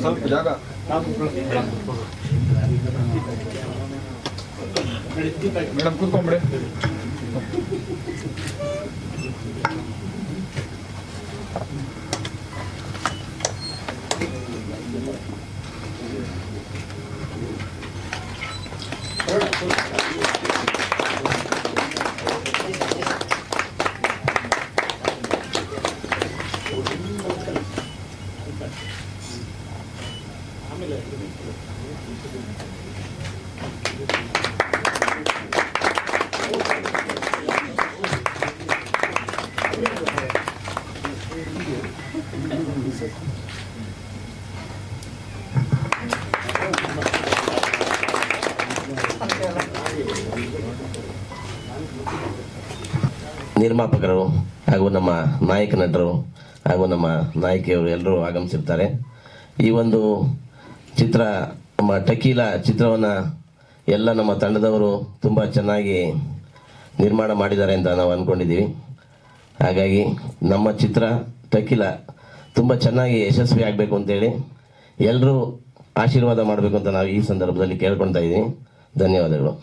ಸ್ವಲ್ಪ ಜಾಗ ಮೇಡಮ್ ಕೂತ್ಕೊಂಡ್ಬಿಡಿ. ನಿರ್ಮಾಪಕರು ಹಾಗೂ ನಮ್ಮ ನಾಯಕ ನಟರು ಹಾಗೂ ನಮ್ಮ ನಾಯಕಿಯರು ಎಲ್ಲರೂ ಆಗಮಿಸಿರ್ತಾರೆ. ಈ ಒಂದು ಚಿತ್ರ ನಮ್ಮ ಟಕೀಲಾ ಚಿತ್ರವನ್ನು ಎಲ್ಲ ನಮ್ಮ ತಂಡದವರು ತುಂಬ ಚೆನ್ನಾಗಿ ನಿರ್ಮಾಣ ಮಾಡಿದ್ದಾರೆ ಅಂತ ನಾವು ಅಂದ್ಕೊಂಡಿದ್ದೀವಿ. ಹಾಗಾಗಿ ನಮ್ಮ ಚಿತ್ರ ಟಕೀಲಾ ತುಂಬ ಚೆನ್ನಾಗಿ ಯಶಸ್ವಿ ಆಗಬೇಕು ಅಂತೇಳಿ ಎಲ್ಲರೂ ಆಶೀರ್ವಾದ ಮಾಡಬೇಕು ಅಂತ ನಾವು ಈ ಸಂದರ್ಭದಲ್ಲಿ ಕೇಳ್ಕೊಳ್ತಾ ಇದ್ದೀವಿ. ಧನ್ಯವಾದಗಳು.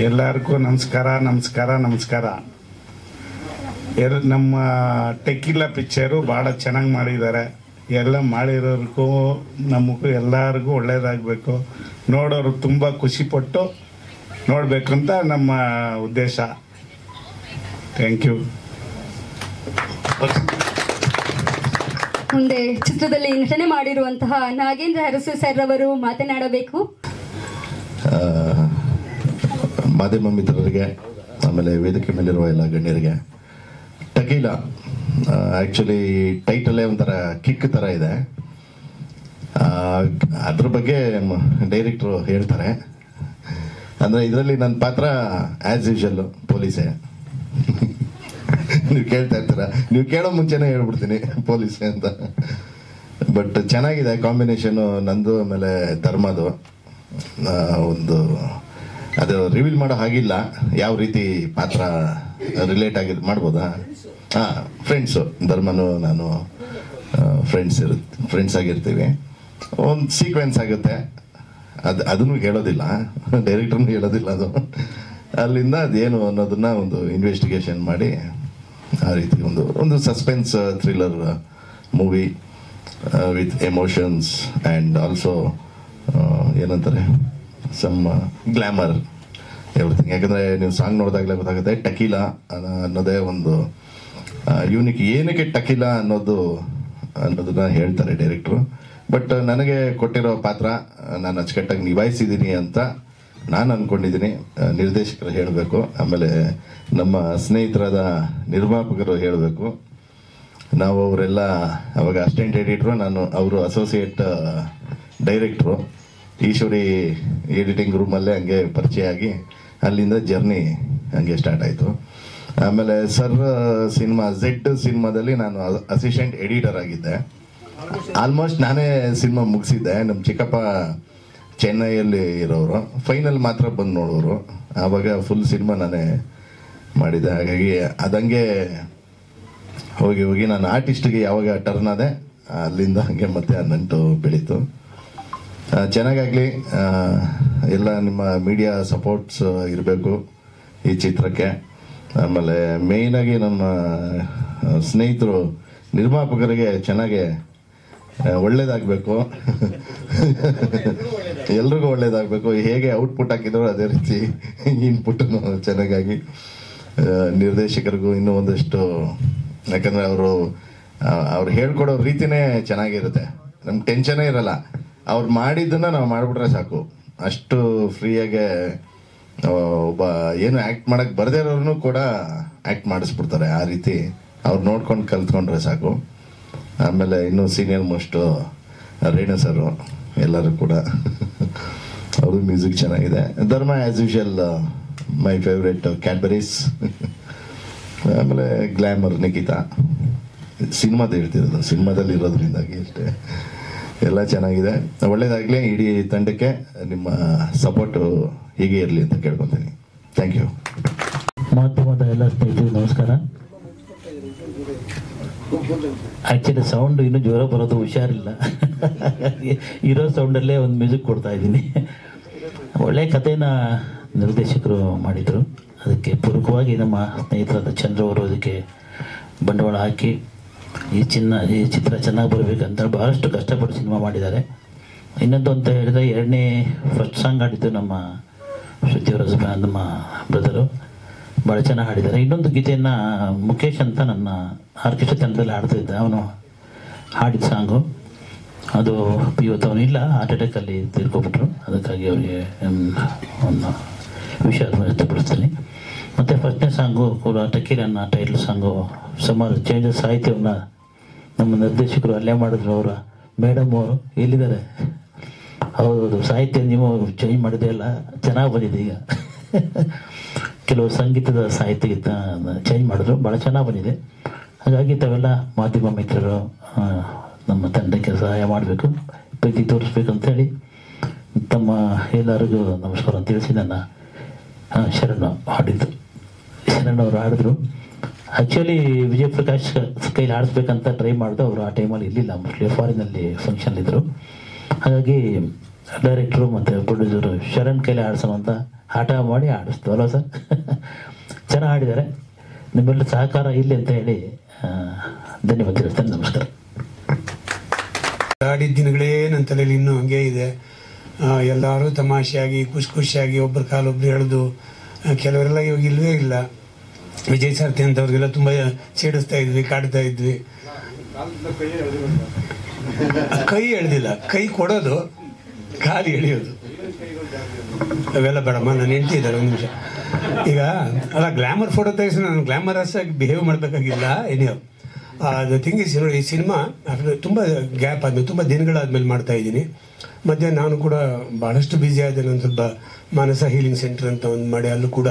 ಎಲ್ಲರಿಗೂ ನಮಸ್ಕಾರ. ನಮ್ಮ ಟಕೀಲಾ ಪಿಕ್ಚರು ಭಾಳ ಚೆನ್ನಾಗಿ ಮಾಡಿದ್ದಾರೆ. ಎಲ್ಲ ಮಾಡಿರೋರಿಗೂ ನಮಗೂ ಎಲ್ಲರಿಗೂ ಒಳ್ಳೇದಾಗಬೇಕು, ನೋಡೋರು ತುಂಬ ಖುಷಿಪಟ್ಟು ನೋಡಬೇಕಂತ ನಮ್ಮ ಉದ್ದೇಶ. Thank you. ಮುಂದೆ ಚಿತ್ರದಲ್ಲಿ ನಟನೆ ಮಾಡಿರುವಂತಹ ನಾಗೇಂದ್ರ ಅರಸು ಸರ್ ಅವರು ಮಾತನಾಡಬೇಕು. ಮಾಧ್ಯಮ ಮಿತ್ರರಿಗೆ ಆಮೇಲೆ ವೇದಿಕೆ ಮೇಲಿರುವ ಎಲ್ಲ ಗಣ್ಯರಿಗೆ, ಟಕೀಲಾ ಆ್ಯಕ್ಚುಲಿ ಟೈಟಲೇ ಒಂಥರ ಕಿಕ್ ಥರ ಇದೆ. ಅದ್ರ ಬಗ್ಗೆ ಡೈರೆಕ್ಟ್ರು ಹೇಳ್ತಾರೆ. ಅಂದರೆ ಇದರಲ್ಲಿ ನನ್ನ ಪಾತ್ರ ಆ್ಯಸ್ ಯೂಶಲ್ ಪೊಲೀಸೇ. ನೀವು ಕೇಳ್ತಾ ಇರ್ತೀರ, ನೀವು ಕೇಳೋ ಮುಂಚೆನೇ ಹೇಳ್ಬಿಡ್ತೀನಿ ಪೊಲೀಸೇ ಅಂತ. ಬಟ್ ಚೆನ್ನಾಗಿದೆ ಕಾಂಬಿನೇಷನು ನಂದು ಆಮೇಲೆ ಧರ್ಮದು. ಒಂದು ಅದು ರಿವೀಲ್ ಮಾಡೋ ಹಾಗಿಲ್ಲ, ಯಾವ ರೀತಿ ಪಾತ್ರ ರಿಲೇಟ್ ಮಾಡ್ಬೋದಾ? ಫ್ರೆಂಡ್ಸು, ಧರ್ಮನು ನಾನು ಫ್ರೆಂಡ್ಸ್ ಆಗಿರ್ತೀವಿ. ಒಂದು ಸೀಕ್ವೆನ್ಸ್ ಆಗುತ್ತೆ, ಅದನ್ನು ಹೇಳೋದಿಲ್ಲ, ಡೈರೆಕ್ಟ್ರನ್ನು ಹೇಳೋದಿಲ್ಲ. ಅದು ಅಲ್ಲಿಂದ ಅದೇನು ಅನ್ನೋದನ್ನ ಒಂದು ಇನ್ವೆಸ್ಟಿಗೇಷನ್ ಮಾಡಿ ಆ ರೀತಿ ಒಂದು suspense thriller movie with emotions and also ಏನಂತಾರೆ ಸಮ್ ಗ್ಲ್ಯಾಮರ್ ಎವ್ರಿಥಿಂಗ್. ಯಾಕಂದರೆ ನೀವು ಸಾಂಗ್ ನೋಡಿದಾಗಲೇ ಗೊತ್ತಾಗುತ್ತೆ ಟಕೀಲಾ ಅನ್ನೋದೇ ಒಂದು ಯೂನಿಕ್. ಏನಕ್ಕೆ ಟಕೀಲಾ ಅನ್ನೋದನ್ನ ಹೇಳ್ತಾರೆ ಡೈರೆಕ್ಟ್ರು. ಬಟ್ ನನಗೆ ಕೊಟ್ಟಿರೋ ಪಾತ್ರ ನಾನು ಅಚ್ಚುಕಟ್ಟಾಗಿ ನಿಭಾಯಿಸಿದ್ದೀನಿ ಅಂತ ನಾನು ಅಂದ್ಕೊಂಡಿದ್ದೀನಿ. ನಿರ್ದೇಶಕರು ಹೇಳಬೇಕು, ಆಮೇಲೆ ನಮ್ಮ ಸ್ನೇಹಿತರಾದ ನಿರ್ಮಾಪಕರು ಹೇಳಬೇಕು. ನಾವು ಅವರೆಲ್ಲ ಅವಾಗ ಅಸಿಸ್ಟೆಂಟ್ ಎಡಿಟ್ರು, ಅವರು ಅಸೋಸಿಯೇಟ್ ಡೈರೆಕ್ಟ್ರು. ಈಶ್ವರಿ ಎಡಿಟಿಂಗ್ ರೂಮಲ್ಲೇ ಹಂಗೆ ಪರಿಚಯ ಆಗಿ ಅಲ್ಲಿಂದ ಜರ್ನಿ ಹಂಗೆ ಸ್ಟಾರ್ಟ್ ಆಯಿತು. ಆಮೇಲೆ ಸರ್ ಸಿನಿಮಾ ಸಿನಿಮಾದಲ್ಲಿ ನಾನು ಅಸಿಸ್ಟೆಂಟ್ ಎಡಿಟರ್ ಆಗಿದ್ದೆ. ಆಲ್ಮೋಸ್ಟ್ ನಾನೇ ಸಿನಿಮಾ ಮುಗಿಸಿದ್ದೆ. ನಮ್ಮ ಚಿಕ್ಕಪ್ಪ ಚೆನ್ನೈಯಲ್ಲಿ ಇರೋರು, ಫೈನಲ್ ಮಾತ್ರ ಬಂದು ನೋಡೋರು. ಆವಾಗ ಫುಲ್ ಸಿನಿಮಾ ನಾನೇ ಮಾಡಿದ್ದೆ. ಹಾಗಾಗಿ ಅದಂಗೆ ಹೋಗಿ ನಾನು ಆರ್ಟಿಸ್ಟ್ಗೆ ಯಾವಾಗ ಟರ್ನ್ ಆದೆ ಅಲ್ಲಿಂದ ಹಾಗೆ ಮತ್ತೆ ಆ ನಂಟು ಬೆಳೀತು. ಚೆನ್ನಾಗಾಗಲಿ. ಎಲ್ಲ ನಿಮ್ಮ ಮೀಡಿಯಾ ಸಪೋರ್ಟ್ಸ್ ಇರಬೇಕು ಈ ಚಿತ್ರಕ್ಕೆ. ಆಮೇಲೆ ಮೇಯ್ನಾಗಿ ನಮ್ಮ ಸ್ನೇಹಿತರು ನಿರ್ಮಾಪಕರಿಗೆ ಚೆನ್ನಾಗಿ ಒಳ್ಳೇದಾಗಬೇಕು, ಎಲ್ರಿಗೂ ಒಳ್ಳೇದಾಗಬೇಕು. ಹೇಗೆ ಔಟ್ಪುಟ್ ಹಾಕಿದ್ರು ಅದೇ ರೀತಿ ಇನ್ಪುಟ್ಟನ್ನು ಚೆನ್ನಾಗಾಗಿ. ನಿರ್ದೇಶಕರಿಗೂ ಇನ್ನೂ ಒಂದಷ್ಟು, ಯಾಕಂದರೆ ಅವ್ರು ಹೇಳ್ಕೊಡೋ ರೀತಿನೇ ಚೆನ್ನಾಗಿರುತ್ತೆ. ನಮ್ಗೆ ಟೆನ್ಷನೇ ಇರಲ್ಲ. ಅವ್ರು ಮಾಡಿದ್ದನ್ನು ನಾವು ಮಾಡಿಬಿಟ್ರೆ ಸಾಕು. ಅಷ್ಟು ಫ್ರೀಯಾಗೆ ಒಬ್ಬ ಏನು ಆ್ಯಕ್ಟ್ ಮಾಡೋಕ್ಕೆ ಬರದೇ ಇರೋರು ಕೂಡ ಆ್ಯಕ್ಟ್ ಮಾಡಿಸ್ಬಿಡ್ತಾರೆ. ಆ ರೀತಿ ಅವ್ರು ನೋಡ್ಕೊಂಡು ಕಲ್ತ್ಕೊಂಡ್ರೆ ಸಾಕು. ಆಮೇಲೆ ಇನ್ನೂ ಸೀನಿಯರ್ ಮೋಸ್ಟು ರೇಣು ಸರು ಎಲ್ಲರೂ ಕೂಡ ಅವರು ಮ್ಯೂಸಿಕ್ ಚೆನ್ನಾಗಿದೆ. ಧರ್ಮ as usual my favourite Cadbury's. ಆಮೇಲೆ ಗ್ಲ್ಯಾಮರ್ ನಿಖಿತಾ. ಸಿನಿಮಾದ ಹೇಳ್ತಿರೋದು, ಸಿನಿಮಾದಲ್ಲಿ ಇರೋದ್ರಿಂದಾಗಿ ಅಷ್ಟೇ. ಎಲ್ಲ ಚೆನ್ನಾಗಿದೆ. ಒಳ್ಳೇದಾಗಲಿ. ಇಡೀ ತಂಡಕ್ಕೆ ನಿಮ್ಮ ಸಪೋರ್ಟು ಹೀಗೆ ಇರಲಿ ಅಂತ ಕೇಳ್ಕೊತೀನಿ. Thank you. ಮಾಧ್ಯಮದ ಎಲ್ಲ ಸ್ನೇಹಿತರು ನಮಸ್ಕಾರ. ಆ್ಯಕ್ಚುಲಿ ಸೌಂಡ್ ಇನ್ನೂ ಜ್ವರ ಬರೋದು ಹುಷಾರಿಲ್ಲ. ಇರೋ ಸೌಂಡಲ್ಲೇ ಒಂದು ಮ್ಯೂಸಿಕ್ ಕೊಡ್ತಾ ಇದ್ದೀನಿ. ಒಳ್ಳೆ ಕಥೆನ ನಿರ್ದೇಶಕರು ಮಾಡಿದರು. ಅದಕ್ಕೆ ಪೂರಕವಾಗಿ ನಮ್ಮ ಸ್ನೇಹಿತರಾದ ಚಂದ್ರ ಅವರು ಅದಕ್ಕೆ ಬಂಡವಾಳ ಹಾಕಿ ಈ ಚಿತ್ರ ಚೆನ್ನಾಗಿ ಬರಬೇಕಂತ ಭಾಳಷ್ಟು ಕಷ್ಟಪಟ್ಟು ಸಿನಿಮಾ ಮಾಡಿದ್ದಾರೆ. ಇನ್ನೊಂದು ಅಂತ ಹೇಳಿದ್ರೆ ಫಸ್ಟ್ ಸಾಂಗ್ ಆಡಿದ್ದು ನಮ್ಮ ಶ್ರುತಿಯವರ ನಮ್ಮ ಬ್ರದರು ಭಾಳ ಚೆನ್ನಾಗಿ ಹಾಡಿದ್ದಾರೆ. ಇನ್ನೊಂದು ಗೀತೆಯನ್ನು ಮುಖೇಶ್ ಅಂತ ನನ್ನ ಆರ್ಕೆಸ್ಟ್ರಾ ತಂಡದಲ್ಲಿ ಹಾಡ್ತಾ ಇದ್ದ, ಅವನು ಹಾಡಿದ ಸಾಂಗು ಅದು ಇವತ್ತು ಅವನಿಲ್ಲ, ಹಾರ್ಟ್ ಅಟ್ಯಾಕಲ್ಲಿ ತೀರ್ಕೊಬಿಟ್ರು. ಅದಕ್ಕಾಗಿ ಅವರಿಗೆ ಒಂದು ವಿಷಯ ವ್ಯಕ್ತಪಡಿಸ್ತೀನಿ. ಮತ್ತು ಫಸ್ಟ್ನೇ ಸಾಂಗು ಕೂಡ ಟಕೀರನ್ನ ಟೈಟಲ್ ಸಾಂಗು ಸುಮಾರು ಚೇಂಜಸ್ ಸಾಹಿತ್ಯವನ್ನು ನಮ್ಮ ನಿರ್ದೇಶಕರು ಅಲ್ಲೇ ಮಾಡಿದ್ರು. ಅವರ ಮೇಡಮ್ ಅವರು ಎಲ್ಲಿದ್ದಾರೆ? ಹೌದು, ಸಾಹಿತ್ಯ ನೀವು ಚೇಂಜ್ ಮಾಡಿದೆ ಅಲ್ಲ, ಚೆನ್ನಾಗಿ ಬಂದಿದೆ. ಈಗ ಕೆಲವು ಸಂಗೀತದ ಸಾಹಿತ್ಯ ಚೇಂಜ್ ಮಾಡಿದ್ರು, ಭಾಳ ಚೆನ್ನಾಗಿ ಬಂದಿದೆ. ಹಾಗಾಗಿ ತಾವೆಲ್ಲ ಮಾಧ್ಯಮ ಮಿತ್ರರು ನಮ್ಮ ತಂಡಕ್ಕೆ ಸಹಾಯ ಮಾಡಬೇಕು, ಪ್ರೀತಿ ತೋರಿಸ್ಬೇಕು ಅಂತೇಳಿ ತಮ್ಮ ಎಲ್ಲರಿಗೂ ನಮಸ್ಕಾರ ಅಂತ ತಿಳಿಸಿ ನನ್ನ ಶರಣ್ ಹಾಡಿದ್ದು. ಶರಣ್ ಅವರು ಹಾಡಿದ್ರು. ಆ್ಯಕ್ಚುಲಿ ವಿಜಯ್ ಪ್ರಕಾಶ್ ಕೈಲಿ ಆಡಿಸ್ಬೇಕಂತ ಟ್ರೈ ಮಾಡಿದ್ರು. ಅವರು ಆ ಟೈಮಲ್ಲಿ ಇರಲಿಲ್ಲ, ಮೋಸ್ಟ್ಲಿ ಫಾರಿನಲ್ಲಿ ಫಂಕ್ಷನ್ಲಿದ್ದರು. ಹಾಗಾಗಿ ಡೈರೆಕ್ಟ್ರು ಮತ್ತು ಪ್ರೊಡ್ಯೂಸರು ಶರಣ್ ಕೈಲಿ ಆಡಿಸೋಣ ಅಂತ ಆಟ ಮಾಡಿ ಆಡಿಸ್ತು ಅಲ್ವ ಸರ್? ಚೆನ್ನಾಗಿ ಹಾಡಿದ್ದಾರೆ. ನಿಮ್ಮೆಲ್ಲ ಸಹಕಾರ ಇಲ್ಲಿ ಅಂತ ಹೇಳಿ ಧನ್ಯವಾದ ತಿಳಿಸ್ತೇನೆ. ನಮಸ್ಕಾರ. ಆಡಿದ ದಿನಗಳೇ ನನ್ನ ತಲೆಯಲ್ಲಿ ಇನ್ನೂ ಹಂಗೆ ಇದೆ. ಎಲ್ಲರೂ ತಮಾಷೆಯಾಗಿ ಖುಷಿಯಾಗಿ ಒಬ್ಬರ ಕಾಲೊಬ್ರು ಎಳೆದು, ಕೆಲವರೆಲ್ಲ ಇವಾಗ ಇಲ್ಲವೇ ಇಲ್ಲ. ವಿಜಯ್ ಸಾರ್ಥಿ ಅಂತವ್ರಿಗೆಲ್ಲ ತುಂಬ ಸೇಡಿಸ್ತಾ ಇದ್ವಿ, ಕಾಡ್ತಾ ಇದ್ವಿ. ಕೈ ಎಳೆದಿಲ್ಲ, ಕೈ ಕೊಡೋದು, ಕಾಲು ಎಳೆಯೋದು, ಅವೆಲ್ಲ ಬೇಡಮ್ಮ. ನಾನು ಹೆಂಡ್ತಿ ಇದ್ದಾರೆ, ಒಂದು ನಿಮಿಷ. ಈಗ ಅಲ್ಲ, ಗ್ಲಾಮರ್ ಫೋಟೋ ತೆಗೆಸಿ ನಾನು ಗ್ಲಾಮರಸ್ ಆಗಿ ಬಿಹೇವ್ ಮಾಡಬೇಕಾಗಿಲ್ಲ. ಏನೇ ದ ಥಿಂಗ್ ಇಸ್, ಈ ಸಿನಿಮಾ ತುಂಬ ಗ್ಯಾಪ್ ಆದಮೇಲೆ, ತುಂಬ ದಿನಗಳಾದ್ಮೇಲೆ ಮಾಡ್ತಾ ಇದ್ದೀನಿ. ಮಧ್ಯೆ ನಾನು ಕೂಡ ಭಾಳಷ್ಟು ಬ್ಯುಸಿ ಆದೆ. ನಾನು ಸ್ವಲ್ಪ ಮಾನಸ ಹೀಲಿಂಗ್ ಸೆಂಟರ್ ಅಂತ ಒಂದು ಮಾಡಿ, ಅಲ್ಲೂ ಕೂಡ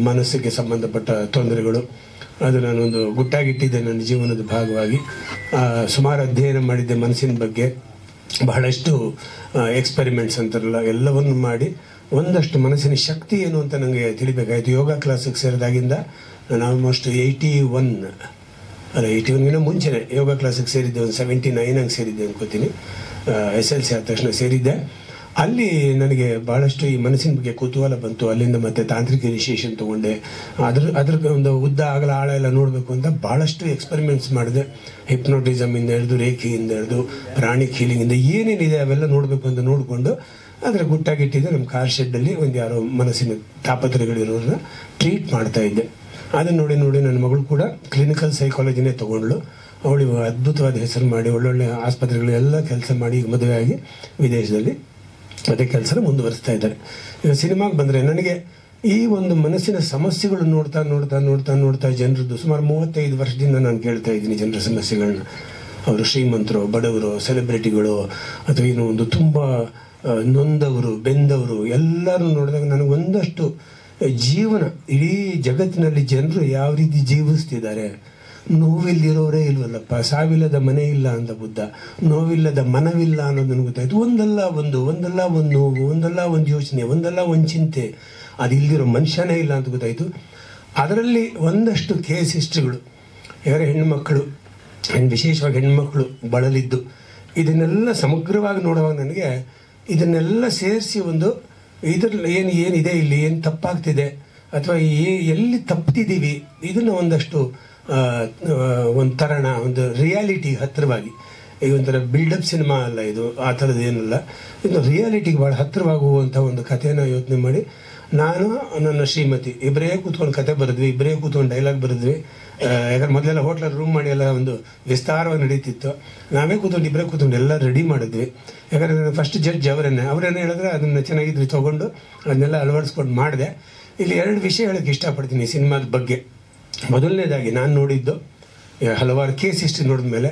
ಮನಸ್ಸಿಗೆ ಸಂಬಂಧಪಟ್ಟ ತೊಂದರೆಗಳು, ಅದು ನಾನೊಂದು ಗುಟ್ಟಾಗಿಟ್ಟಿದ್ದೆ ನನ್ನ ಜೀವನದ ಭಾಗವಾಗಿ. ಸುಮಾರು ಅಧ್ಯಯನ ಮಾಡಿದ್ದೆ ಮನಸ್ಸಿನ ಬಗ್ಗೆ, ಬಹಳಷ್ಟು ಎಕ್ಸ್ಪೆರಿಮೆಂಟ್ಸ್ ಅಂತಾರಲ್ಲ ಎಲ್ಲವನ್ನು ಮಾಡಿ ಒಂದಷ್ಟು ಮನಸ್ಸಿನ ಶಕ್ತಿ ಏನು ಅಂತ ನನಗೆ ತಿಳಿಬೇಕಾಯಿತು. ಯೋಗ ಕ್ಲಾಸಿಗೆ ಸೇರಿದಾಗಿಂದ ನಾನು ಆಲ್ಮೋಸ್ಟ್ 81 ಮುಂಚೆನೇ ಯೋಗ ಕ್ಲಾಸಿಗೆ ಸೇರಿದ್ದೆ. ಒಂದು 79 ಹಂಗೆ ಸೇರಿದ್ದೆ ಅನ್ಕೋತೀನಿ. SLC ಆದ ತಕ್ಷಣ ಸೇರಿದ್ದೆ. ಅಲ್ಲಿ ನನಗೆ ಭಾಳಷ್ಟು ಈ ಮನಸ್ಸಿನ ಬಗ್ಗೆ ಕುತೂಹಲ ಬಂತು. ಅಲ್ಲಿಂದ ಮತ್ತೆ ತಾಂತ್ರಿಕ ಇನಿಷಿಯೇಷನ್ ತೊಗೊಂಡೆ. ಅದ್ರ ಒಂದು ಉದ್ದ ಆಗಲ ಆಳ ಎಲ್ಲ ನೋಡಬೇಕು ಅಂತ ಭಾಳಷ್ಟು ಎಕ್ಸ್ಪೆರಿಮೆಂಟ್ಸ್ ಮಾಡಿದೆ. ಹಿಪ್ನೋಟಿಸಮಿಂದ ಹಿಡಿದು, ರೇಖೆಯಿಂದ ಹಿಡಿದು, ಪ್ರಾಣಿಕ್ ಹೀಲಿಂಗಿಂದ ಏನೇನಿದೆ ಅವೆಲ್ಲ ನೋಡಬೇಕು ಅಂತ ನೋಡಿಕೊಂಡು ಅದರ ಗುಟ್ಟಾಗಿಟ್ಟಿದ್ದೆ. ನಮ್ಮ ಕಾರ್ ಶೆಡ್ಡಲ್ಲಿ ಒಂದು ಯಾರೋ ಮನಸ್ಸಿನ ತಾಪತ್ರಗಳಿರೋರನ್ನ ಟ್ರೀಟ್ ಮಾಡ್ತಾ ಇದ್ದೆ. ಅದನ್ನು ನೋಡಿ ನನ್ನ ಮಗಳು ಕೂಡ ಕ್ಲಿನಿಕಲ್ ಸೈಕಾಲಜಿನೇ ತೊಗೊಂಡ್ಳು. ಅವಳು ಅದ್ಭುತವಾದ ಹೆಸರು ಮಾಡಿ ಒಳ್ಳೊಳ್ಳೆ ಆಸ್ಪತ್ರೆಗಳೆಲ್ಲ ಕೆಲಸ ಮಾಡಿ ಈಗ ಮದುವೆಯಾಗಿ ವಿದೇಶದಲ್ಲಿ ಅದೇ ಕೆಲಸ ಮುಂದುವರಿಸ್ತಾ ಇದ್ದಾರೆ. ಈಗ ಸಿನಿಮಾಗೆ ಬಂದರೆ ನನಗೆ ಈ ಒಂದು ಮನಸ್ಸಿನ ಸಮಸ್ಯೆಗಳು ನೋಡ್ತಾ ಜನರದ್ದು ಸುಮಾರು 35 ವರ್ಷದಿಂದ ನಾನು ಕೇಳ್ತಾ ಇದ್ದೀನಿ ಜನರ ಸಮಸ್ಯೆಗಳನ್ನ. ಅವರು ಶ್ರೀಮಂತರು, ಬಡವರು, ಸೆಲೆಬ್ರಿಟಿಗಳು, ಅಥವಾ ಏನೋ ಒಂದು ತುಂಬ ನೊಂದವರು, ಬೆಂದವರು ಎಲ್ಲರೂ ನೋಡಿದಾಗ ನನಗೆ ಒಂದಷ್ಟು ಜೀವನ, ಇಡೀ ಜಗತ್ತಿನಲ್ಲಿ ಜನರು ಯಾವ ರೀತಿ ಜೀವಿಸ್ತಿದ್ದಾರೆ. ನೋವಿಲ್ಲಿರೋರೇ ಇಲ್ವಲ್ಲಪ್ಪ, ಸಾವಿಲ್ಲದ ಮನೆ ಇಲ್ಲ ಅಂತ ಬುದ್ಧ, ನೋವಿಲ್ಲದ ಮನವಿಲ್ಲ ಅನ್ನೋದು ನನಗೆ ಗೊತ್ತಾಯಿತು. ಒಂದಲ್ಲ ಒಂದು ನೋವು, ಒಂದಲ್ಲ ಒಂದು ಯೋಚನೆ, ಒಂದಲ್ಲ ಒಂದು ಚಿಂತೆ, ಅದು ಇಲ್ದಿರೋ ಮನುಷ್ಯನೇ ಇಲ್ಲ ಅಂತ ಗೊತ್ತಾಯಿತು. ಅದರಲ್ಲಿ ಒಂದಷ್ಟು ಕೇಸ್ ಹಿಸ್ಟ್ರಿಗಳು, ಯಾರು ಹೆಣ್ಣುಮಕ್ಕಳು, ವಿಶೇಷವಾಗಿ ಹೆಣ್ಣುಮಕ್ಕಳು ಬಳಲಿದ್ದು, ಇದನ್ನೆಲ್ಲ ಸಮಗ್ರವಾಗಿ ನೋಡುವಾಗ ನನಗೆ ಇದನ್ನೆಲ್ಲ ಸೇರಿಸಿ ಒಂದು ಇದರಲ್ಲಿ ಏನಿದೆ, ಇಲ್ಲಿ ಏನು ತಪ್ಪಾಗ್ತಿದೆ, ಅಥವಾ ಎಲ್ಲಿ ತಪ್ಪಿದ್ದೀವಿ, ಇದನ್ನು ಒಂದಷ್ಟು ಒಂದು ತರಣ, ಒಂದು ರಿಯಾಲಿಟಿ ಹತ್ತಿರವಾಗಿ, ಈಗ ಒಂಥರ ಬಿಲ್ಡಪ್ ಸಿನಿಮಾ ಅಲ್ಲ ಇದು, ಆ ಥರದ್ದು ಏನಲ್ಲ, ಇದು ರಿಯಾಲಿಟಿಗೆ ಭಾಳ ಹತ್ತಿರವಾಗುವಂಥ ಒಂದು ಕಥೆನ ಯೋಚನೆ ಮಾಡಿ ನಾನು ನನ್ನ ಶ್ರೀಮತಿ ಇಬ್ಬರೇ ಕೂತ್ಕೊಂಡು ಕತೆ ಬರೆದ್ವಿ, ಇಬ್ಬರೇ ಕೂತ್ಕೊಂಡು ಡೈಲಾಗ್ ಬರೆದ್ವಿ. ಯಾಕಂದ್ರೆ ಮೊದಲೆಲ್ಲ ಹೋಟ್ಲಲ್ಲಿ ರೂಮ್ ಮಾಡಿ ಎಲ್ಲ ಒಂದು ವಿಸ್ತಾರವಾಗಿ ನಡೀತಿತ್ತು. ನಾವೇ ಇಬ್ಬರೇ ಕೂತ್ಕೊಂಡು ಎಲ್ಲ ರೆಡಿ ಮಾಡಿದ್ವಿ. ಯಾಕಂದರೆ ಫಸ್ಟ್ ಜಡ್ಜ್ ಅವರೇನೆ ಹೇಳಿದ್ರೆ ಅದನ್ನು ಚೆನ್ನಾಗಿದ್ರೆ ತೊಗೊಂಡು ಅದನ್ನೆಲ್ಲ ಅಳವಡಿಸ್ಕೊಂಡು ಮಾಡಿದೆ. ಇಲ್ಲಿ 2 ವಿಷಯ ಹೇಳೋಕ್ಕೆ ಇಷ್ಟಪಡ್ತೀನಿ ಈ ಸಿನಿಮಾದ ಬಗ್ಗೆ. ಮೊದಲನೇದಾಗಿ ನಾನು ನೋಡಿದ್ದು ಹಲವಾರು ಕೇಸ್ ಹಿಸ್ಟ್ರಿ ನೋಡಿದ ಮೇಲೆ,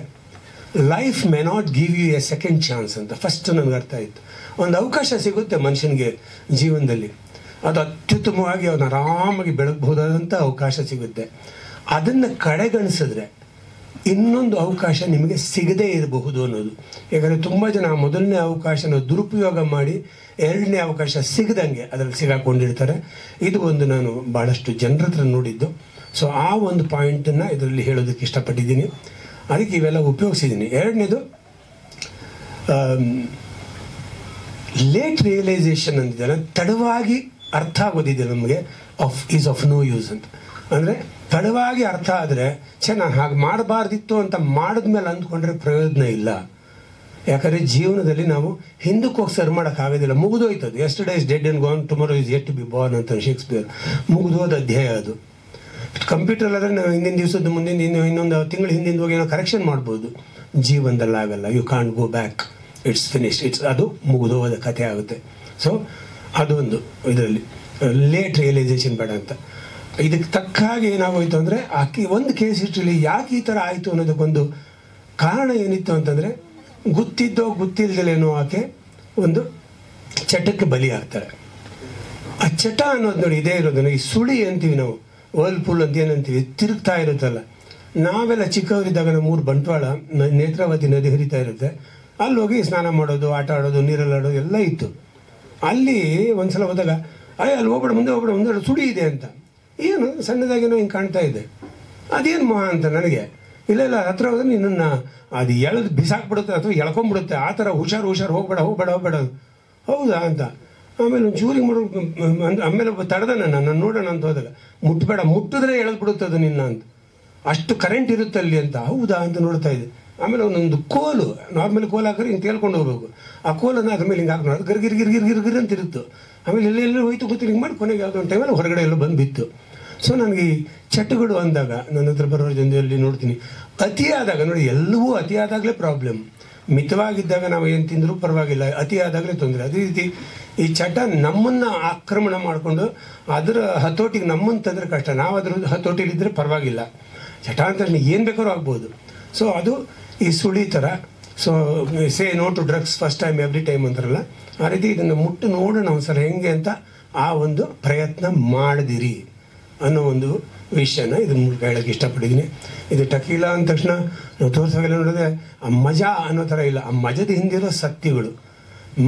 life may not give you a second chance ಅಂತ ಫಸ್ಟ್ ನನಗೆ ಅರ್ಥ ಆಯಿತು. ಒಂದು ಅವಕಾಶ ಸಿಗುತ್ತೆ ಮನುಷ್ಯನಿಗೆ ಜೀವನದಲ್ಲಿ, ಅದು ಅತ್ಯುತ್ತಮವಾಗಿ ಅವನು ಆರಾಮಾಗಿ ಬೆಳಗಬಹುದಾದಂಥ ಅವಕಾಶ ಸಿಗುತ್ತೆ. ಅದನ್ನು ಕಡೆಗಣಿಸಿದ್ರೆ ಇನ್ನೊಂದು ಅವಕಾಶ ನಿಮಗೆ ಸಿಗದೇ ಇರಬಹುದು ಅನ್ನೋದು. ಯಾಕಂದರೆ ತುಂಬ ಜನ ಮೊದಲನೇ ಅವಕಾಶನ ದುರುಪಯೋಗ ಮಾಡಿ ಎರಡನೇ ಅವಕಾಶ ಸಿಗದಂಗೆ ಅದರಲ್ಲಿ ಸಿಗಾಕೊಂಡಿರ್ತಾರೆ. ಇದು ಒಂದು ನಾನು ಭಾಳಷ್ಟು ಜನರ ಹತ್ರ ನೋಡಿದ್ದು. ಸೊ ಆ ಒಂದು ಪಾಯಿಂಟನ್ನು ಇದರಲ್ಲಿ ಹೇಳೋದಕ್ಕೆ ಇಷ್ಟಪಟ್ಟಿದ್ದೀನಿ. ಅದಕ್ಕೆ ಇವೆಲ್ಲ ಉಪಯೋಗಿಸಿದ್ದೀನಿ. ಎರಡನೇದು ಲೇಟ್ ರಿಯಲೈಸೇಷನ್ ಅಂತಿದ್ದಾರೆ, ತಡವಾಗಿ ಅರ್ಥ ಆಗೋದಿದೆ ನಮಗೆ, ಈಸ್ ಆಫ್ ನೋ ಯೂಸ್ ಅಂತ. ಅಂದರೆ ತಡವಾಗಿ ಅರ್ಥ ಆದರೆ ನಾನು ಹಾಗೆ ಮಾಡಬಾರ್ದಿತ್ತು ಅಂತ ಮಾಡಿದ್ಮೇಲೆ ಅಂದ್ಕೊಂಡ್ರೆ ಪ್ರಯೋಜನ ಇಲ್ಲ. ಯಾಕಂದರೆ ಜೀವನದಲ್ಲಿ ನಾವು ಹಿಂದಕ್ಕೆ ಹೋಗಿ ಸರ್ ಮಾಡೋಕ್ಕಾಗೋದಿಲ್ಲ, ಮುಗಿದೋಯ್ತದೆ. Yesterday is dead and gone, tomorrow is yet to be born ಅಂತ ಶೇಕ್ಸ್ಪಿಯರ್. ಮುಗಿದೋದ ಅಧ್ಯಾಯ ಅದು. ಕಂಪ್ಯೂಟರ್ ಆದರೆ ನಾವು ಹಿಂದಿನ ದಿವಸದ ಮುಂದಿನ ಇನ್ನೊಂದು ತಿಂಗಳು ಹಿಂದಿಂದ ಹೋಗಿ ಏನೋ ಕರೆಕ್ಷನ್ ಮಾಡ್ಬೋದು. ಜೀವನದಲ್ಲಿ ಆಗಲ್ಲ. You can't go back, it's finished, ಅದು ಮುಗಿದೋದ ಕಥೆ ಆಗುತ್ತೆ. ಸೊ ಅದೊಂದು ಇದರಲ್ಲಿ ಲೇಟ್ ರಿಯಲೈಸೇಷನ್ ಬೇಡ ಅಂತ. ಇದಕ್ಕೆ ತಕ್ಕ ಹಾಗೆ ಏನಾಗೋಯ್ತು ಅಂದರೆ ಒಂದು ಕೇಸ್ ಹಿಸ್ಟ್ರಿಲಿ ಯಾಕೆ ಈ ಥರ ಆಯಿತು ಅನ್ನೋದಕ್ಕೊಂದು ಕಾರಣ ಏನಿತ್ತು ಅಂತಂದರೆ, ಗೊತ್ತಿದ್ದೋ ಗೊತ್ತಿಲ್ಲದೇನೋ ಆಕೆ ಒಂದು ಚಟಕ್ಕೆ ಬಲಿ ಆಗ್ತಾರೆ. ಆ ಚಟ ಅನ್ನೋದು ನೋಡಿ ಇದೇ ಇರೋದನ್ನು, ಈ ಸುಳಿ ಅಂತೀವಿ ನಾವು, ವರ್ಲ್ಪೂಲ್ ಅಂತ ಏನಂತೀವಿ, ತಿರುಗ್ತಾ ಇರುತ್ತಲ್ಲ. ನಾವೆಲ್ಲ ಚಿಕ್ಕವರಿದ್ದಾಗ ನಮ್ಮ ಊರು ಬಂಟ್ವಾಳ ನೇತ್ರಾವತಿ ನದಿ ಹರಿತಾ ಇರುತ್ತೆ, ಅಲ್ಲಿ ಹೋಗಿ ಸ್ನಾನ ಮಾಡೋದು, ಆಟ ಆಡೋದು, ನೀರಲ್ಲಿ ಆಡೋದು ಎಲ್ಲ ಇತ್ತು. ಅಲ್ಲಿ ಒಂದ್ಸಲ ಹೋದಾಗ ಅಲ್ಲಿ ಹೋಗ್ಬೇಡ, ಮುಂದೆ ಹೋಗ್ಬೇಡ, ಮುಂದೆ ಸುಳಿ ಇದೆ ಅಂತ. ಏನು ಸಣ್ಣದಾಗೇನೋ ಹಿಂಗೆ ಕಾಣ್ತಾ ಇದೆ, ಅದೇನು ಮಹಾ ಅಂತ ನನಗೆ. ಇಲ್ಲ ಹತ್ರ ಹೋದ್ರೆ ನಿನ್ನನ್ನು ಅದು ಎಳೆದು ಬಿಸಾಕ್ಬಿಡುತ್ತೆ ಅಥವಾ ಎಳ್ಕೊಂಬಿಡುತ್ತೆ, ಆ ಥರ ಹುಷಾರು ಹೋಗ್ಬೇಡ ಹೌದಾ ಅಂತ. ಆಮೇಲೆ ಒಂದು ಚೂರಿಗೆ ಮಾಡೋ ಆಮೇಲೆ ತಡೆದ ನಾನು ನೋಡೋಣ ಅಂತ ಹೋದಾಗ, ಮುಟ್ಟಬೇಡ, ಮುಟ್ಟಿದ್ರೆ ಎಳೆದ್ಬಿಡುತ್ತೆ ಅದು ನಿನ್ನ ಅಂತ, ಅಷ್ಟು ಕರೆಂಟ್ ಇರುತ್ತೆ ಅಲ್ಲಿ ಅಂತ. ಹೌದಾ ಅಂತ ನೋಡ್ತಾ ಇದೆ. ಆಮೇಲೆ ಒಂದೊಂದು ಕೋಲು, ನಾರ್ಮಲ್ ಕೋಲು ಹಾಕಿದ್ರೆ ಹಿಂಗೆ ತೇಲ್ಕೊಂಡು ಹೋಗ್ಬೇಕು. ಆ ಕೋಲನ್ನು ಅದ್ರ ಮೇಲೆ ಹಿಂಗೆ ಹಾಕಿ ನೋಡೋದು, ಗಿರ್ಗಿರ್ ಅಂತ ಇರುತ್ತೆ. ಆಮೇಲೆ ಎಲ್ಲೆಲ್ಲೋ ಹೋಯ್ತು ಗೊತ್ತಿಲ್ಲ, ಹಿಂಗೆ ಮಾಡಿ ಕೊನೆಗೆ ಯಾವುದೋ ಒಂದು ಟೈಮಲ್ಲಿ ಹೊರಗಡೆ ಎಲ್ಲ ಬಂದು ಬಿತ್ತು. ಸೊ ನನಗೆ ಈ ಚಟಗಳು ಅಂದಾಗ ನನ್ನ ಹತ್ರ ಬರೋರ ಜನರಲ್ಲಿ ನೋಡ್ತೀನಿ, ಅತಿಯಾದಾಗ ನೋಡಿ, ಎಲ್ಲವೂ ಅತಿಯಾದಾಗಲೇ ಪ್ರಾಬ್ಲಮ್. ಮಿತವಾಗಿದ್ದಾಗ ನಾವು ಏನು ತಿಂದರೂ ಪರವಾಗಿಲ್ಲ, ಅತಿಯಾದಾಗಲೇ ತೊಂದರೆ. ಅದೇ ರೀತಿ ಈ ಚಟ ನಮ್ಮನ್ನು ಆಕ್ರಮಣ ಮಾಡಿಕೊಂಡು ಅದರ ಹತೋಟಿಗೆ ನಮ್ಮನ್ನು ತಂದರೆ ಕಷ್ಟ. ನಾವು ಅದ್ರ ಹತೋಟಿಲಿದ್ದರೆ ಪರವಾಗಿಲ್ಲ. ಚಟ ಅಂತ ಏನು ಬೇಕಾದ್ರೂ ಆಗ್ಬೋದು. ಸೊ ಅದು ಈ ಸುಳಿ ಥರ. So say no to drugs first time every time ಅಂತಾರಲ್ಲ, ಆ ರೀತಿ ಇದನ್ನು ಮುಟ್ಟು ನೋಡೋಣ ಒಂದ್ಸಲ ಹೆಂಗೆ ಅಂತ ಆ ಒಂದು ಪ್ರಯತ್ನ ಮಾಡಿದಿರಿ ಅನ್ನೋ ಒಂದು ವಿಷಯನ ಇದ್ರ ಮೂಲಕ ಹೇಳೋಕ್ಕೆ ಇಷ್ಟಪಟ್ಟಿದ್ದೀನಿ. ಇದು ಟಕೀಲಾ ಅಂದ ತಕ್ಷಣ ನಾವು ತೋರಿಸೋಲ್ಲ ನೋಡಿದ್ರೆ ಆ ಮಜಾ ಅನ್ನೋ ಥರ ಇಲ್ಲ. ಆ ಮಜದ ಹಿಂದಿರೋ ಸತ್ಯಗಳು,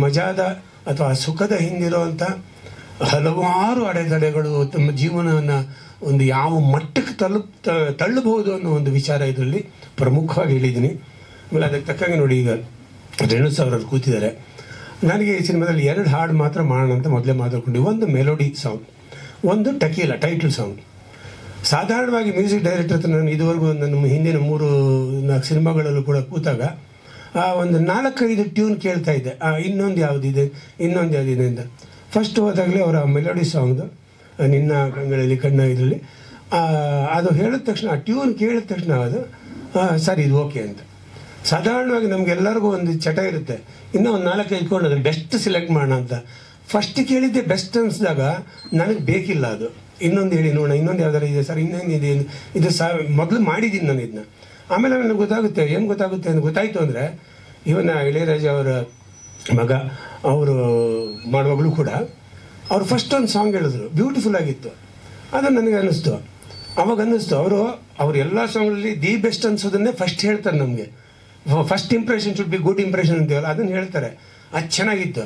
ಮಜಾದ ಅಥವಾ ಸುಖದ ಹಿಂದಿರೋ ಅಂಥ ಹಲವಾರು ಅಡೆತಡೆಗಳು, ತಮ್ಮ ಜೀವನವನ್ನು ಒಂದು ಯಾವ ಮಟ್ಟಕ್ಕೆ ತಳ್ಳಬಹುದು ಅನ್ನೋ ಒಂದು ವಿಚಾರ ಇದರಲ್ಲಿ ಪ್ರಮುಖವಾಗಿ ಹೇಳಿದ್ದೀನಿ. ಆಮೇಲೆ ಅದಕ್ಕೆ ತಕ್ಕಂಗೆ ನೋಡಿ, ಈಗ ರೇಣು ಸರ್ ಅವರು ಕೂತಿದ್ದಾರೆ. ನನಗೆ ಈ ಸಿನಿಮಾದಲ್ಲಿ 2 ಹಾಡು ಮಾತ್ರ ಮಾಡೋಣ ಅಂತ ಮೊದಲೇ ಮಾತಾಡ್ಕೊಂಡು, ಒಂದು ಮೆಲೋಡಿ ಸಾಂಗ್, ಒಂದು ಟಕೀಲಾ ಟೈಟಲ್ ಸಾಂಗ್. ಸಾಧಾರಣವಾಗಿ ಮ್ಯೂಸಿಕ್ ಡೈರೆಕ್ಟರ್ ಹತ್ರ ನಾನು ಇದುವರೆಗೂ ನನ್ನ ಹಿಂದಿನ 3-4 ಸಿನಿಮಾಗಳಲ್ಲೂ ಕೂಡ ಕೂತಾಗ ಒಂದು 4-5 ಟ್ಯೂನ್ ಕೇಳ್ತಾ ಇದ್ದೆ, ಇನ್ನೊಂದು ಯಾವುದಿದೆ ಅಂತ. ಫಸ್ಟ್ ಹೋದಾಗಲೇ ಅವರ ಮೆಲೋಡಿ ಸಾಂಗ್ದು ನಿನ್ನ ಕಂಗಳಲ್ಲಿ ಕಣ್ಣ ಇದರಲ್ಲಿ ಅದು ಹೇಳಿದ ತಕ್ಷಣ, ಆ ಟ್ಯೂನ್ ಕೇಳಿದ ತಕ್ಷಣ ಅದು ಸರ್ ಇದು ಓಕೆ ಅಂತ. ಸಾಧಾರಣವಾಗಿ ನಮಗೆಲ್ಲರಿಗೂ ಒಂದು ಚಟ ಇರುತ್ತೆ, ಇನ್ನೂ ಒಂದು 4-5 ಇಟ್ಕೊಂಡು ಅದ್ರಲ್ಲಿ ಬೆಸ್ಟ್ ಸೆಲೆಕ್ಟ್ ಮಾಡೋಣ ಅಂತ. ಫಸ್ಟ್ ಕೇಳಿದ್ದೆ ಬೆಸ್ಟ್ ಅನಿಸಿದಾಗ ನನಗೆ ಬೇಕಿಲ್ಲ ಅದು, ಇನ್ನೊಂದು ಹೇಳಿ ನೋಡೋಣ, ಇನ್ನೊಂದು ಯಾವ್ದಾರು ಇದೆ ಸರ್, ಇನ್ನೊಂದಿದೆ, ಇದು ಮೊದಲು ಮಾಡಿದ್ದೀನಿ ನಾನು ಇದನ್ನ. ಆಮೇಲೆ ನನಗೆ ಗೊತ್ತಾಗುತ್ತೆ, ಏನು ಗೊತ್ತಾಗುತ್ತೆ ಅಂತ ಗೊತ್ತಾಯಿತು ಅಂದರೆ, ಇವನ ಇಳೆಯರಾಜ ಅವರ ಮಗ ಅವರು ಮಾಡುವಾಗಲೂ ಕೂಡ ಅವರು ಫಸ್ಟ್ ಒಂದು ಸಾಂಗ್ ಹೇಳಿದ್ರು, ಬ್ಯೂಟಿಫುಲ್ ಆಗಿತ್ತು. ಅದು ನನಗೆ ಅನ್ನಿಸ್ತು. ಅವಾಗ ಅನ್ನಿಸ್ತು ಅವರು ಎಲ್ಲ ಸಾಂಗ್ಗಳಲ್ಲಿ ದಿ ಬೆಸ್ಟ್ ಅನ್ಸೋದನ್ನೇ ಫಸ್ಟ್ ಹೇಳ್ತಾರೆ ನಮಗೆ. First impression should be good impression ಅಂತೀವಲ್ಲ, ಅದನ್ನು ಹೇಳ್ತಾರೆ. ಅದು ಚೆನ್ನಾಗಿತ್ತು.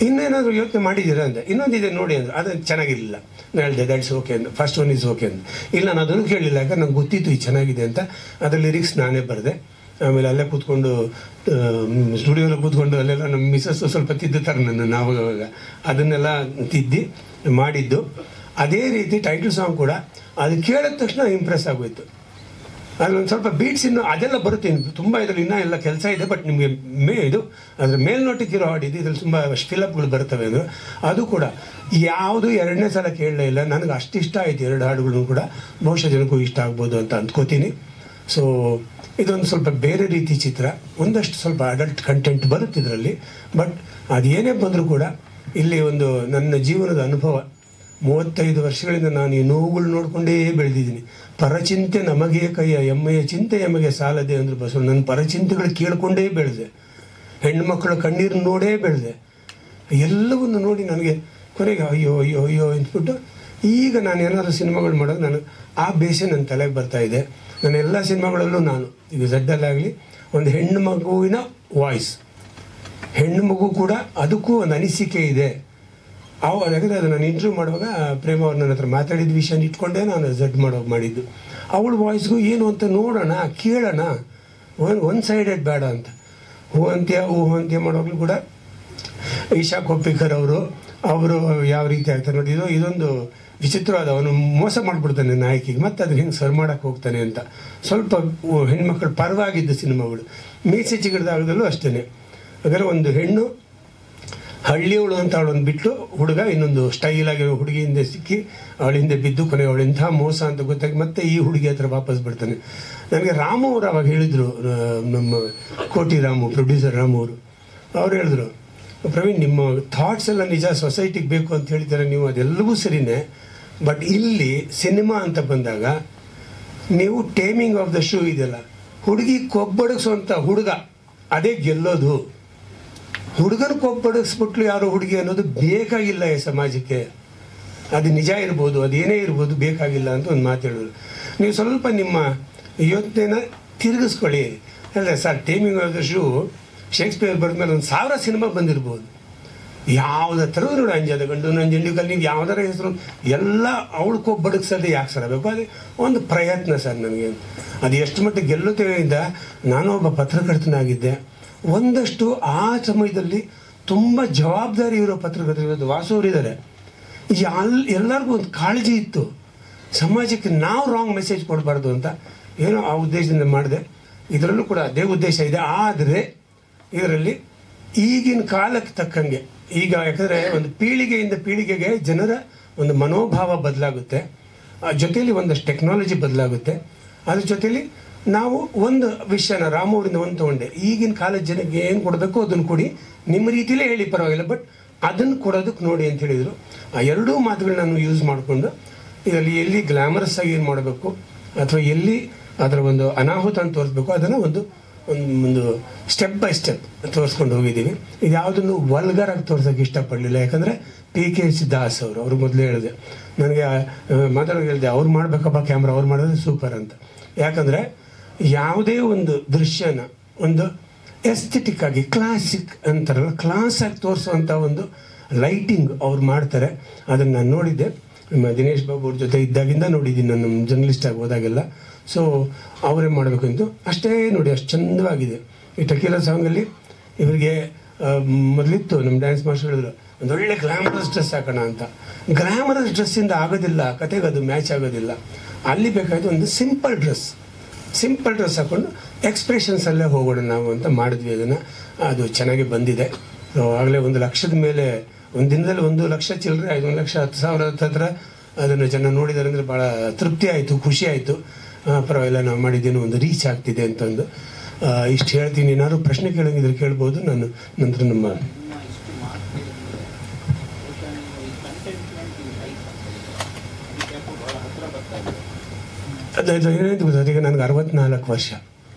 ಇನ್ನೇನಾದರೂ ಯೋಚನೆ ಮಾಡಿದ್ದೀರಾ ಅಂತ, ಇನ್ನೊಂದಿದೆ ನೋಡಿ ಅಂದರೆ ಅದು ಚೆನ್ನಾಗಿರಲಿಲ್ಲ. ನಾನು ಹೇಳಿದೆ ದ್ಯಾಟ್ಸ್ ಓಕೆ ಅಂತ, ಫಸ್ಟ್ ಒನ್ ಈಸ್ ಓಕೆ ಅಂತ. ಇಲ್ಲ ನಾನು ಅದನ್ನು ಕೇಳಲಿಲ್ಲ, ಯಾಕಂದ್ರೆ ನಂಗೆ ಗೊತ್ತಿತ್ತು ಇದು ಚೆನ್ನಾಗಿದೆ ಅಂತ. ಅದರ ಲಿರಿಕ್ಸ್ ನಾನೇ ಬರೆದೆ. ಆಮೇಲೆ ಅಲ್ಲೇ ಕೂತ್ಕೊಂಡು ಸ್ಟುಡಿಯೋಲ್ಲ ಕೂತ್ಕೊಂಡು ಅಲ್ಲೆಲ್ಲ ನಮ್ಮ ಮಿಸ್ಸಸ್ಸು ಸ್ವಲ್ಪ ತಿದ್ದುತ್ತಾರೆ ನನ್ನ, ಆವಾಗ ಅದನ್ನೆಲ್ಲ ತಿದ್ದಿ ಮಾಡಿದ್ದು. ಅದೇ ರೀತಿ ಟೈಟಲ್ ಸಾಂಗ್ ಕೂಡ ಅದು ಕೇಳಿದ ತಕ್ಷಣ ಇಂಪ್ರೆಸ್ ಆಗೋಯ್ತು. ಅಲ್ಲೊಂದು ಸ್ವಲ್ಪ ಬೀಟ್ಸ್ ಇನ್ನೂ ಅದೆಲ್ಲ ಬರುತ್ತೆ, ತುಂಬ ಇದರಲ್ಲಿ ಇನ್ನೂ ಎಲ್ಲ ಕೆಲಸ ಇದೆ. ಬಟ್ ನಿಮಗೆ ಇದು ಅದರ ಮೇಲ್ನೋಟಕ್ಕಿರೋ ಹಾಡಿದ್ದು, ಇದರಲ್ಲಿ ತುಂಬ ಫಿಲಪ್ಗಳು ಬರ್ತವೆ ಅಂದರೆ ಅದು ಕೂಡ ಯಾವುದು 2ನೇ ಸಲ ಕೇಳಲೇ ಇಲ್ಲ. ನನಗೆ ಅಷ್ಟು ಇಷ್ಟ ಆಯಿತು 2 ಹಾಡುಗಳನ್ನು ಕೂಡ. ಬಹುಶಃ ಜನಕ್ಕೂ ಇಷ್ಟ ಆಗ್ಬೋದು ಅಂತ ಅಂದ್ಕೋತೀನಿ. ಸೊ ಇದೊಂದು ಸ್ವಲ್ಪ ಬೇರೆ ರೀತಿ ಚಿತ್ರ, ಒಂದಷ್ಟು ಸ್ವಲ್ಪ ಅಡಲ್ಟ್ ಕಂಟೆಂಟ್ ಬರುತ್ತೆ ಇದರಲ್ಲಿ. ಬಟ್ ಅದೇನೇ ಬಂದರೂ ಕೂಡ ಇಲ್ಲಿ ಒಂದು ನನ್ನ ಜೀವನದ ಅನುಭವ, 35 ವರ್ಷಗಳಿಂದ ನಾನು ಈ ನೋವುಗಳು ನೋಡಿಕೊಂಡೇ ಬೆಳೆದಿದ್ದೀನಿ. ಪರಚಿಂತೆ ನಮಗೆ ಕೈಯ ಎಮ್ಮೆಯ ಚಿಂತೆ ಎಮಗೆ ಸಾಲದೆ ಅಂದರು ಬಸವ. ನನ್ನ ಪರಚಿಂತೆಗಳು ಕೇಳಿಕೊಂಡೇ ಬೆಳೆದೆ, ಹೆಣ್ಣುಮಕ್ಕಳ ಕಣ್ಣೀರು ನೋಡೇ ಬೆಳೆದೆ. ಎಲ್ಲವನ್ನು ನೋಡಿ ನನಗೆ ಕೊನೆಗೆ ಅಯ್ಯೋ ಅಯ್ಯೋ ಅಯ್ಯೋ ಅಂದ್ಬಿಟ್ಟು ಈಗ ನಾನು ಏನಾದರೂ ಸಿನಿಮಾಗಳು ಮಾಡೋದು ನಾನು ಆ ಬೇಸೆ ನನ್ನ ತಲೆಗೆ ಬರ್ತಾಯಿದೆ. ನನ್ನ ಎಲ್ಲ ಸಿನಿಮಾಗಳಲ್ಲೂ ನಾನು ಈಗ ಝಡ್ಡಲ್ಲಾಗಲಿ ಒಂದು ಹೆಣ್ಣು ಮಗುವಿನ ವಾಯ್ಸ್, ಹೆಣ್ಣು ಮಗು ಕೂಡ ಅದಕ್ಕೂ ಒಂದು ಅನಿಸಿಕೆ ಇದೆ. ಯಾಕಂದರೆ ಅದು ನಾನು ಇಂಟರ್ವ್ಯೂ ಮಾಡುವಾಗ ಪ್ರೇಮ ಅವ್ರು ನನ್ನ ಹತ್ರ ಮಾತಾಡಿದ ವಿಷಯನ ಇಟ್ಕೊಂಡೇ ನಾನು ಝಡ್ ಮಾಡಿದ್ದು. ಅವಳ ವಾಯ್ಸ್ಗೂ ಏನು ಅಂತ ನೋಡೋಣ, ಕೇಳೋಣ, ಒನ್ ಸೈಡೆಡ್ ಬೇಡ ಅಂತ. ಹೂ ಅಂತ್ಯ ಮಾಡೋವಾಗಲೂ ಕೂಡ ಈಶಾ ಕೊಪ್ಪಿಕರ್ ಅವರು ಯಾವ ರೀತಿ ಆಗ್ತಾರೆ ನೋಡಿ, ಇದೊಂದು ವಿಚಿತ್ರವಾದ, ಅವನು ಮೋಸ ಮಾಡಿಬಿಡ್ತಾನೆ ನಾಯಕಿಗೆ, ಮತ್ತು ಅದನ್ನ ಹೆಂಗೆ ಸರ್ ಮಾಡೋಕ್ಕೆ ಹೋಗ್ತಾನೆ ಅಂತ. ಸ್ವಲ್ಪ ಹೆಣ್ಮಕ್ಳು ಪರವಾಗಿದ್ದ ಸಿನಿಮಾಗಳು. ಮೀಸೆ ಚಿಗಡ್ದಾಗದಲ್ಲೂ ಅಷ್ಟೇ. ಹಾಗಾದ್ರೆ ಒಂದು ಹೆಣ್ಣು ಹಳ್ಳಿಯವಳು ಅಂತ ಅವಳನ್ನು ಬಿಟ್ಟು ಹುಡುಗ ಇನ್ನೊಂದು ಸ್ಟೈಲಾಗಿರೋ ಹುಡುಗಿಯಿಂದ ಸಿಕ್ಕಿ ಅವಳಿಂದ ಬಿದ್ದು ಕೊನೆ ಅವಳಿಂಥ ಮೋಸ ಅಂತ ಗೊತ್ತಾಗಿ ಮತ್ತೆ ಈ ಹುಡುಗಿ ಹತ್ರ ವಾಪಸ್ ಬಿಡ್ತಾನೆ. ನನಗೆ ರಾಮು ಅವರು ಅವಾಗ ಹೇಳಿದರು, ನಮ್ಮ ಕೋಟಿ ರಾಮು, ಪ್ರೊಡ್ಯೂಸರ್ ರಾಮು ಅವ್ರು ಹೇಳಿದ್ರು, ಪ್ರವೀಣ್ ನಿಮ್ಮ ಥಾಟ್ಸ್ ಎಲ್ಲ ನಿಜ ಸೊಸೈಟಿಗೆ ಬೇಕು ಅಂತ ಹೇಳ್ತಾರೆ ನೀವು, ಅದೆಲ್ಲವೂ ಸರಿನೇ, ಬಟ್ ಇಲ್ಲಿ ಸಿನಿಮಾ ಅಂತ ಬಂದಾಗ ನೀವು ಟೇಮಿಂಗ್ ಆಫ್ ದ ಶೂ ಇದೆಯಲ್ಲ, ಹುಡುಗಿ ಕೊಬ್ಬಡಿಸೋಂಥ ಹುಡುಗ ಅದೇ ಗೆಲ್ಲೋದು. ಹುಡುಗನ ಕೊಬ್ಬಡಿಸ್ಬಿಟ್ಲು ಯಾರೋ ಹುಡುಗಿ ಅನ್ನೋದು ಬೇಕಾಗಿಲ್ಲ ಈ ಸಮಾಜಕ್ಕೆ. ಅದು ನಿಜ ಇರ್ಬೋದು, ಅದೇನೇ ಇರ್ಬೋದು, ಬೇಕಾಗಿಲ್ಲ ಅಂತ ಒಂದು ಮಾತು ಹೇಳಿದ್ರು. ನೀವು ಸ್ವಲ್ಪ ನಿಮ್ಮ ಯೋಚನೆನ ತಿರುಗಿಸ್ಕೊಳ್ಳಿ. ಅಲ್ಲ sir, taming of the shrew Shakespeare ಬರೆದ್ಮೇಲೆ 1000 ಸಿನಿಮಾ ಬಂದಿರ್ಬೋದು. ಯಾವುದೇ ಥರದ ನೋಡಿ, ಅಂಜದ ಗಂಡು ನಂಜಂಡಿಕಲ್ಲಿ ನೀವು ಯಾವುದಾರ ಹೆಸರು ಎಲ್ಲ ಅವಳು ಬಡಗಿಸೋದೇ ಯಾಕೆ ಸರ್ ಬೇಕು? ಅದೇ ಒಂದು ಪ್ರಯತ್ನ ಸರ್ ನನಗೆ. ಅದು ಎಷ್ಟು ಮಟ್ಟಿಗೆ ಗೆಲ್ಲುತ್ತೇವೆಯಿಂದ ನಾನು ಒಬ್ಬ ಪತ್ರಕರ್ತನಾಗಿದ್ದೆ. ಒಂದಷ್ಟು ಆ ಸಮಯದಲ್ಲಿ ತುಂಬ ಜವಾಬ್ದಾರಿ ಇರೋ ಪತ್ರಕರ್ತರು ವಾಸು ಅವರಿದ್ದಾರೆ. ಎಲ್ಲರಿಗೂ ಒಂದು ಕಾಳಜಿ ಇತ್ತು, ಸಮಾಜಕ್ಕೆ ನಾವು ರಾಂಗ್ ಮೆಸೇಜ್ ಕೊಡಬಾರ್ದು ಅಂತ. ಏನೋ ಆ ಉದ್ದೇಶದಿಂದ ಮಾಡಿದೆ. ಇದರಲ್ಲೂ ಕೂಡ ಅದೇ ಉದ್ದೇಶ ಇದೆ. ಆದರೆ ಇದರಲ್ಲಿ ಈಗಿನ ಕಾಲಕ್ಕೆ ತಕ್ಕಂಗೆ ಈಗ, ಯಾಕಂದರೆ ಒಂದು ಪೀಳಿಗೆಯಿಂದ ಪೀಳಿಗೆಗೆ ಜನರ ಒಂದು ಮನೋಭಾವ ಬದಲಾಗುತ್ತೆ, ಜೊತೆಯಲ್ಲಿ ಒಂದಷ್ಟು ಟೆಕ್ನಾಲಜಿ ಬದಲಾಗುತ್ತೆ. ಅದ್ರ ಜೊತೆಯಲ್ಲಿ ನಾವು ಒಂದು ವಿಷಯನ ರಾಮು ಅವರಿಂದ ಒಂದು ತೊಗೊಂಡೆ, ಈಗಿನ ಕಾಲದ ಜನಕ್ಕೆ ಏನು ಕೊಡಬೇಕು ಅದನ್ನು ಕೊಡಿ, ನಿಮ್ಮ ರೀತಿಯಲ್ಲೇ ಹೇಳಿ ಪರವಾಗಿಲ್ಲ, ಬಟ್ ಅದನ್ನು ಕೊಡೋದಕ್ಕೆ ನೋಡಿ ಅಂತ ಹೇಳಿದರು. ಆ ಎರಡೂ ಮಾತುಗಳನ್ನ ನಾನು ಯೂಸ್ ಮಾಡಿಕೊಂಡು ಇದರಲ್ಲಿ ಎಲ್ಲಿ ಗ್ಲಾಮರಸ್ ಆಗಿ ಏನು ಮಾಡಬೇಕು ಅಥವಾ ಎಲ್ಲಿ ಅದರ ಒಂದು ಅನಾಹುತ ಅಂತ ತೋರಿಸ್ಬೇಕು ಅದನ್ನು ಒಂದು ಸ್ಟೆಪ್ ಬೈ ಸ್ಟೆಪ್ ತೋರಿಸ್ಕೊಂಡು ಹೋಗಿದ್ದೀವಿ. ಇದು ಯಾವುದನ್ನು ವಲ್ಗರಾಗಿ ತೋರ್ಸೋಕ್ಕೆ ಇಷ್ಟಪಡಲಿಲ್ಲ. ಯಾಕಂದರೆ PK.S. ದಾಸ್ ಅವರು ಮೊದಲೇ ಹೇಳಿದೆ, ನನಗೆ ಮಾತಾಡೋಕೆ ಹೇಳಿದೆ, ಅವ್ರು ಮಾಡಬೇಕಪ್ಪ ಕ್ಯಾಮ್ರಾ, ಅವ್ರು ಮಾಡಿದ್ರೆ ಸೂಪರ್ ಅಂತ. ಯಾಕಂದರೆ ಯಾವುದೇ ಒಂದು ದೃಶ್ಯನ ಒಂದು ಎಸ್ಥೆಟಿಕ್ ಆಗಿ ಕ್ಲಾಸಿಕ್ ಅಂತಾರಲ್ಲ, ಕ್ಲಾಸಾಗಿ ತೋರಿಸುವಂಥ ಒಂದು ಲೈಟಿಂಗ್ ಅವ್ರು ಮಾಡ್ತಾರೆ. ಅದನ್ನು ನಾನು ನೋಡಿದ್ದೆ, ನಮ್ಮ ದಿನೇಶ್ ಬಾಬು ಅವ್ರ ಜೊತೆ ಇದ್ದಾಗಿಂದ ನೋಡಿದ್ದೀನಿ ನಾನು, ನಮ್ಮ ಜರ್ನಲಿಸ್ಟ್ ಆಗಿ ಹೋದಾಗೆಲ್ಲ. ಸೊ ಅವರೇ ಮಾಡಬೇಕು ಅಂತ ಅಷ್ಟೇ ನೋಡಿ, ಅಷ್ಟು ಚಂದವಾಗಿದೆ. ಈ ಟಕೀಲಾ ಸಾಂಗಲ್ಲಿ ಇವರಿಗೆ ಮೊದಲಿತ್ತು, ನಮ್ಮ ಡ್ಯಾನ್ಸ್ ಮಾಸ್ಟರ್ ಹೇಳಿದ್ರು ಒಂದೊಳ್ಳೆ ಗ್ಲಾಮರಸ್ ಡ್ರೆಸ್ ಹಾಕೋಣ ಅಂತ. ಗ್ಲಾಮರಸ್ ಡ್ರೆಸ್ಸಿಂದ ಆಗೋದಿಲ್ಲ, ಕತೆಗೆ ಅದು ಮ್ಯಾಚ್ ಆಗೋದಿಲ್ಲ. ಅಲ್ಲಿ ಬೇಕಾಯ್ತು ಒಂದು ಸಿಂಪಲ್ ಡ್ರೆಸ್ ಹಾಕ್ಕೊಂಡು ಎಕ್ಸ್ಪ್ರೆಷನ್ಸಲ್ಲೇ ಹೋಗೋಣ ನಾವು ಅಂತ ಮಾಡಿದ್ವಿ. ಅದನ್ನು ಅದು ಚೆನ್ನಾಗಿ ಬಂದಿದೆ. ಆಗಲೇ 1 ಲಕ್ಷದ ಮೇಲೆ ಒಂದು ದಿನದಲ್ಲಿ 1 ಲಕ್ಷ ಚಿಲ್ಲರೆ ಆಯಿತು, 1,10,000 ಹತ್ರ ಅದನ್ನು ಜನ ನೋಡಿದ್ದಾರೆ ಅಂದರೆ ಭಾಳ ತೃಪ್ತಿ ಆಯಿತು, ಖುಷಿ ಆಯಿತು. ಪರವಾಗಿಲ್ಲ, ನಾವು ಮಾಡಿದ್ದೇನೋ ಒಂದು ರೀಚ್ ಆಗ್ತಿದೆ ಅಂತಂದು ಇಷ್ಟು ಹೇಳ್ತೀನಿ. ಏನಾದ್ರು ಪ್ರಶ್ನೆ ಕೇಳಂಗಿದ್ರೆ ಕೇಳ್ಬೋದು. ನಾನು ನಂತರ ನಮ್ಮ ಏನಾಯ್ತು ಗೊತ್ತಾ, ಈಗ ನನಗೆ 64 ವರ್ಷ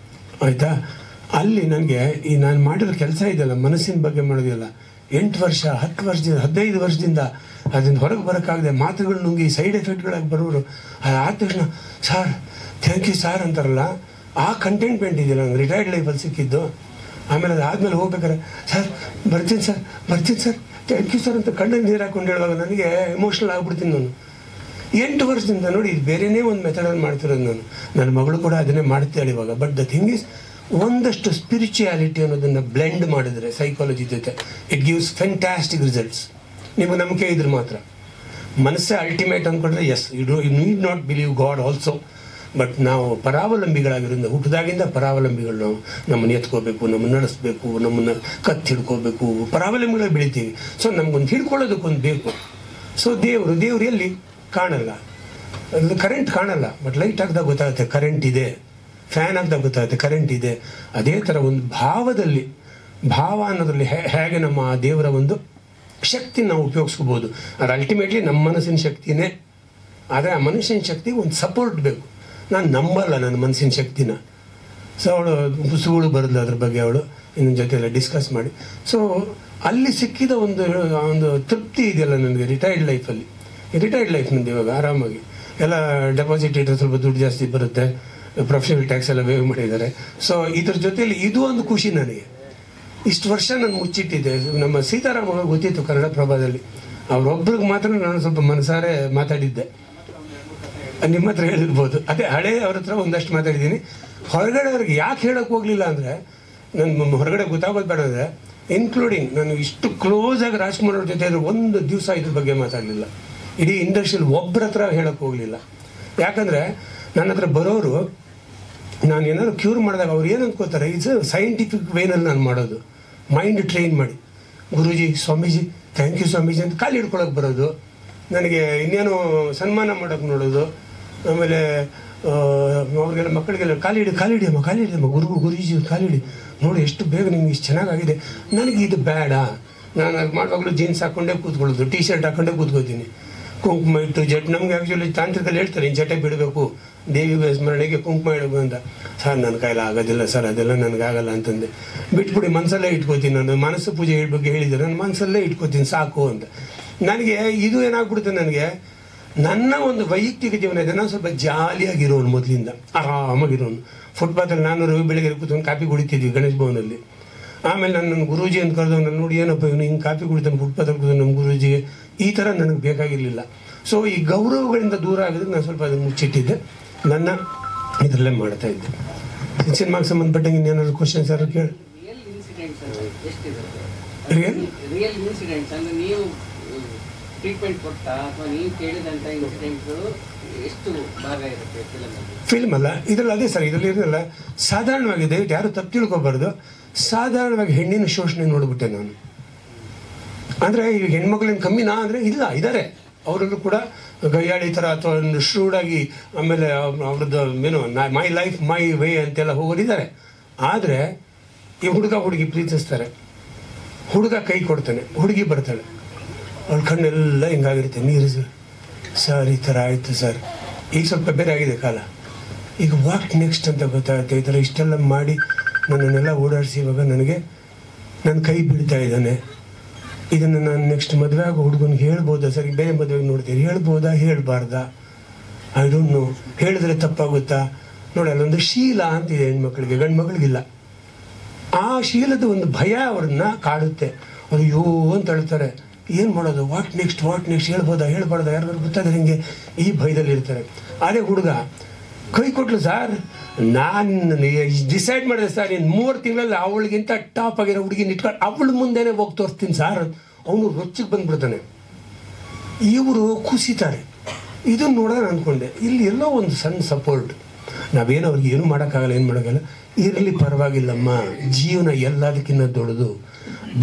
ಆಯಿತಾ. ಅಲ್ಲಿ ನನಗೆ ಈ ನಾನು ಮಾಡಿರೋ ಕೆಲಸ ಇದೆಯಲ್ಲ, ಮನಸ್ಸಿನ ಬಗ್ಗೆ ಮಾಡೋದಿಲ್ಲ, 8 ವರ್ಷ 10 ವರ್ಷದಿಂದ 15 ವರ್ಷದಿಂದ ಅದರಿಂದ ಹೊರಗೆ ಬರೋಕ್ಕಾಗದೆ ಮಾತುಗಳು ನುಂಗಿ ಸೈಡ್ ಎಫೆಕ್ಟ್ಗಳಾಗಿ ಬರೋರು. ಆದ ತಕ್ಷಣ ಸರ್ ಥ್ಯಾಂಕ್ ಯು ಸರ್ ಅಂತಾರಲ್ಲ, ಆ ಕಂಟೆಂಟ್ಮೆಂಟ್ ಇದೆಯಲ್ಲ ನಂಗೆ ರಿಟೈರ್ಡ್ ಲೈಫಲ್ಲಿ ಸಿಕ್ಕಿದ್ದು. ಆಮೇಲೆ ಅದಾದಮೇಲೆ ಹೋಗ್ಬೇಕಾರೆ ಸರ್ ಬರ್ತೀನಿ ಸರ್ ಥ್ಯಾಂಕ್ ಯು ಸರ್ ಅಂತ ಕಣ್ಣಲ್ಲಿ ನೀರು ಹಾಕೊಂಡು ಹೇಳುವಾಗ ನನಗೆ ಎಮೋಷ್ನಲ್ ಆಗ್ಬಿಡ್ತೀನಿ ನಾನು. 8 ವರ್ಷದಿಂದ ನೋಡಿ, ಇದು ಬೇರೆಯೇ ಒಂದು ಮೆಥಡಲ್ಲಿ ಮಾಡ್ತಿರೋದು ನಾನು. ನನ್ನ ಮಗಳು ಕೂಡ ಅದನ್ನೇ ಮಾಡ್ತಾಳೆ ಇವಾಗ. ಬಟ್ ದ ಥಿಂಗ್ ಈಸ್, ಒಂದಷ್ಟು ಸ್ಪಿರಿಚುಯಾಲಿಟಿ ಅನ್ನೋದನ್ನು ಬ್ಲೆಂಡ್ ಮಾಡಿದರೆ ಸೈಕಾಲಜಿ ಜೊತೆ, ಇಟ್ ಗಿವ್ಸ್ ಫ್ಯಾಂಟಾಸ್ಟಿಕ್ ರಿಸಲ್ಟ್ಸ್. ನಿಮಗೆ ನಂಬಿಕೆ ಇದ್ರೆ ಮಾತ್ರ. ಮನಸ್ಸೇ ಅಲ್ಟಿಮೇಟ್ ಅಂದ್ಕೊಂಡ್ರೆ yes, you need not believe God also. But ನಾವು ಪರಾವಲಂಬಿಗಳಾಗಿರೋದ್ರಿಂದ, ಹುಟ್ಟಿದಾಗಿಂದ ಪರಾವಲಂಬಿಗಳು, ನಾವು ನಮ್ಮನ್ನು ಎತ್ಕೋಬೇಕು, ನಮ್ಮನ್ನು ನಡೆಸಬೇಕು, ನಮ್ಮನ್ನು ಕತ್ತು ಹಿಡ್ಕೋಬೇಕು, ಪರಾವಲಂಬಿಗಳಾಗಿ ಬೆಳಿತೀವಿ. ಸೊ ನಮ್ಗೊಂದು ಹಿಡ್ಕೊಳ್ಳೋದಕ್ಕೊಂದು ಬೇಕು. ಸೊ ದೇವರು ಎಲ್ಲಿ ಕಾಣಲ್ಲ, ಅದು ಕರೆಂಟ್ ಕಾಣಲ್ಲ, ಬಟ್ ಲೈಟ್ ಹಾಕಿದಾಗ ಗೊತ್ತಾಗುತ್ತೆ ಕರೆಂಟ್ ಇದೆ, ಫ್ಯಾನ್ ಹಾಕಿದಾಗ ಗೊತ್ತಾಗುತ್ತೆ ಕರೆಂಟ್ ಇದೆ. ಅದೇ ಥರ ಒಂದು ಭಾವ ಅನ್ನೋದ್ರಲ್ಲಿ ಹೇಗೆ ನಮ್ಮ ಆ ದೇವರ ಒಂದು ಶಕ್ತಿ ನಾವು ಉಪಯೋಗಿಸ್ಕೋಬೋದು. ಅದು ಅಲ್ಟಿಮೇಟ್ಲಿ ನಮ್ಮ ಮನಸ್ಸಿನ ಶಕ್ತಿನೇ. ಆದರೆ ಆ ಮನುಷ್ಯನ ಶಕ್ತಿಗೆ ಒಂದು ಸಪೋರ್ಟ್ ಬೇಕು. ನಾನು ನಂಬಲ್ಲ ನನ್ನ ಮನಸ್ಸಿನ ಶಕ್ತಿನ. ಸೊ ಅವಳು ಸುಳ್ಳು ಬರಲ್ಲ ಅದ್ರ ಬಗ್ಗೆ, ಅವಳು ಇನ್ನೊಂದು ಜೊತೆ ಎಲ್ಲ ಡಿಸ್ಕಸ್ ಮಾಡಿ. ಸೊ ಅಲ್ಲಿ ಸಿಕ್ಕಿದ ಒಂದು ತೃಪ್ತಿ ಇದೆಯಲ್ಲ ನನಗೆ ರಿಟೈರ್ಡ್ ಲೈಫಲ್ಲಿ. ರಿಟೈರ್ಡ್ ಲೈಫ್ ನಂದು ಇವಾಗ ಆರಾಮಾಗಿ ಎಲ್ಲ ಡೆಪಾಸಿಟ್ ಇಟ್ಟರೆ ಸ್ವಲ್ಪ ದುಡ್ಡು ಜಾಸ್ತಿ ಬರುತ್ತೆ, ಪ್ರೊಫೆಷನಲ್ ಟ್ಯಾಕ್ಸ್ ಎಲ್ಲ ವೇವ್ ಮಾಡಿದ್ದಾರೆ. ಸೊ ಇದ್ರ ಜೊತೆಯಲ್ಲಿ ಇದು ಒಂದು ಖುಷಿ ನನಗೆ. ಇಷ್ಟು ವರ್ಷ ನಾನು ಮುಚ್ಚಿಟ್ಟಿದ್ದೆ. ನಮ್ಮ ಸೀತಾರಾಮ್ ಅವ್ರಿಗೆ ಗೊತ್ತಿತ್ತು ಕನ್ನಡ ಪ್ರಭಾದಲ್ಲಿ, ಅವರೊಬ್ರಿಗೆ ಮಾತ್ರ ನಾನು ಸ್ವಲ್ಪ ಮನಸಾರೆ ಮಾತಾಡಿದ್ದೆ, ನಿಮ್ಮ ಹತ್ರ ಹೇಳಿರ್ಬೋದು. ಅದೇ ಹಳೆ ಅವ್ರ ಹತ್ರ ಒಂದಷ್ಟು ಮಾತಾಡಿದ್ದೀನಿ. ಹೊರಗಡೆ ಅವ್ರಿಗೆ ಯಾಕೆ ಹೇಳೋಕೆ ಹೋಗಲಿಲ್ಲ ಅಂದರೆ, ನನ್ನ ಹೊರಗಡೆ ಗೊತ್ತಾಗೋದು ಬೇಡ ಅಂದರೆ, ಇನ್ಕ್ಲೂಡಿಂಗ್ ನಾನು ಇಷ್ಟು ಕ್ಲೋಸಾಗಿ ರಾಜ್ಕುಮಾರ್ ಅವ್ರ ಜೊತೆ ಒಂದು ದಿವಸ ಇದ್ರ ಬಗ್ಗೆ ಮಾತಾಡಲಿಲ್ಲ. ಇಡೀ ಇಂಡಸ್ಟ್ರಿಯಲ್ಲಿ ಒಬ್ಬರ ಹತ್ರ ಹೇಳೋಕ್ಕೆ ಹೋಗಲಿಲ್ಲ. ಯಾಕಂದರೆ ನನ್ನ ಹತ್ರ ಬರೋರು ನಾನು ಏನಾದ್ರು ಕ್ಯೂರ್ ಮಾಡಿದಾಗ ಅವ್ರು ಏನು ಅಂದ್ಕೋತಾರೆ, ಇಟ್ಸ್ ಸೈಂಟಿಫಿಕ್ ವೇನಲ್ಲಿ ನಾನು ಮಾಡೋದು, ಮೈಂಡ್ ಟ್ರೈನ್ ಮಾಡಿ ಗುರೂಜಿ ಸ್ವಾಮೀಜಿ ಥ್ಯಾಂಕ್ ಯು ಸ್ವಾಮೀಜಿ ಅಂತ ಕಾಲು ಹಿಡ್ಕೊಳಕ್ಕೆ ಬರೋದು, ನನಗೆ ಇನ್ನೇನು ಸನ್ಮಾನ ಮಾಡೋಕ್ಕೆ ನೋಡೋದು, ಆಮೇಲೆ ಅವ್ರಿಗೆಲ್ಲ ಮಕ್ಕಳಿಗೆಲ್ಲ ಕಾಲಿಡಿಯಮ್ಮ ಗುರೂಜಿ ಕಾಲಿಡಿ ನೋಡಿ ಎಷ್ಟು ಬೇಗ ನಿಮ್ಗೆ ಇಷ್ಟು ಚೆನ್ನಾಗಾಗಿದೆ. ನನಗೆ ಇದು ಬೇಡ, ನಾನು ಅದು ಮಾಡುವಾಗಲೂ ಜೀನ್ಸ್ ಹಾಕ್ಕೊಂಡೇ ಕೂತ್ಕೊಳ್ಳೋದು, ಟೀ ಶರ್ಟ್ ಹಾಕ್ಕೊಂಡೇ ಕೂತ್ಕೋತೀನಿ, ಕುಂಕುಮ ಇಟ್ಟು ಜಟ್ ನಮ್ಗೆ ಆ್ಯಕ್ಚುಲಿ ತಾಂತ್ರಿಕಲ್ಲಿ ಹೇಳ್ತಾರೆ ಇನ್ನು ಜಟೆ ಬಿಡಬೇಕು ದೇವಿಗೆ ಸ್ಮರಣೆಗೆ ಕುಂಕುಮ ಇಡಬೇಕು ಅಂತ. ಸರ್ ನನ್ನ ಕೈಲ ಆಗೋದಿಲ್ಲ ಸರ್, ಅದೆಲ್ಲ ನನಗಾಗಲ್ಲ ಅಂತಂದೆ. ಬಿಟ್ಬಿಡಿ ಮನಸ್ಸಲ್ಲೇ ಇಟ್ಕೋತೀನಿ, ನಾನು ಮನಸ್ಸು ಪೂಜೆ ಬಗ್ಗೆ ಹೇಳಿದರೆ ನಾನು ಮನಸ್ಸಲ್ಲೇ ಇಟ್ಕೋತೀನಿ ಸಾಕು ಅಂತ. ನನಗೆ ಇದು ಏನಾಗ್ಬಿಡುತ್ತೆ, ನನಗೆ ನನ್ನ ಒಂದು ವೈಯಕ್ತಿಕ ಜೀವನ ಇದೆ, ನಾನು ಸ್ವಲ್ಪ ಜಾಲಿಯಾಗಿರೋನು, ಮೊದಲಿಂದ ಆರಾಮಾಗಿರೋನು. ಫುಟ್ಪಾತಲ್ಲಿ ನಾನು ರವಿ ಬೆಳಗ್ಗೆ ಕೂತ್ಕೊಂಡು ಕಾಫಿ ಕುಡಿತಿದ್ವಿ ಗಣೇಶ್ ಭವನಲ್ಲಿ. ಆಮೇಲೆ ನನ್ನ ಗುರೂಜಿ ಅಂತ ಕರೆದು ನಾನು ನೋಡಿ ಏನಪ್ಪ ಇವನು ಹಿಂಗೆ ಕಾಫಿ ಕುಡಿತಾನೆ ಫುಟ್ಪಾತಲ್ಲಿ ಕೂತು ನಮ್ಮ ಗುರೂಜಿಗೆ, ಈ ಥರ ನನಗೆ ಬೇಕಾಗಿರಲಿಲ್ಲ. ಸೊ ಈ ಗೌರವಗಳಿಂದ ದೂರ ಆಗಿದ್ರೆ ನಾನು ಸ್ವಲ್ಪ ಅದನ್ನು ಮುಚ್ಚಿಟ್ಟಿದ್ದೆ, ನನ್ನ ಇದರಲ್ಲೇ ಮಾಡ್ತಾ ಇದ್ದೆ. ಸಿನಿಮಾಗೆ ಸಂಬಂಧಪಟ್ಟಂಗೆ ಇನ್ನೇನಾದ್ರು ಕ್ವಶನ್ ಸರ್ ಕೇಳಿ. ರಿಯಲ್ ಇನ್ಸಿಡೆಂಟ್ಸ್ ಅಂದ್ರೆ ನೀವು ಟ್ರೀಟ್ಮೆಂಟ್ ಕೊಟ್ಟ ಅಥವಾ ನೀವು ಕೇಳಿದಂಥ ಇನ್ಸಿಡೆಂಟ್ಗಳು ಎಷ್ಟು ಭಾಗ ಇರುತ್ತೆ ಫಿಲ್ಮ್ ಅಲ್ಲ ಇದರಲ್ಲಿ? ಅದೇ ಸರ್, ಇದರಲ್ಲಿ ಇರಲ್ಲ. ಸಾಧಾರಣವಾಗಿದೆ, ಯಾರು ತಪ್ಪು ತಿಳ್ಕೊಬಾರ್ದು. ಸಾಧಾರಣವಾಗಿ ಹೆಣ್ಣಿನ ಶೋಷಣೆ ನೋಡ್ಬಿಟ್ಟೆ ನಾನು. ಅಂದರೆ ಈಗ ಹೆಣ್ಮಕ್ಳೇನು ಕಮ್ಮಿನಾ ಅಂದರೆ ಇಲ್ಲ, ಇದ್ದಾರೆ ಅವರಲ್ಲೂ ಕೂಡ ಗಯ್ಯಾಳಿ ಥರ ಅಥವಾ ಒಂದು ಶ್ರೂಡಾಗಿ, ಆಮೇಲೆ ಅವ್ರದ್ದು ಏನು ಮೈ ಲೈಫ್ ಮೈ ವೇ ಅಂತೆಲ್ಲ ಹೋಗೋರಿದ್ದಾರೆ. ಆದರೆ ಈ ಹುಡುಗಿ ಪ್ರೀತಿಸ್ತಾರೆ, ಹುಡುಗ ಕೈ ಕೊಡ್ತಾನೆ, ಹುಡುಗಿ ಬರ್ತಾಳೆ, ಅವ್ಳ ಕಣ್ಣೆಲ್ಲ ಹಿಂಗಾಗಿರುತ್ತೆ, ನೀರು ಸರ್ ಈ ಥರ ಆಯಿತು ಸರ್, ಈಗ ಸ್ವಲ್ಪ ಬೇರೆ ಆಗಿದೆ ಕಾಲ, ಈಗ ವಾಟ್ ನೆಕ್ಸ್ಟ್ ಅಂತ ಗೊತ್ತಾಗುತ್ತೆ. ಈ ಥರ ಇಷ್ಟೆಲ್ಲ ಮಾಡಿ ನನ್ನನ್ನೆಲ್ಲ ಓಡಾಡಿಸಿ ಇವಾಗ ನನಗೆ ನನ್ನ ಕೈ ಬಿಡ್ತಾ ಇದ್ದಾನೆ. ಇದನ್ನು ನಾನು ನೆಕ್ಸ್ಟ್ ಮದುವೆ ಆಗೋ ಹುಡುಗನಿಗೆ ಹೇಳ್ಬೋದಾ ಸರ್? ಬೇರೆ ಮದುವೆಗೆ ನೋಡ್ತೀರಿ, ಹೇಳ್ಬೋದಾ ಹೇಳ್ಬಾರ್ದಾ? I don't know. ಹೇಳಿದ್ರೆ ತಪ್ಪಾಗುತ್ತಾ? ನೋಡಿ, ಅಲ್ಲೊಂದು ಶೀಲ ಅಂತಿದೆ ಹೆಣ್ಮಕ್ಳಿಗೆ, ಗಂಡು ಮಕ್ಳಿಗಿಲ್ಲ. ಆ ಶೀಲದ ಒಂದು ಭಯ ಅವ್ರನ್ನ ಕಾಡುತ್ತೆ. ಅಯ್ಯೋ ಅಂತ ಹೇಳ್ತಾರೆ, ಏನು ಮಾಡೋದು, ವಾಟ್ ನೆಕ್ಸ್ಟ್ ಹೇಳ್ಬೋದಾ ಹೇಳ್ಬಾರ್ದಾ, ಯಾರಿಗಾರು ಗೊತ್ತಾದ್ರೆ ಹಿಂಗೆ ಈ ಭಯದಲ್ಲಿ ಇರ್ತಾರೆ. ಅದೇ ಹುಡುಗ ಕೈ ಕೊಟ್ಲು ಸರ್, ನಾನು ಡಿಸೈಡ್ ಮಾಡಿದೆ ಸರ್, ಇನ್ನು 3 ತಿಂಗಳಲ್ಲಿ ಅವಳಿಗಿಂತ ಟಾಪ್ ಆಗಿರೋ ಹುಡುಗಿನ ಇಟ್ಕೊಂಡು ಅವಳ ಮುಂದೆನೇ ಹೋಗಿ ತೋರಿಸ್ತೀನಿ ಸರ್, ಅವನು ರೊಚ್ಚಿಗೆ ಬಂದ್ಬಿಡ್ತಾನೆ. ಇವರು ಕುಸಿತಾರೆ. ಇದನ್ನು ನೋಡೋಣ ಅಂದ್ಕೊಂಡೆ, ಇಲ್ಲಿ ಎಲ್ಲೋ ಒಂದು ಸಣ್ಣ ಸಪೋರ್ಟ್. ನಾವೇನು ಅವ್ರಿಗೆ ಏನೂ ಮಾಡೋಕ್ಕಾಗಲ್ಲ, ಏನು ಮಾಡೋಕ್ಕಾಗಲ್ಲ, ಇರಲಿ ಪರವಾಗಿಲ್ಲಮ್ಮ, ಜೀವನ ಎಲ್ಲದಕ್ಕಿಂತ ದೊಡ್ಡದು.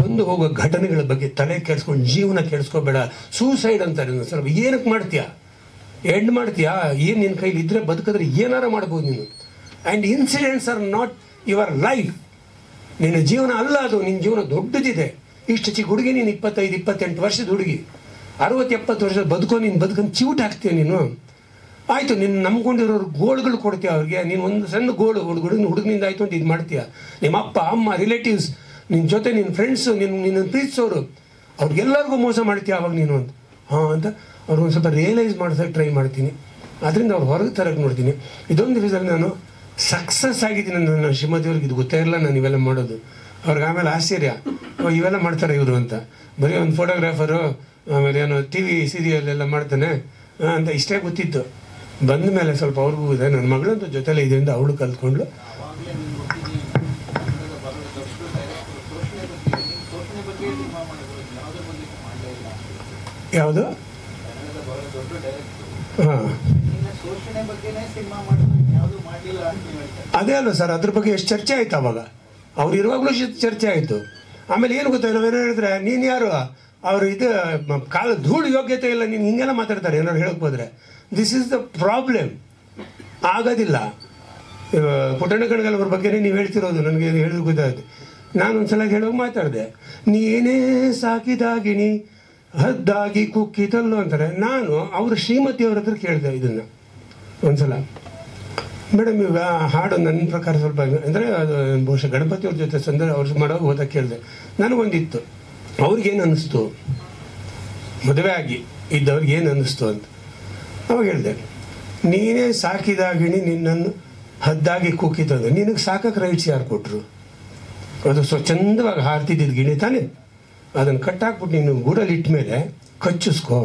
ಬಂದು ಹೋಗೋ ಘಟನೆಗಳ ಬಗ್ಗೆ ತಲೆ ಕೆಡಿಸ್ಕೊಂಡು ಜೀವನ ಕೆಡಿಸ್ಕೋಬೇಡ. ಸೂಸೈಡ್ ಅಂತಾರೆ ಸ್ವಲ್ಪ. ಏನಕ್ಕೆ ಮಾಡ್ತೀಯಾ, ಎಂಡ್ ಮಾಡ್ತೀಯಾ? ಏನು ನಿನ್ನ ಕೈಲಿ ಇದ್ದರೆ ಬದುಕಿದ್ರೆ ಏನಾರು ಮಾಡ್ಬೋದು ನೀನು. And incidents are not your life. ನಿನ್ನ ಜೀವನ ಅಲ್ಲ ಅದು, ನಿನ್ನ ಜೀವನ ದೊಡ್ಡದಿದೆ. ಇಷ್ಟು ಚಿಕ್ಕ ಹುಡುಗಿ, ನೀನು 25-28 ವರ್ಷದ ಹುಡುಗಿ, 60-70 ವರ್ಷದ ಬದುಕೋ, ನೀನು ಬದುಕನ್ನು ಚಿವುಟ್ ಹಾಕ್ತೀಯ ನೀನು. ಆಯಿತು, ನಿನ್ನ ನಂಬ್ಕೊಂಡಿರೋರು ಗೋಳುಗಳು ಕೊಡ್ತೀಯ ಅವ್ರಿಗೆ. ನೀನು ಒಂದು ಸಣ್ಣ ಗೋಳು ಹುಡುಗನಿಂದ ಆಯಿತು ಅಂತ ಇದು ಮಾಡ್ತೀಯ. ನಿಮ್ಮ ಅಪ್ಪ ಅಮ್ಮ ರಿಲೇಟಿವ್ಸ್, ನಿನ್ನ ಜೊತೆ ನಿನ್ನ ಫ್ರೆಂಡ್ಸು, ನಿನ್ನ ಪ್ರೀತಿಸೋರು, ಅವ್ರಿಗೆಲ್ಲರಿಗೂ ಮೋಸ ಮಾಡ್ತೀಯ ಅವಾಗ ನೀನು ಅಂತ. ಅಂತ ಅವ್ರಿಗೊಂದು ಸ್ವಲ್ಪ ರಿಯಲೈಸ್ ಮಾಡ್ಸೋಕ್ಕೆ ಟ್ರೈ ಮಾಡ್ತೀನಿ. ಅದರಿಂದ ಅವ್ರು ಹೊರಗೆ ತರಕ್ಕೆ ನೋಡ್ತೀನಿ. ಇದೊಂದು ದಿವಸದಲ್ಲಿ ನಾನು ಸಕ್ಸಸ್ ಆಗಿದ್ದೀನಿ. ನನ್ನ ಶ್ರೀಮತಿಯವ್ರಿಗೆ ಇದು ಗೊತ್ತೇ ಇರಲ್ಲ ನಾನು ಇವೆಲ್ಲ ಮಾಡೋದು. ಅವ್ರಿಗೆ ಆಮೇಲೆ ಆಶ್ಚರ್ಯ, ಇವೆಲ್ಲ ಮಾಡ್ತಾರೆ ಇವರು ಅಂತ. ಬರೀ ಒಂದು ಫೋಟೋಗ್ರಾಫರು, ಆಮೇಲೆ ಏನೋ TV ಸೀರಿಯಲ್ ಮಾಡ್ತಾನೆ ಅಂತ ಇಷ್ಟೇ ಗೊತ್ತಿತ್ತು. ಬಂದ ಮೇಲೆ ಸ್ವಲ್ಪ ಅವ್ರಿಗೂ ಇದೆ. ನನ್ನ ಮಗಳಂತೂ ಜೊತೆಲೆ ಇದರಿಂದ ಅವಳು ಕಲ್ತ್ಕೊಂಡ್ಳು. ಯಾವುದು? ಹಾಂ, ಅದೇ ಅಲ್ಲ ಸರ್, ಅದ್ರ ಬಗ್ಗೆ ಎಷ್ಟು ಚರ್ಚೆ ಆಯ್ತು ಅವಾಗ. ಅವ್ರು ಇರುವಾಗಲೂ ಚರ್ಚೆ ಆಯಿತು. ಆಮೇಲೆ ಏನು ಗೊತ್ತಾ, ನಾವೇನು ಹೇಳಿದ್ರೆ, ನೀನು ಯಾರು, ಅವರು ಇದು ಕಾಲ ಧೂಳು ಯೋಗ್ಯತೆ ಇಲ್ಲ, ನೀನು ಹಿಂಗೆಲ್ಲ ಮಾತಾಡ್ತಾರೆ ಏನಾದ್ರು ಹೇಳಕ್ಕೆ ಹೋದರೆ. This is the problem. ಆಗೋದಿಲ್ಲ. ಪುಟ್ಟಣ್ಣ ಕಣಗಾಲ್ ಅವ್ರ ಬಗ್ಗೆನೇ ನೀವು ಹೇಳ್ತಿರೋದು, ನನಗೆ ಹೇಳಿದ್ರು ಗೊತ್ತಾಯ್ತು. ನಾನು ಒಂದ್ಸಲ ಹೇಳೋಗಿ ಮಾತಾಡಿದೆ, ನೀನೇ ಸಾಕಿದಾಗಿನಿ ಹದ್ದಾಗಿ ಕುಕ್ಕಿತಲ್ಲೋ ಅಂತಾರೆ. ನಾನು ಅವ್ರ ಶ್ರೀಮತಿಯವ್ರ ಹತ್ರ ಕೇಳಿದೆ ಇದನ್ನು ಒಂದ್ಸಲ. ಮೇಡಮ್ ಈಗ ಹಾಡು ನನ್ನ ಪ್ರಕಾರ ಸ್ವಲ್ಪ ಅಂದರೆ ಅದು ಬಹುಶಃ ಗಣಪತಿಯವ್ರ ಜೊತೆ ಅವ್ರು ಮಾಡೋದು ಹೋದಾಗ ಕೇಳಿದೆ. ನನಗೊಂದಿತ್ತು, ಅವ್ರಿಗೇನು ಅನ್ನಿಸ್ತು, ಮದುವೆ ಆಗಿ ಇದ್ದವ್ರಿಗೆ ಏನು ಅನ್ನಿಸ್ತು ಅಂತ. ಅವಾಗ ಹೇಳಿದೆ, ನೀನೇ ಸಾಕಿದಾಗಿಣಿ ನಿನ್ನನ್ನು ಹದ್ದಾಗಿ ಕೂಕಿತಂದು ನಿನಗೆ ಸಾಕಕ್ಕೆ ರೈಟ್ಸ್ ಯಾರು ಕೊಟ್ಟರು? ಅದು ಚಂದವಾಗಿ ಹಾರ್ತಿದ್ದಿದ್ದು ಗಿಣಿ ತಾನೆ, ಅದನ್ನು ಕಟ್ಟಾಕ್ಬಿಟ್ಟು ನೀನು ಗೂಡಲ್ಲಿ ಇಟ್ಟ ಮೇಲೆ ಕಚ್ಚಿಸ್ಕೋ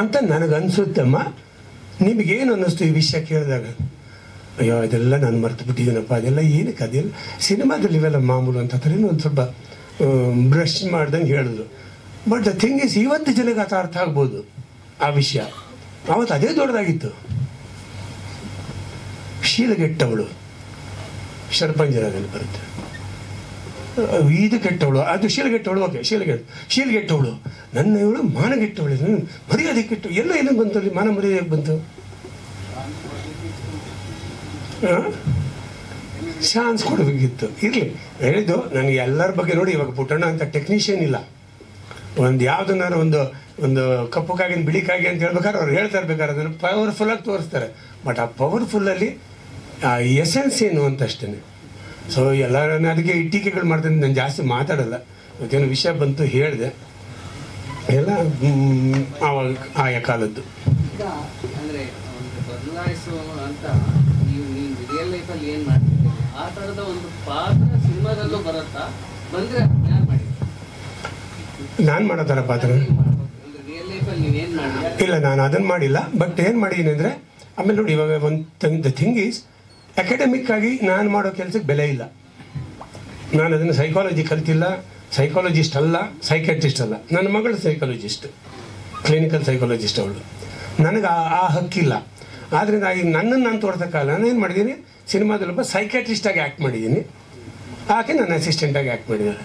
ಅಂತ ನನಗನ್ಸುತ್ತಮ್ಮ. ನಿಮಗೇನು ಅನ್ನಿಸ್ತು ಈ ವಿಷಯ ಕೇಳಿದಾಗ? ಅಯ್ಯೋ ಅದೆಲ್ಲ ನಾನು ಮರ್ತು ಬಿಟ್ಟಿದ್ದೀನಪ್ಪ, ಅದೆಲ್ಲ ಏನಕ್ಕೆ, ಅದೆಲ್ಲ ಸಿನಿಮಾದಲ್ಲಿ ಇವೆಲ್ಲ ಮಾಮೂಲು ಅಂತ ಥರನೂ ಒಂದು ಸ್ವಲ್ಪ ಬ್ರಷ್ ಮಾಡ್ದಂಗೆ ಹೇಳಿದ್ರು. ಬಟ್ ದ ಥಿಂಗ್ ಈಸ್, ಇವತ್ತು ಜನಕ್ಕೆ ಅದು ಅರ್ಥ ಆಗ್ಬೋದು ಆ ವಿಷಯ. ಅವತ್ತು ಅದೇ ದೊಡ್ಡದಾಗಿತ್ತು. ಶೀಲಗೆಟ್ಟವಳು ಶರ್ಪಂಜರದಲ್ಲಿ ಬರುತ್ತೆ, ಇದು ಕೆಟ್ಟವಳು, ಅದು ಶೀಲಗೆಟ್ಟವಳು, ಓಕೆ ಶೀಲಗೆಟ್ಟವಳು, ನನ್ನ ಇವಳು ಮಾನಗೆಟ್ಟವಳು, ಮರ್ಯಾದೆ ಕೆಟ್ಟು ಎಲ್ಲ ಏನಕ್ಕೆ ಬಂತು ಅಲ್ಲಿ? ಮಾನ ಮರ್ಯಾದೆ ಬಂತು? ಚಾನ್ಸ್ ಕೊಡಬೇಕಿತ್ತು. ಇರಲಿ ಹೇಳಿದ್ದು ನನಗೆ ಎಲ್ಲರ ಬಗ್ಗೆ. ನೋಡಿ ಇವಾಗ ಪುಟ್ಟಣ್ಣ ಅಂತ ಟೆಕ್ನಿಷಿಯನ್ ಇಲ್ಲ, ಒಂದು ಯಾವುದನ್ನಾರು ಒಂದು ಕಪ್ಪು ಕಾಗಿನ ಬಿಳಿ ಕಾಗಿ ಅಂತ ಹೇಳ್ಬೇಕಾದ್ರೆ ಅವ್ರು ಹೇಳ್ತಾ ಇರ್ಬೇಕಾದ್ರೆ ಅದನ್ನು ಪವರ್ಫುಲ್ಲಾಗಿ ತೋರಿಸ್ತಾರೆ. ಬಟ್ ಆ ಪವರ್ಫುಲ್ಲಲ್ಲಿ ಆ ಎಸೆನ್ಸ್ ಏನು ಅಂತ ಅಷ್ಟೇ. ಸೊ ಎಲ್ಲರೂ ಅದಕ್ಕೆ ಈ ಟೀಕೆಗಳು ಮಾಡ್ತೀನಿ, ನಾನು ಜಾಸ್ತಿ ಮಾತಾಡಲ್ಲ. ಮತ್ತೇನು ವಿಷಯ ಬಂತು ಹೇಳಿದೆ, ಎಲ್ಲ ಆವಾಗ ಆಯಾ ಕಾಲದ್ದು. ಅಂದರೆ ಒಂದು ಬದಲಾಯಿಸುವ ಅಂತ ನೀವು ರಿಯಲ್ ಲೈಫಲ್ಲಿ ಏನು ಮಾಡ್ತಿದ್ದೀರಿ ಆ ಥರದ ಒಂದು ಪಾತ್ರ ಸಿನಿಮಾದಲ್ಲೂ ಬರುತ್ತಾ? ಬಂದರೆ ಯಾರು ಮಾಡಿದ್ರು? ನಾನು ಮಾಡೋ ಥರ ಪಾತ್ರ ರಿಯಲ್ ಲೈಫಲ್ಲಿ ನೀವೇನು ಮಾಡಿಲ್ಲ? ಇಲ್ಲ, ನಾನು ಅದನ್ನು ಮಾಡಿಲ್ಲ. ಬಟ್ ಏನು ಮಾಡಿದ್ದೀನಿ ಅಂದರೆ, ಆಮೇಲೆ ನೋಡಿ ಇವಾಗ ಒಂದು ದ ಥಿಂಗ್ ಈಸ್, ಅಕಾಡೆಮಿಕ್ ಆಗಿ ನಾನು ಮಾಡೋ ಕೆಲಸಕ್ಕೆ ಬೆಲೆ ಇಲ್ಲ. ನಾನು ಅದನ್ನು ಸೈಕಾಲಜಿ ಕಲ್ತಿಲ್ಲ, ಸೈಕಾಲಜಿಸ್ಟ್ ಅಲ್ಲ, ಸೈಕಾಟ್ರಿಸ್ಟ್ ಅಲ್ಲ. ನನ್ನ ಮಗಳು ಸೈಕಾಲಜಿಸ್ಟ್, ಕ್ಲಿನಿಕಲ್ ಸೈಕಾಲಜಿಸ್ಟ್ ಅವಳು. ನನಗೆ ಆ ಹಕ್ಕಿಲ್ಲ. ಆದ್ದರಿಂದ ಈಗ ನನ್ನನ್ನು ನಾನು ತೋರ್ಸೋಕ್ಕಲ್ಲ. ನಾನು ಏನು ಮಾಡಿದ್ದೀನಿ, ಸಿನಿಮಾದಲ್ಲೊಬ್ಬ ಸೈಕಾಟ್ರಿಸ್ಟಾಗಿ ಆ್ಯಕ್ಟ್ ಮಾಡಿದ್ದೀನಿ, ಆಕೆ ನನ್ನ ಅಸಿಸ್ಟೆಂಟಾಗಿ ಆ್ಯಕ್ಟ್ ಮಾಡಿದ್ದಾರೆ.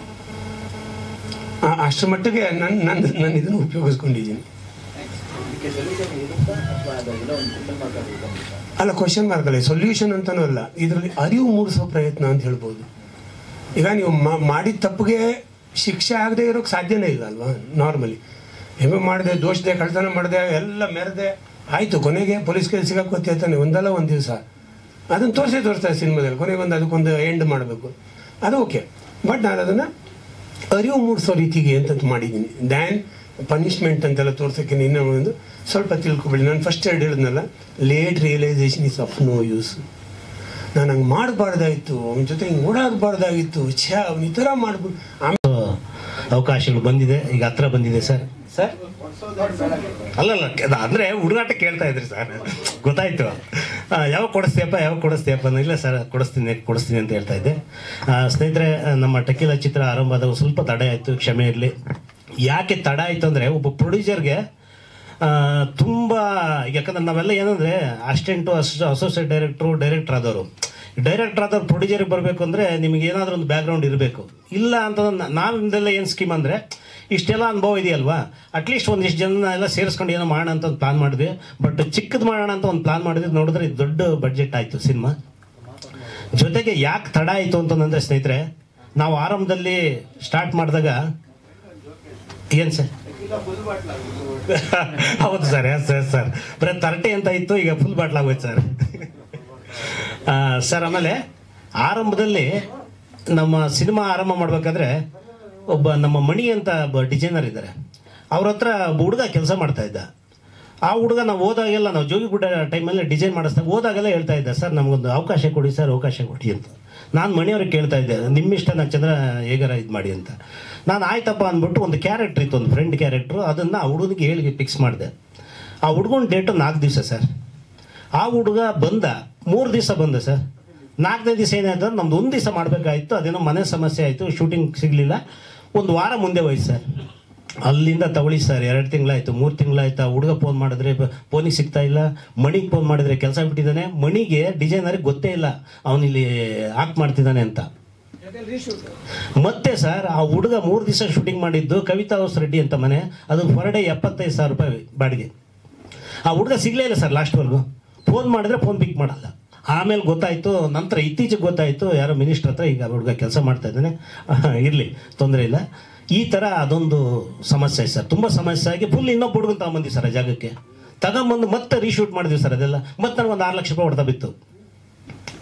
ಅಷ್ಟರ ಮಟ್ಟಿಗೆ ನಾನು ಇದನ್ನು ಉಪಯೋಗಿಸ್ಕೊಂಡಿದ್ದೀನಿ. ಅಲ್ಲ, ಕ್ವಶನ್ ಮಾರ್ಕಲ್ಲ, ಸೊಲ್ಯೂಷನ್ ಅಂತನೂ ಅಲ್ಲ, ಇದರಲ್ಲಿ ಅರಿವು ಮೂಡಿಸೋ ಪ್ರಯತ್ನ ಅಂತ ಹೇಳ್ಬೋದು. ಈಗ ನೀವು ಮಾಡಿದ ತಪ್ಪಿಗೆ ಶಿಕ್ಷೆ ಆಗದೆ ಇರೋಕ್ಕೆ ಸಾಧ್ಯನೇ ಇಲ್ಲ ಅಲ್ವಾ? ನಾರ್ಮಲಿ ಹೆಮ್ಮೆ ಮಾಡಿದೆ, ದೋಷದೆ, ಕಳ್ತನ ಮಾಡಿದೆ, ಎಲ್ಲ ಮೆರೆದೆ, ಆಯಿತು, ಕೊನೆಗೆ ಪೊಲೀಸ್ ಕೇಸ್ ಸಿಗಕ್ಕೆ ಗೊತ್ತಾಯ್ತಾನೆ ಒಂದಲ್ಲ ಒಂದು ದಿವಸ. ಅದನ್ನು ತೋರಿಸ್ತಾರೆ ಸಿನಿಮಾದಲ್ಲಿ, ಕೊನೆಗೆ ಅದಕ್ಕೊಂದು ಎಂಡ್ ಮಾಡಬೇಕು, ಅದು ಓಕೆ. ಬಟ್ ನಾನು ಅದನ್ನು ಅರಿವು ಮೂಡಿಸೋ ರೀತಿಗೆ ಅಂತ ಮಾಡಿದ್ದೀನಿ. ದ್ಯಾನ್ ಪನಿಷ್ಮೆಂಟ್ ಅಂತೆಲ್ಲ ತೋರ್ಸೋಕ್ಕೆ ಇನ್ನೂ ಒಂದು ಸ್ವಲ್ಪ ತಿಳ್ಕೊಬೇಡಿ. ನಾನು ಫಸ್ಟ್ ಹೇಳಿದ್ನಲ್ಲ, late realisation is of no use. ನಾನು ಹಂಗೆ ಮಾಡಬಾರ್ದಾಗಿತ್ತು, ಅವನ ಜೊತೆ ಹಿಂಗೆ ಓಡಾಡಬಾರ್ದಾಗಿತ್ತು, ಅವ್ನು ಈ ಥರ ಮಾಡ್ಬಿಟ್ಟು. ಆಮೇಲೆ ಅವಕಾಶಗಳು ಬಂದಿದೆ, ಈಗ ಹತ್ರ ಬಂದಿದೆ ಸರ್. ಸರ್ ಅಲ್ಲಲ್ಲ, ಅಂದರೆ ಹುಡುಗಾಟ ಕೇಳ್ತಾ ಇದ್ರಿ ಸರ್, ಗೊತ್ತಾಯ್ತು. ಯಾವಾಗ ಕೊಡಿಸ್ತೀಯಪ್ಪ ಇಲ್ಲ ಸರ್, ಕೊಡಿಸ್ತೀನಿ ಅಂತ ಹೇಳ್ತಾ ಇದ್ದೆ. ಸ್ನೇಹಿತರೆ, ನಮ್ಮ ಟಕೀಲ ಚಿತ್ರ ಆರಂಭ ಆದಾಗ ಸ್ವಲ್ಪ ತಡೆ ಆಯಿತು, ಕ್ಷಮೆ ಇರಲಿ. ಯಾಕೆ ತಡ ಆಯಿತು ಅಂದರೆ, ಒಬ್ಬ ಪ್ರೊಡ್ಯೂಸರ್ಗೆ ತುಂಬ, ಯಾಕಂದ್ರೆ ನಾವೆಲ್ಲ ಏನಂದರೆ ಅಸಿಸ್ಟೆಂಟು, ಅಸೋಸಿಯೇಟ್ ಡೈರೆಕ್ಟ್ರ್ ಆದವರು ಪ್ರೊಡ್ಯೂಸರ್ಗೆ ಬರಬೇಕು ಅಂದರೆ ನಿಮಗೆ ಏನಾದರೂ ಒಂದು ಬ್ಯಾಕ್ಗ್ರೌಂಡ್ ಇರಬೇಕು. ಇಲ್ಲ ಅಂತಂದ್ರೆ ನಾವಿಂದೆಲ್ಲ ಏನು ಸ್ಕೀಮ್ ಅಂದರೆ, ಇಷ್ಟೆಲ್ಲ ಅನುಭವ ಇದೆಯಲ್ವಾ, ಅಟ್ಲೀಸ್ಟ್ ಒಂದಿಷ್ಟು ಜನ ಎಲ್ಲ ಸೇರಿಸ್ಕೊಂಡು ಏನೋ ಮಾಡೋಣ ಅಂತ ಒಂದು ಪ್ಲಾನ್ ಮಾಡಿದ್ವಿ. ಬಟ್ ಚಿಕ್ಕದು ಮಾಡೋಣ ಅಂತ ಒಂದು ಪ್ಲಾನ್ ಮಾಡಿದ್ವಿ, ನೋಡಿದ್ರೆ ಇದು ದೊಡ್ಡ ಬಡ್ಜೆಟ್ ಆಯಿತು ಸಿನಿಮಾ. ಜೊತೆಗೆ ಯಾಕೆ ತಡ ಆಯಿತು ಅಂತಂದರೆ ಸ್ನೇಹಿತರೆ, ನಾವು ಆರಂಭದಲ್ಲಿ ಸ್ಟಾರ್ಟ್ ಮಾಡಿದಾಗ ಏನು ಸರ್ ಹೌದು ಸರ್, ಸರ್ ಬರೀ 30 ಅಂತ ಇತ್ತು, ಈಗ ಫುಲ್ ಬಾಟ್ಲ್ ಆಗೋಯ್ತು ಸರ್. ಸರ್ ಆಮೇಲೆ ಆರಂಭದಲ್ಲಿ ನಮ್ಮ ಸಿನಿಮಾ ಆರಂಭ ಮಾಡ್ಬೇಕಾದ್ರೆ ಒಬ್ಬ ನಮ್ಮ ಮಣಿ ಅಂತ ಡಿಸೈನರ್ ಇದ್ದಾರೆ, ಅವ್ರ ಹತ್ರ ಒಬ್ಬ ಹುಡುಗ ಕೆಲಸ ಮಾಡ್ತಾ ಇದ್ದ. ಆ ಹುಡುಗ ನಾವು ಹೋದಾಗೆಲ್ಲ, ನಾವು ಜೋಗಿಗುಡ್ಡ ಟೈಮಲ್ಲಿ ಡಿಸೈನ್ ಮಾಡಿಸ್ದಾಗ ಹೋದಾಗೆಲ್ಲ ಹೇಳ್ತಾ ಇದ್ದ, ಸರ್ ನಮಗೊಂದು ಅವಕಾಶ ಕೊಡಿ ಸರ್, ಅವಕಾಶ ಕೊಡಿ ಅಂತ. ನಾನು ಮಣಿಯವ್ರಿಗೆ ಕೇಳ್ತಾ ಇದ್ದೆ, ನಿಮ್ಮಿಷ್ಟ, ನಾನು ಚಂದ್ರ ಹೇಗಾರ ಇದು ಮಾಡಿ ಅಂತ. ನಾನು ಆಯ್ತಪ್ಪ ಅಂದ್ಬಿಟ್ಟು ಒಂದು ಕ್ಯಾರೆಕ್ಟ್ರ್ ಇತ್ತು, ಒಂದು ಫ್ರೆಂಡ್ ಕ್ಯಾರೆಕ್ಟ್ರು, ಅದನ್ನು ಆ ಹುಡುಗನಿಗೆ ಹೇಳಿ ಫಿಕ್ಸ್ ಮಾಡಿದೆ. ಆ ಹುಡುಗನ ಡೇಟು 4 ದಿವಸ ಸರ್. ಆ ಹುಡುಗ ಬಂದ 3 ದಿವಸ ಬಂದ ಸರ್. 4ನೇ ದಿವಸ ಏನಾಯ್ತು, ನಮ್ದು 1 ದಿವಸ ಮಾಡಬೇಕಾಯಿತು, ಅದೇನೋ ಮನೆ ಸಮಸ್ಯೆ ಆಯಿತು, ಶೂಟಿಂಗ್ ಸಿಗಲಿಲ್ಲ. 1 ವಾರ ಮುಂದೆ ಹೋಯ್ತು ಸರ್. ಅಲ್ಲಿಂದ ತಗೊಳ್ಳಿ ಸರ್, 2 ತಿಂಗಳಾಯಿತು, 3 ತಿಂಗಳಾಯ್ತು. ಆ ಹುಡುಗ ಫೋನ್ ಮಾಡಿದ್ರೆ ಫೋನಿಗೆ ಸಿಗ್ತಾ ಇಲ್ಲ, ಮಣಿಗೆ ಫೋನ್ ಮಾಡಿದ್ರೆ ಕೆಲಸ ಬಿಟ್ಟಿದ್ದಾನೆ. ಮಣಿಗೆ ಡಿಸೈನರಿಗೆ ಗೊತ್ತೇ ಇಲ್ಲ ಅವನಿಲ್ಲಿ ಆಕ್ಟ್ ಮಾಡ್ತಿದ್ದಾನೆ ಅಂತ. ಮತ್ತೆ ಸರ್, ಆ ಹುಡುಗ 3 ದಿವಸ ಶೂಟಿಂಗ್ ಮಾಡಿದ್ದು ಕವಿತಾ ಹೌಸ್ ರೆಡ್ಡಿ ಅಂತ ಮನೆ, ಅದು ಪರ್ ಡೇ 75,000 ರೂಪಾಯಿ ಬಾಡಿಗೆ. ಆ ಹುಡುಗ ಸಿಗಲೇ ಇಲ್ಲ ಸರ್ ಲಾಸ್ಟ್ವರೆಗೂ. ಫೋನ್ ಮಾಡಿದ್ರೆ ಫೋನ್ ಪಿಕ್ ಮಾಡಲ್ಲ. ಆಮೇಲೆ ಗೊತ್ತಾಯಿತು, ನಂತರ ಇತ್ತೀಚೆಗೆ ಗೊತ್ತಾಯಿತು, ಯಾರೋ ಮಿನಿಸ್ಟ್ರ್ ಹತ್ರ ಈಗ ಹುಡುಗ ಕೆಲಸ ಮಾಡ್ತಾ ಇದ್ದಾನೆ, ಇರಲಿ ತೊಂದರೆ ಇಲ್ಲ. ಈ ಥರ ಅದೊಂದು ಸಮಸ್ಯೆ ಸರ್, ತುಂಬ ಸಮಸ್ಯೆ ಆಗಿ ಫುಲ್ ಇನ್ನೊಬ್ಬ ಹುಡುಗನ ತಗೊಂಬಂದಿ ಸರ್ ಆ ಜಾಗಕ್ಕೆ. ತಗೊಂಬಂದು ಮತ್ತೆ ರೀಶೂಟ್ ಮಾಡಿದ್ವಿ ಸರ್ ಅದೆಲ್ಲ. ಮತ್ತೆ ನನಗೆ ಒಂದು 6 ಲಕ್ಷ ರೂಪಾಯಿ ಹೊಡೆತ ಬಿತ್ತು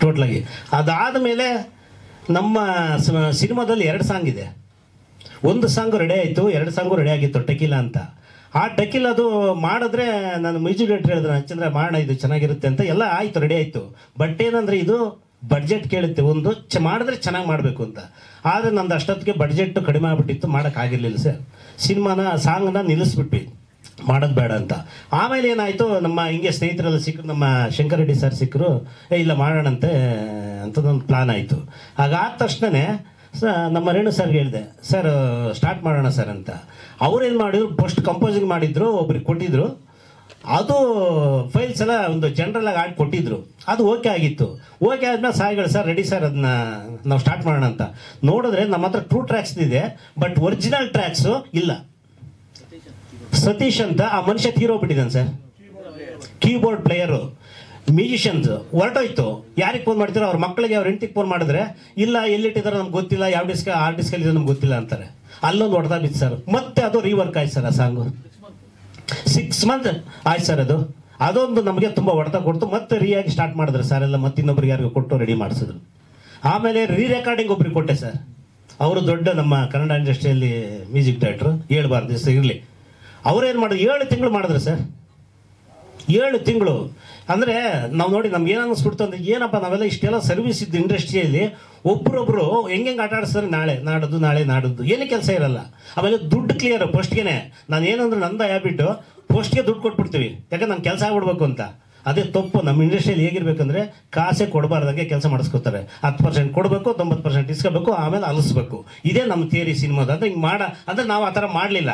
ಟೋಟ್ಲಾಗಿ. ಅದಾದ ಮೇಲೆ ನಮ್ಮ ಸಿನಿಮಾದಲ್ಲಿ 2 ಸಾಂಗ್ ಇದೆ. ಒಂದು ಸಾಂಗು ರೆಡಿ ಆಯಿತು, 2 ಸಾಂಗು ರೆಡಿ ಆಗಿತ್ತು ಟೆಕಿಲಾ ಅಂತ. ಆ ಟೆಕಿಲಾದು ಮಾಡಿದ್ರೆ ನಾನು ಮ್ಯೂಸಿಕ್ ಡೈರೆಕ್ಟರ್ ಹೇಳಿದ್ರೆ ಚಂದ್ರ ಮಾಡೋಣ ಇದು ಚೆನ್ನಾಗಿರುತ್ತೆ ಅಂತ, ಎಲ್ಲ ಆಯಿತು, ರೆಡಿ ಆಯಿತು. ಬಟ್ ಏನಂದರೆ ಇದು ಬಡ್ಜೆಟ್ ಕೇಳುತ್ತೆ, ಒಂದು ಮಾಡಿದ್ರೆ ಚೆನ್ನಾಗಿ ಮಾಡಬೇಕು ಅಂತ. ಆದರೆ ನಂದು ಅಷ್ಟೊತ್ತಿಗೆ ಬಡ್ಜೆಟ್ ಕಡಿಮೆ ಆಗಿಬಿಟ್ಟಿತ್ತು, ಮಾಡೋಕ್ಕಾಗಿರಲಿಲ್ಲ ಸರ್. ಸಾಂಗ್ನ ನಿಲ್ಲಿಸ್ಬಿಟ್ವಿ, ಮಾಡೋದು ಬೇಡ ಅಂತ. ಆಮೇಲೆ ಏನಾಯಿತು, ನಮ್ಮ ಹಿಂಗೆ ಸ್ನೇಹಿತರೆಲ್ಲ ಸಿಕ್ಕರು, ನಮ್ಮ ಶಂಕರ್ ರೆಡ್ಡಿ ಸರ್ ಸಿಕ್ಕರು, ಇಲ್ಲ ಮಾಡೋಣಂತೆ ಅಂತದೊಂದು ಪ್ಲಾನ್ ಆಯಿತು. ಹಾಗಾದ ತಕ್ಷಣವೇ ನಮ್ಮ ರೇಣು ಸರ್ಗೆ ಹೇಳಿದೆ, ಸರ್ ಸ್ಟಾರ್ಟ್ ಮಾಡೋಣ ಸರ್ ಅಂತ. ಅವ್ರೇನು ಮಾಡಿದ್ರು, ಫಸ್ಟ್ ಕಂಪೋಸಿಂಗ್ ಮಾಡಿದ್ರು, ಒಬ್ರಿಗೆ ಕೊಟ್ಟಿದ್ರು. ಅದು ಫೈಲ್ಸ್ ಎಲ್ಲ ಒಂದು ಜನರಲಾಗಿ ಆಡಿ ಕೊಟ್ಟಿದ್ರು, ಅದು ಓಕೆ ಆಗಿತ್ತು. ಓಕೆ ಆದ್ಮೇಲೆ ಸಾಯಿಗಳು ಸರ್ ರೆಡಿ ಸರ್ ಅದನ್ನ ನಾವು ಸ್ಟಾರ್ಟ್ ಮಾಡೋಣ ಅಂತ ನೋಡಿದ್ರೆ ನಮ್ಮ ಹತ್ರ 2 ಟ್ರ್ಯಾಕ್ಸ್ ಇದೆ, ಬಟ್ ಒರಿಜಿನಲ್ ಟ್ರ್ಯಾಕ್ಸು ಇಲ್ಲ. ಸತೀಶ್ ಅಂತ ಆ ಮನುಷ್ಯ ತೀರೋಗ್ಬಿಟ್ಟಿದ್ದಾನೆ ಸರ್, ಕೀಬೋರ್ಡ್ ಪ್ಲೇಯರು, ಮ್ಯೂಸಿಷಿಯನ್ಸ್ ಹೊರಟೋಯ್ತು. ಯಾರಿಗೆ ಫೋನ್ ಮಾಡ್ತೀರೋ ಅವ್ರ ಮಕ್ಕಳಿಗೆ, ಅವ್ರ ಹೆಂಡತಿಗೆ ಫೋನ್ ಮಾಡಿದ್ರೆ ಇಲ್ಲ ಎಲ್ಲಿಟ್ಟಿದಾರೋ ನಮ್ಗೆ ಗೊತ್ತಿಲ್ಲ, ಯಾವ ಡಿಸ್ಕ್ ಆ ಡಿಸ್ಕಲ್ಲಿ ಇದೆ ನಮ್ಗೆ ಗೊತ್ತಿಲ್ಲ ಅಂತಾರೆ. ಅಲ್ಲೊಂದು ಹೊಡೆದ ಬಿತ್ತು ಸರ್. ಮತ್ತೆ ಅದು ರೀವರ್ಕ್ ಆಯ್ತು ಸರ್, ಆ ಸಾಂಗು 6 ಮಂತ್ ಆಯ್ತು ಸರ್. ಅದೊಂದು ನಮಗೆ ತುಂಬ ಹೊಡೆತ ಕೊಡ್ತು. ಮತ್ತೆ ರೀಯಾಗಿ ಸ್ಟಾರ್ಟ್ ಮಾಡಿದ್ರು ಸರ್ ಎಲ್ಲ, ಮತ್ತೆ ಇನ್ನೊಬ್ರಿಗೆ ಯಾರಿಗೂ ಕೊಟ್ಟು ರೆಡಿ ಮಾಡಿಸಿದ್ರು. ಆಮೇಲೆ ರೆಕಾರ್ಡಿಂಗ್ ಒಬ್ರಿಗೆ ಕೊಟ್ಟೆ ಸರ್, ಅವರು ದೊಡ್ಡ ನಮ್ಮ ಕನ್ನಡ ಇಂಡಸ್ಟ್ರಿಯಲ್ಲಿ ಮ್ಯೂಸಿಕ್ ಡೈರೆಕ್ಟ್ರು, ಹೇಳ್ಬಾರ್ದು ದಿವಸ ಇರಲಿ. ಅವ್ರೇನು ಮಾಡಿದ್ರು, 7 ತಿಂಗಳು ಮಾಡಿದ್ರು ಸರ್. 7 ತಿಂಗಳು ಅಂದರೆ ನಾವು ನೋಡಿ ನಮ್ಗೆ ಏನು ಅನ್ನಿಸ್ಬಿಡ್ತು ಅಂದರೆ, ಏನಪ್ಪ ನಾವೆಲ್ಲ ಇಷ್ಟೆಲ್ಲ ಸರ್ವಿಸ್ ಇದ್ದು ಇಂಡಸ್ಟ್ರಿಯಲ್ಲಿ ಒಬ್ಬರೊಬ್ಬರು ಹೆಂಗೆ ಆಟ ಆಡಿಸ್ತಾರೆ, ನಾಳೆ ನಾಡದ್ದು ಏನೂ ಕೆಲಸ ಇರಲ್ಲ. ಆಮೇಲೆ ದುಡ್ಡು ಕ್ಲಿಯರ್ ಫಸ್ಟ್ಗೆ. ನಾನು ಏನಂದ್ರೆ ನಂದು ಹ್ಯಾಬಿಟ್ಟು, ಫಸ್ಟ್ಗೆ ದುಡ್ಡು ಕೊಟ್ಬಿಡ್ತೀವಿ, ಯಾಕಂದ್ರೆ ನಾನು ಕೆಲಸ ಆಗ್ಬಿಡ್ಬೇಕು ಅಂತ. ಅದೇ ತಪ್ಪು. ನಮ್ಮ ಇಂಡಸ್ಟ್ರಿಯಲ್ಲಿ ಹೇಗಿರ್ಬೇಕಂದ್ರೆ ಕಾಸೇ ಕೊಡಬಾರ್ದಂಗೆ ಕೆಲಸ ಮಾಡಿಸ್ಕೋತಾರೆ. 10% ಕೊಡಬೇಕು, 90% ಇಸ್ಕೋಬೇಕು, ಆಮೇಲೆ ಅಲಿಸ್ಬೇಕು. ಇದೇ ನಮ್ಮ ಥಿಯರಿ ಸಿನಿಮಾದ. ಅಂದರೆ ಹಿಂಗೆ ಅಂದರೆ ನಾವು ಆ ಥರ ಮಾಡಲಿಲ್ಲ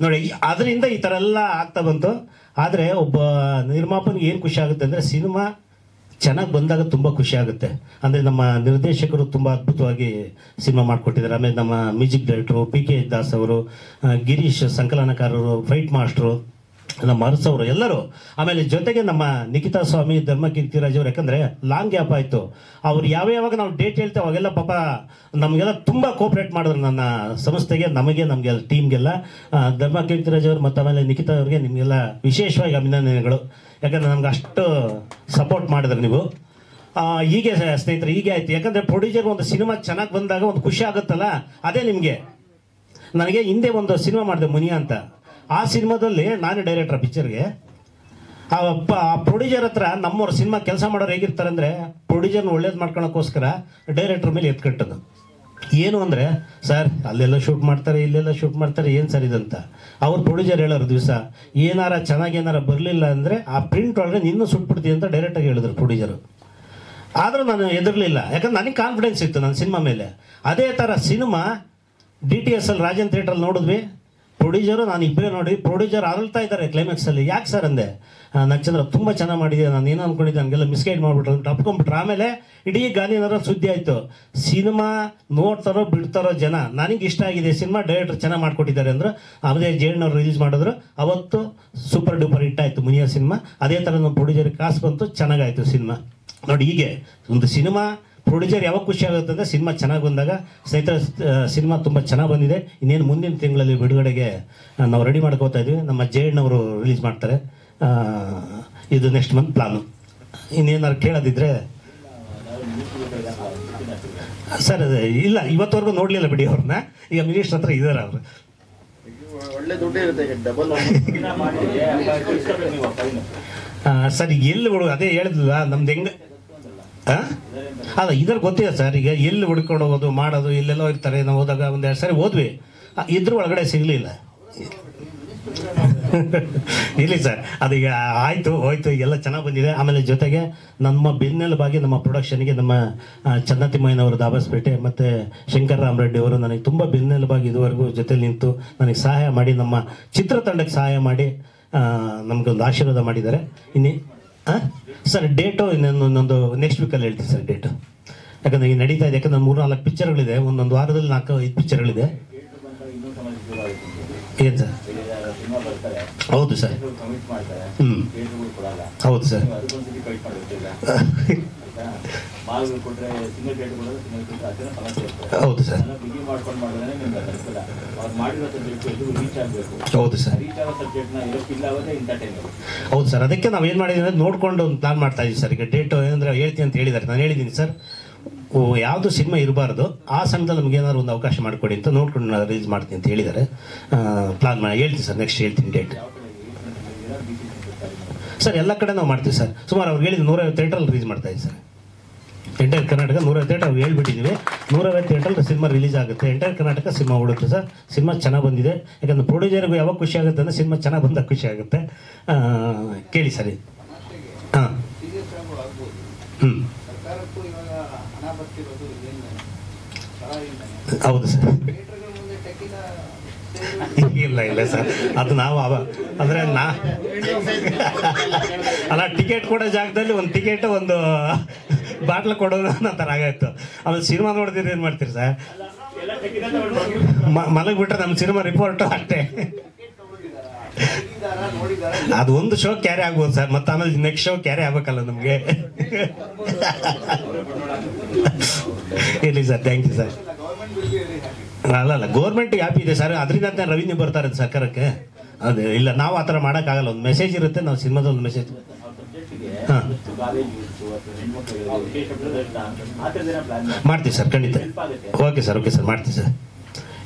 ನೋಡಿ. ಅದರಿಂದ ಈ ಥರ ಎಲ್ಲ ಆಗ್ತಾ ಬಂತು. ಆದರೆ ಒಬ್ಬ ನಿರ್ಮಾಪನಿಗೆ ಏನು ಖುಷಿ ಆಗುತ್ತೆ ಅಂದರೆ, ಸಿನಿಮಾ ಚೆನ್ನಾಗಿ ಬಂದಾಗ ತುಂಬ ಖುಷಿ ಆಗುತ್ತೆ. ಅಂದರೆ ನಮ್ಮ ನಿರ್ದೇಶಕರು ತುಂಬ ಅದ್ಭುತವಾಗಿ ಸಿನಿಮಾ ಮಾಡಿಕೊಟ್ಟಿದ್ದಾರೆ. ಆಮೇಲೆ ನಮ್ಮ ಮ್ಯೂಸಿಕ್ ಡೈರೆಕ್ಟ್ರು PK ದಾಸ್ ಅವರು, ಗಿರೀಶ್ ಸಂಕಲನಕಾರರು, ಫೈಟ್ ಮಾಸ್ಟ್ರು, ನಮ್ಮ ಅರಸ್ ಅವರು ಎಲ್ಲರೂ. ಆಮೇಲೆ ಜೊತೆಗೆ ನಮ್ಮ ನಿಖಿತಾ ಸ್ವಾಮಿ, ಧರ್ಮಕೀರ್ತಿರಾಜ್ ಅವರು, ಯಾಕಂದರೆ ಲಾಂಗ್ ಗ್ಯಾಪ್ ಆಯಿತು. ಅವ್ರು ಯಾವಾಗ ನಾವು ಡೇಟ್ ಹೇಳ್ತೇವೆ ಅವಾಗೆಲ್ಲ ಪಾಪ ನಮಗೆಲ್ಲ ತುಂಬ ಕೋಪ್ರೇಟ್ ಮಾಡಿದ್ರು, ನನ್ನ ಸಂಸ್ಥೆಗೆ, ನಮಗೆಲ್ಲ ಟೀಮ್ಗೆಲ್ಲ. ಧರ್ಮಕೀರ್ತಿರಾಜ್ ಅವರು ಮತ್ತು ಆಮೇಲೆ ನಿಖಿತಾ ಅವ್ರಿಗೆ ನಿಮಗೆಲ್ಲ ವಿಶೇಷವಾಗಿ ಅಭಿನಂದನೆಗಳು, ಯಾಕಂದರೆ ನಮ್ಗೆ ಅಷ್ಟು ಸಪೋರ್ಟ್ ಮಾಡಿದ್ರು ನೀವು. ಹೀಗೆ ಸ್ನೇಹಿತರೆ, ಹೀಗೆ ಆಯಿತು. ಯಾಕಂದರೆ ಪ್ರೊಡ್ಯೂಸರ್ ಒಂದು ಸಿನಿಮಾ ಚೆನ್ನಾಗಿ ಬಂದಾಗ ಒಂದು ಖುಷಿ ಆಗುತ್ತಲ್ಲ, ಅದೇ ನಿಮಗೆ. ನನಗೆ ಹಿಂದೆ ಒಂದು ಸಿನಿಮಾ ಮಾಡಿದೆ ಮುನಿಯಾ ಅಂತ. ಆ ಸಿನಿಮಾದಲ್ಲಿ ನಾನೇ ಡೈರೆಕ್ಟರ್ ಪಿಕ್ಚರ್ಗೆ. ಆ ಪ್ರೊಡ್ಯೂಸರ್ ಹತ್ರ ನಮ್ಮವ್ರು ಸಿನಿಮಾ ಕೆಲಸ ಮಾಡೋರು ಹೇಗಿರ್ತಾರೆ ಅಂದರೆ, ಪ್ರೊಡ್ಯೂಸರ್ನ ಒಳ್ಳೇದು ಮಾಡ್ಕೊಳಕ್ಕೋಸ್ಕರ ಡೈರೆಕ್ಟರ್ ಮೇಲೆ ಎತ್ಕಟ್ಟದು. ಏನು ಅಂದರೆ, ಸರ್ ಅಲ್ಲೆಲ್ಲ ಶೂಟ್ ಮಾಡ್ತಾರೆ, ಇಲ್ಲೆಲ್ಲ ಶೂಟ್ ಮಾಡ್ತಾರೆ, ಏನು ಸರ್ ಇದಂತ. ಅವ್ರು ಪ್ರೊಡ್ಯೂಸರ್ ಹೇಳೋರು ದಿವಸ ಚೆನ್ನಾಗಿ ಬರಲಿಲ್ಲ ಅಂದರೆ ಆ ಪ್ರಿಂಟ್ ಒಳಗೆ ನಿನ್ನೂ ಸುಟ್ಬಿಡ್ತೀವಿ ಅಂತ ಡೈರೆಕ್ಟಾಗಿ ಹೇಳಿದ್ರು ಪ್ರೊಡ್ಯೂಸರು. ಆದರೂ ನಾನು ಎದುರಲಿಲ್ಲ, ಯಾಕಂದ್ರೆ ನನಗೆ ಕಾನ್ಫಿಡೆನ್ಸ್ ಇತ್ತು ನನ್ನ ಸಿನಿಮಾ ಮೇಲೆ. ಅದೇ ಥರ ಸಿನಿಮಾ DTS ಅಲ್ಲಿ ರಾಜನ್ ಥಿಯೇಟ್ರಲ್ಲಿ ನೋಡಿದ್ವಿ. ಪ್ರೊಡ್ಯೂಸರು ನಾನು ಇಬ್ಬರೇ ನೋಡಿ, ಪ್ರೊಡ್ಯೂಸರ್ ಅರಳ್ತಾ ಇದ್ದಾರೆ ಕ್ಲೈಮ್ಯಾಕ್ಸಲ್ಲಿ. ಯಾಕೆ ಸರ್ ಅಂದೆ, ನಕ್ಷತ್ರ ತುಂಬ ಚೆನ್ನಾಗಿ ಮಾಡಿದೆ, ನಾನು ಏನೋ ಅಂದ್ಕೊಂಡಿದ್ದೆ, ನನಗೆಲ್ಲ ಮಿಸ್ಗೈಡ್ ಮಾಡಿಬಿಟ್ರು ಅಂತ ಅಪ್ಕೊಂಡ್ಬಿಟ್ರು. ಆಮೇಲೆ ಇಡೀ ಗಾಂಧಿನಗರ ಸುದ್ದಿ ಆಯಿತು. ಸಿನಿಮಾ ನೋಡ್ತಾರೋ ಬಿಡ್ತಾರೋ ಜನ, ನನಗೆ ಇಷ್ಟ ಆಗಿದೆ ಸಿನಿಮಾ, ಡೈರೆಕ್ಟರ್ ಚೆನ್ನಾಗಿ ಮಾಡಿಕೊಟ್ಟಿದ್ದಾರೆ ಅಂದರು. ಆಮೇಲೆ ಜೇಣ್ಣವ್ರು ರಿಲೀಸ್ ಮಾಡಿದ್ರು, ಅವತ್ತು ಸೂಪರ್ ಡೂಪರ್ ಹಿಟ್ ಆಯಿತು ಮುನಿಯಾ ಸಿನಿಮಾ. ಅದೇ ಥರ ನಮ್ಮ ಪ್ರೊಡ್ಯೂಸರ್ಗೆ ಕಾಸು ಬಂತು, ಚೆನ್ನಾಗಾಯಿತು ಸಿನಿಮಾ. ನೋಡಿ, ಹೀಗೆ ಒಂದು ಸಿನಿಮಾ ಪ್ರೊಡ್ಯೂಸರ್ ಯಾವಾಗ ಖುಷಿ ಆಗುತ್ತೆ ಅಂದರೆ ಸಿನಿಮಾ ಚೆನ್ನಾಗಿ ಬಂದಾಗ. ಸ್ನೇಹಿತರ ಸಿನಿಮಾ ತುಂಬ ಚೆನ್ನಾಗಿ ಬಂದಿದೆ. ಇನ್ನೇನು ಮುಂದಿನ ತಿಂಗಳಲ್ಲಿ ಬಿಡುಗಡೆಗೆ ನಾವು ರೆಡಿ ಮಾಡ್ಕೋತಾ ಇದ್ವಿ. ನಮ್ಮ ಜೇಣ್ಣವರು ರಿಲೀಸ್ ಮಾಡ್ತಾರೆ, ಇದು ನೆಕ್ಸ್ಟ್ ಮಂತ್ ಪ್ಲಾನು. ಇನ್ನೇನಾದ್ರು ಕೇಳೋದಿದ್ರೆ ಸರ್, ಇಲ್ಲ ಇವತ್ತವರೆಗೂ ನೋಡಲಿಲ್ಲ ಬಿಡಿ ಅವ್ರನ್ನ. ಈಗ ಮಿನಿಸ್ಟರ್ ಹತ್ರ ಇದ್ದಾರೆ ಅವರು. ಸರ್ ಈಗ ಎಲ್ಲಿ ಹುಡುಗ, ಅದೇ ಹೇಳಿದ್ಲ ನಮ್ದು ಹೆಂಗೆ ಅಲ್ಲ ಇದ್ರಲ್ಲಿ ಗೊತ್ತಿದೆ ಸರ್. ಈಗ ಎಲ್ಲಿ ಹುಡ್ಕೊಂಡು ಹೋಗೋದು ಮಾಡೋದು, ಇಲ್ಲೆಲ್ಲೋ ಇರ್ತಾರೆ. ನಾವು ಹೋದಾಗ 1-2 ಸಾರಿ ಹೋದ್ವಿ, ಇದ್ರ ಒಳಗಡೆ ಸಿಗಲಿಲ್ಲ. ಇಲ್ಲಿ ಸರ್ ಅದೀಗ ಆಯಿತು ಹೋಯ್ತು, ಎಲ್ಲ ಚೆನ್ನಾಗಿ ಬಂದಿದೆ. ಆಮೇಲೆ ಜೊತೆಗೆ ನಮ್ಮ ಬೆನ್ನೆಲುಬಾಗಿ ನಮ್ಮ ಪ್ರೊಡಕ್ಷನ್ಗೆ ನಮ್ಮ ಚನ್ನತಿಮ್ಮಯ್ಯನವರು ದಾಬಸ್ಪೇಟೆ ಮತ್ತು ಶಂಕರ್ ರಾಮರೆಡ್ಡಿ ಅವರು ನನಗೆ ತುಂಬ ಬೆನ್ನೆಲುಬಾಗಿ ಇದುವರೆಗೂ ಜೊತೆಲಿ ನಿಂತು ನನಗೆ ಸಹಾಯ ಮಾಡಿ, ನಮ್ಮ ಚಿತ್ರತಂಡಕ್ಕೆ ಸಹಾಯ ಮಾಡಿ ನಮಗೊಂದು ಆಶೀರ್ವಾದ ಮಾಡಿದ್ದಾರೆ. ಸರ್ ಡೇಟು ಇನ್ನೊಂದು ನೆಕ್ಸ್ಟ್ ವೀಕಲ್ಲಿ ಹೇಳ್ತೀವಿ ಸರ್ ಡೇಟು. ಯಾಕಂದರೆ ಈಗ ನಡೀತಾ ಇದೆ, ಯಾಕಂದ್ರೆ 3-4 ಪಿಕ್ಚರ್ಗಳಿದೆ, ಒಂದೊಂದು ವಾರದಲ್ಲಿ 4-5 ಪಿಕ್ಚರ್ಗಳಿದೆ. ಏನು ಸರ್? ಹೌದು ಸರ್. ಹೌದು ಸರ್. ಹೌದು ಸರ್. ಹೌದು ಸರ್. ಹೌದು ಸರ್. ಅದಕ್ಕೆ ನಾವು ಏನು ಮಾಡಿದ್ದೀವಿ ಅಂದರೆ ನೋಡ್ಕೊಂಡು ಒಂದು ಪ್ಲಾನ್ ಮಾಡ್ತಾ ಇದ್ದೀವಿ ಸರ್. ಈಗ ಡೇಟು ಏನಂದರೆ ಹೇಳ್ತೀನಿ ಅಂತ ಹೇಳಿದ್ದಾರೆ, ನಾನು ಹೇಳಿದ್ದೀನಿ ಸರ್. ಯಾವುದು ಸಿನಿಮಾ ಇರಬಾರ್ದು ಆ ಸಮಯದಲ್ಲಿ ನಮ್ಗೆ ಏನಾದ್ರು ಒಂದು ಅವಕಾಶ ಮಾಡಿಕೊಡಿ ಅಂತ ನೋಡ್ಕೊಂಡು ನಾನು ರಿಲೀಸ್ ಮಾಡ್ತೀನಿ ಅಂತ ಹೇಳಿದ್ದಾರೆ. ಪ್ಲಾನ್ ಮಾಡಿ ಹೇಳ್ತೀನಿ ಸರ್, ನೆಕ್ಸ್ಟ್ ಹೇಳ್ತೀನಿ ಡೇಟ್. ಸರ್ ಎಲ್ಲ ಕಡೆ ನಾವು ಮಾಡ್ತೀವಿ ಸರ್. ಸುಮಾರು ಅವ್ರು ಹೇಳಿದ್ದು 150 ಥಿಯೇಟ್ರಲ್ಲಿ ರಿಲೀಸ್ ಮಾಡ್ತಾ ಇದ್ದೀವಿ ಸರ್. ಎಂಟೈರ್ ಕರ್ನಾಟಕ 150 ಥಿಯೇಟರ್ ಅವ್ರು ಹೇಳ್ಬಿಟ್ಟಿದ್ದೀವಿ. 150 ಥಿಯೇಟ್ರಲ್ಲಿ ಸಿನಿಮಾ ರಿಲೀಸ್ ಆಗುತ್ತೆ. ಎಂಟೈರ್ ಕರ್ನಾಟಕ ಸಿನಿಮಾ ಓಡುತ್ತೆ ಸರ್. ಸಿನಿಮಾ ಚೆನ್ನಾಗಿ ಬಂದಿದೆ. ಯಾಕಂದ್ರೆ ಪ್ರೊಡ್ಯೂಸರ್ಗೂ ಯಾವಾಗ ಖುಷಿ ಆಗುತ್ತೆ ಅಂದರೆ ಸಿನಿಮಾ ಚೆನ್ನಾಗಿ ಬಂದಾಗ ಖುಷಿ ಆಗುತ್ತೆ. ಕೇಳಿ ಸರಿ. ಹಾಂ ಹೌದು ಸರ್. ಇಲ್ಲ ಸರ್, ಅದು ನಾವು ಅಂದರೆ ಅಲ್ಲ, ಟಿಕೆಟ್ ಕೊಡೋ ಜಾಗದಲ್ಲಿ ಒಂದು ಟಿಕೆಟ್ ಒಂದು ಬಾಟ್ಲು ಕೊಡೋದು ಅನ್ನೋ ಥರ ಆಗಾಯ್ತು. ಆಮೇಲೆ ಸಿನಿಮಾ ನೋಡಿದ್ರೆ ಏನು ಮಾಡ್ತೀರಿ ಸರ್? ಮಲಗಿಬಿಟ್ರೆ ನಮ್ಮ ಸಿನಿಮಾ ರಿಪೋರ್ಟು ಅಷ್ಟೇ. ಅದು ಒಂದು ಶೋ ಕ್ಯಾರಿ ಆಗ್ಬೋದು ಸರ್, ಮತ್ತೆ ಆಮೇಲೆ ನೆಕ್ಸ್ಟ್ ಶೋ ಕ್ಯಾರಿ ಆಗ್ಬೇಕಲ್ಲ ನಮಗೆ. ಇರಲಿ ಸರ್, ಥ್ಯಾಂಕ್ ಯು ಸರ್. ಅಲ್ಲ ಗೌರ್ಮೆಂಟ್ ಹ್ಯಾಪಿ ಇದೆ ಸರ್, ಅದರಿಂದ ರೆವಿನ್ಯೂ ಬರ್ತಾ ಇರುತ್ತೆ ಸರ್ಕಾರಕ್ಕೆ. ಅದೇ ಇಲ್ಲ, ನಾವು ಆ ಥರ ಮಾಡೋಕ್ಕಾಗಲ್ಲ. ಒಂದು ಮೆಸೇಜ್ ಇರುತ್ತೆ, ನಾವು ಸಿನಿಮಾದ ಒಂದು ಮೆಸೇಜ್. ಹಾಂ ಮಾಡ್ತೀವಿ ಸರ್, ಖಂಡಿತ. ಓಕೆ ಸರ್, ಓಕೆ ಸರ್, ಮಾಡ್ತೀವಿ ಸರ್.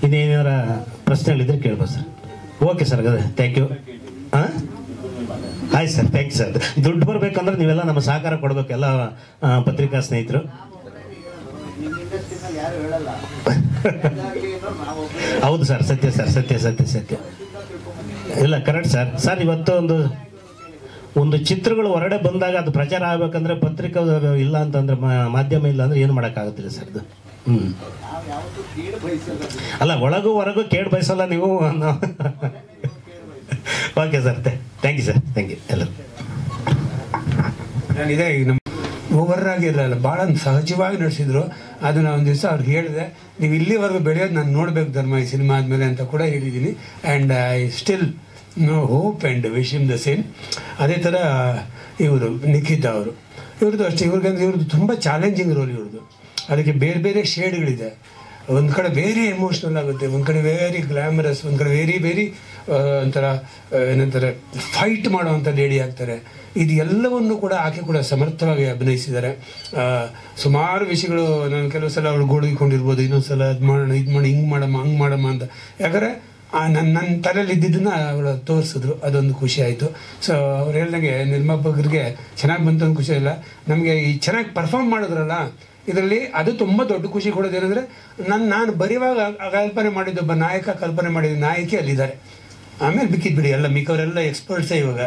ಇನ್ನೇನಾರ ಪ್ರಶ್ನೆಗಳಿದ್ರೆ ಕೇಳ್ಬೋದು ಸರ್. ಓಕೆ ಸರ್, ಅದೇ ಥ್ಯಾಂಕ್ ಯು. ಹಾಂ ಆಯ್ತು ಸರ್, ಥ್ಯಾಂಕ್ ಯು ಸರ್. ದುಡ್ಡು ಬರಬೇಕಂದ್ರೆ ನೀವೆಲ್ಲ ನಮ್ಮ ಸಹಕಾರ ಕೊಡಬೇಕು, ಎಲ್ಲ ಪತ್ರಿಕಾ ಸ್ನೇಹಿತರು. ಹೌದು ಸರ್, ಸತ್ಯ ಸರ್, ಸತ್ಯ ಸತ್ಯ ಸತ್ಯ. ಇಲ್ಲ ಕರೆಕ್ಟ್ ಸರ್. ಸರ್ ಇವತ್ತು ಒಂದು ಚಿತ್ರಗಳು ಹೊರಗಡೆ ಬಂದಾಗ ಅದು ಪ್ರಚಾರ ಆಗ್ಬೇಕಂದ್ರೆ ಪತ್ರಿಕಾ ಇಲ್ಲ ಅಂತಂದ್ರೆ, ಮಾಧ್ಯಮ ಇಲ್ಲ ಅಂದ್ರೆ ಏನು ಮಾಡೋಕ್ಕಾಗುತ್ತಿಲ್ಲ ಸರ್ ಅದು. ಅಲ್ಲ, ಒಳಗೂ ಹೊರಗೂ ಕೇಳಿ ಬಯಸಲ್ಲ ನೀವು. Okay sir, thank you sir, thank you ಎಲ್ಲರೂ. ನಾನಿದೆ ನಮ್ಮ ಓವರ್ ಆಗಿರಲಿಲ್ಲ, ಭಾಳ ಸಹಜವಾಗಿ ನಡೆಸಿದ್ರು. ಅದನ್ನು ಒಂದು ದಿವಸ ಅವ್ರಿಗೆ ಹೇಳಿದೆ, ನೀವು ಇಲ್ಲಿವರೆಗೂ ಬೆಳೆಯೋದು ನಾನು ನೋಡ್ಬೇಕು ಧರ್ಮ ಈ ಸಿನಿಮಾ ಆದಮೇಲೆ ಅಂತ ಕೂಡ ಹೇಳಿದ್ದೀನಿ. And I still no hope and wish him the same. ಅದೇ ಥರ ಇವರು ನಿಖಿತ್ ಅವರು, ಇವ್ರದ್ದು ಅಷ್ಟೇ. ಇವ್ರದ್ದು ತುಂಬ ಚಾಲೆಂಜಿಂಗ್ ರೋಲ್ ಇವ್ರದ್ದು. ಅದಕ್ಕೆ ಬೇರೆ ಬೇರೆ ಶೇಡ್ಗಳಿದೆ. ಒಂದು ಕಡೆ ವೆರಿ ಎಮೋಷ್ನಲ್ ಆಗುತ್ತೆ, ಒಂದು ಕಡೆ ವೆರಿ ಗ್ಲಾಮರಸ್, ಒಂದು ಕಡೆ ವೆರಿ ಒಂಥರ ಏನಂತಾರೆ ಫೈಟ್ ಮಾಡೋವಂಥ ಲೇಡಿ ಆಗ್ತಾರೆ. ಇದು ಎಲ್ಲವನ್ನು ಕೂಡ ಆಕೆ ಕೂಡ ಸಮರ್ಥವಾಗಿ ಅಭಿನಯಿಸಿದ್ದಾರೆ. ಸುಮಾರು ವಿಷಯಗಳು ನಾನು ಕೆಲವು ಸಲ ಅವಳು ಗೋಳಿಕೊಂಡಿರ್ಬೋದು, ಇನ್ನೊಂದು ಸಲ ಅದು ಮಾಡೋಣ, ಇದು ಮಾಡಿ, ಹಿಂಗೆ ಮಾಡಮ್ಮ, ಹಂಗೆ ಮಾಡಮ್ಮ ಅಂತ. ಯಾಕಂದರೆ ನನ್ನ ತಲೆಯಲ್ಲಿ ಇದ್ದಿದ್ದನ್ನು ಅವಳು ತೋರಿಸಿದ್ರು, ಅದೊಂದು ಖುಷಿ ಆಯಿತು. ಸೊ ಅವ್ರು ಹೇಳ್ದಂಗೆ ನಿರ್ಮಾಪಕರಿಗೆ ಚೆನ್ನಾಗಿ ಬಂತು ಅಂತ ಖುಷಿ ಇಲ್ಲ, ನಮಗೆ ಈ ಚೆನ್ನಾಗಿ ಪರ್ಫಾರ್ಮ್ ಮಾಡಿದ್ರಲ್ಲ ಇದರಲ್ಲಿ ಅದು ತುಂಬ ದೊಡ್ಡ ಖುಷಿ ಕೊಡೋದೇನೆಂದರೆ, ನಾನು ಬರೆಯುವಾಗ ಕಲ್ಪನೆ ಮಾಡಿದ್ದೊಬ್ಬ ನಾಯಕ, ಕಲ್ಪನೆ ಮಾಡಿದ ನಾಯಕಿ ಅಲ್ಲಿದ್ದಾರೆ. ಆಮೇಲೆ ಬಿಕ್ಕಿದ್ದು ಬಿಡಿ, ಎಲ್ಲ ಮಿಕ್ಕವರೆಲ್ಲ ಎಕ್ಸ್ಪರ್ಟ್ಸೇ. ಇವಾಗ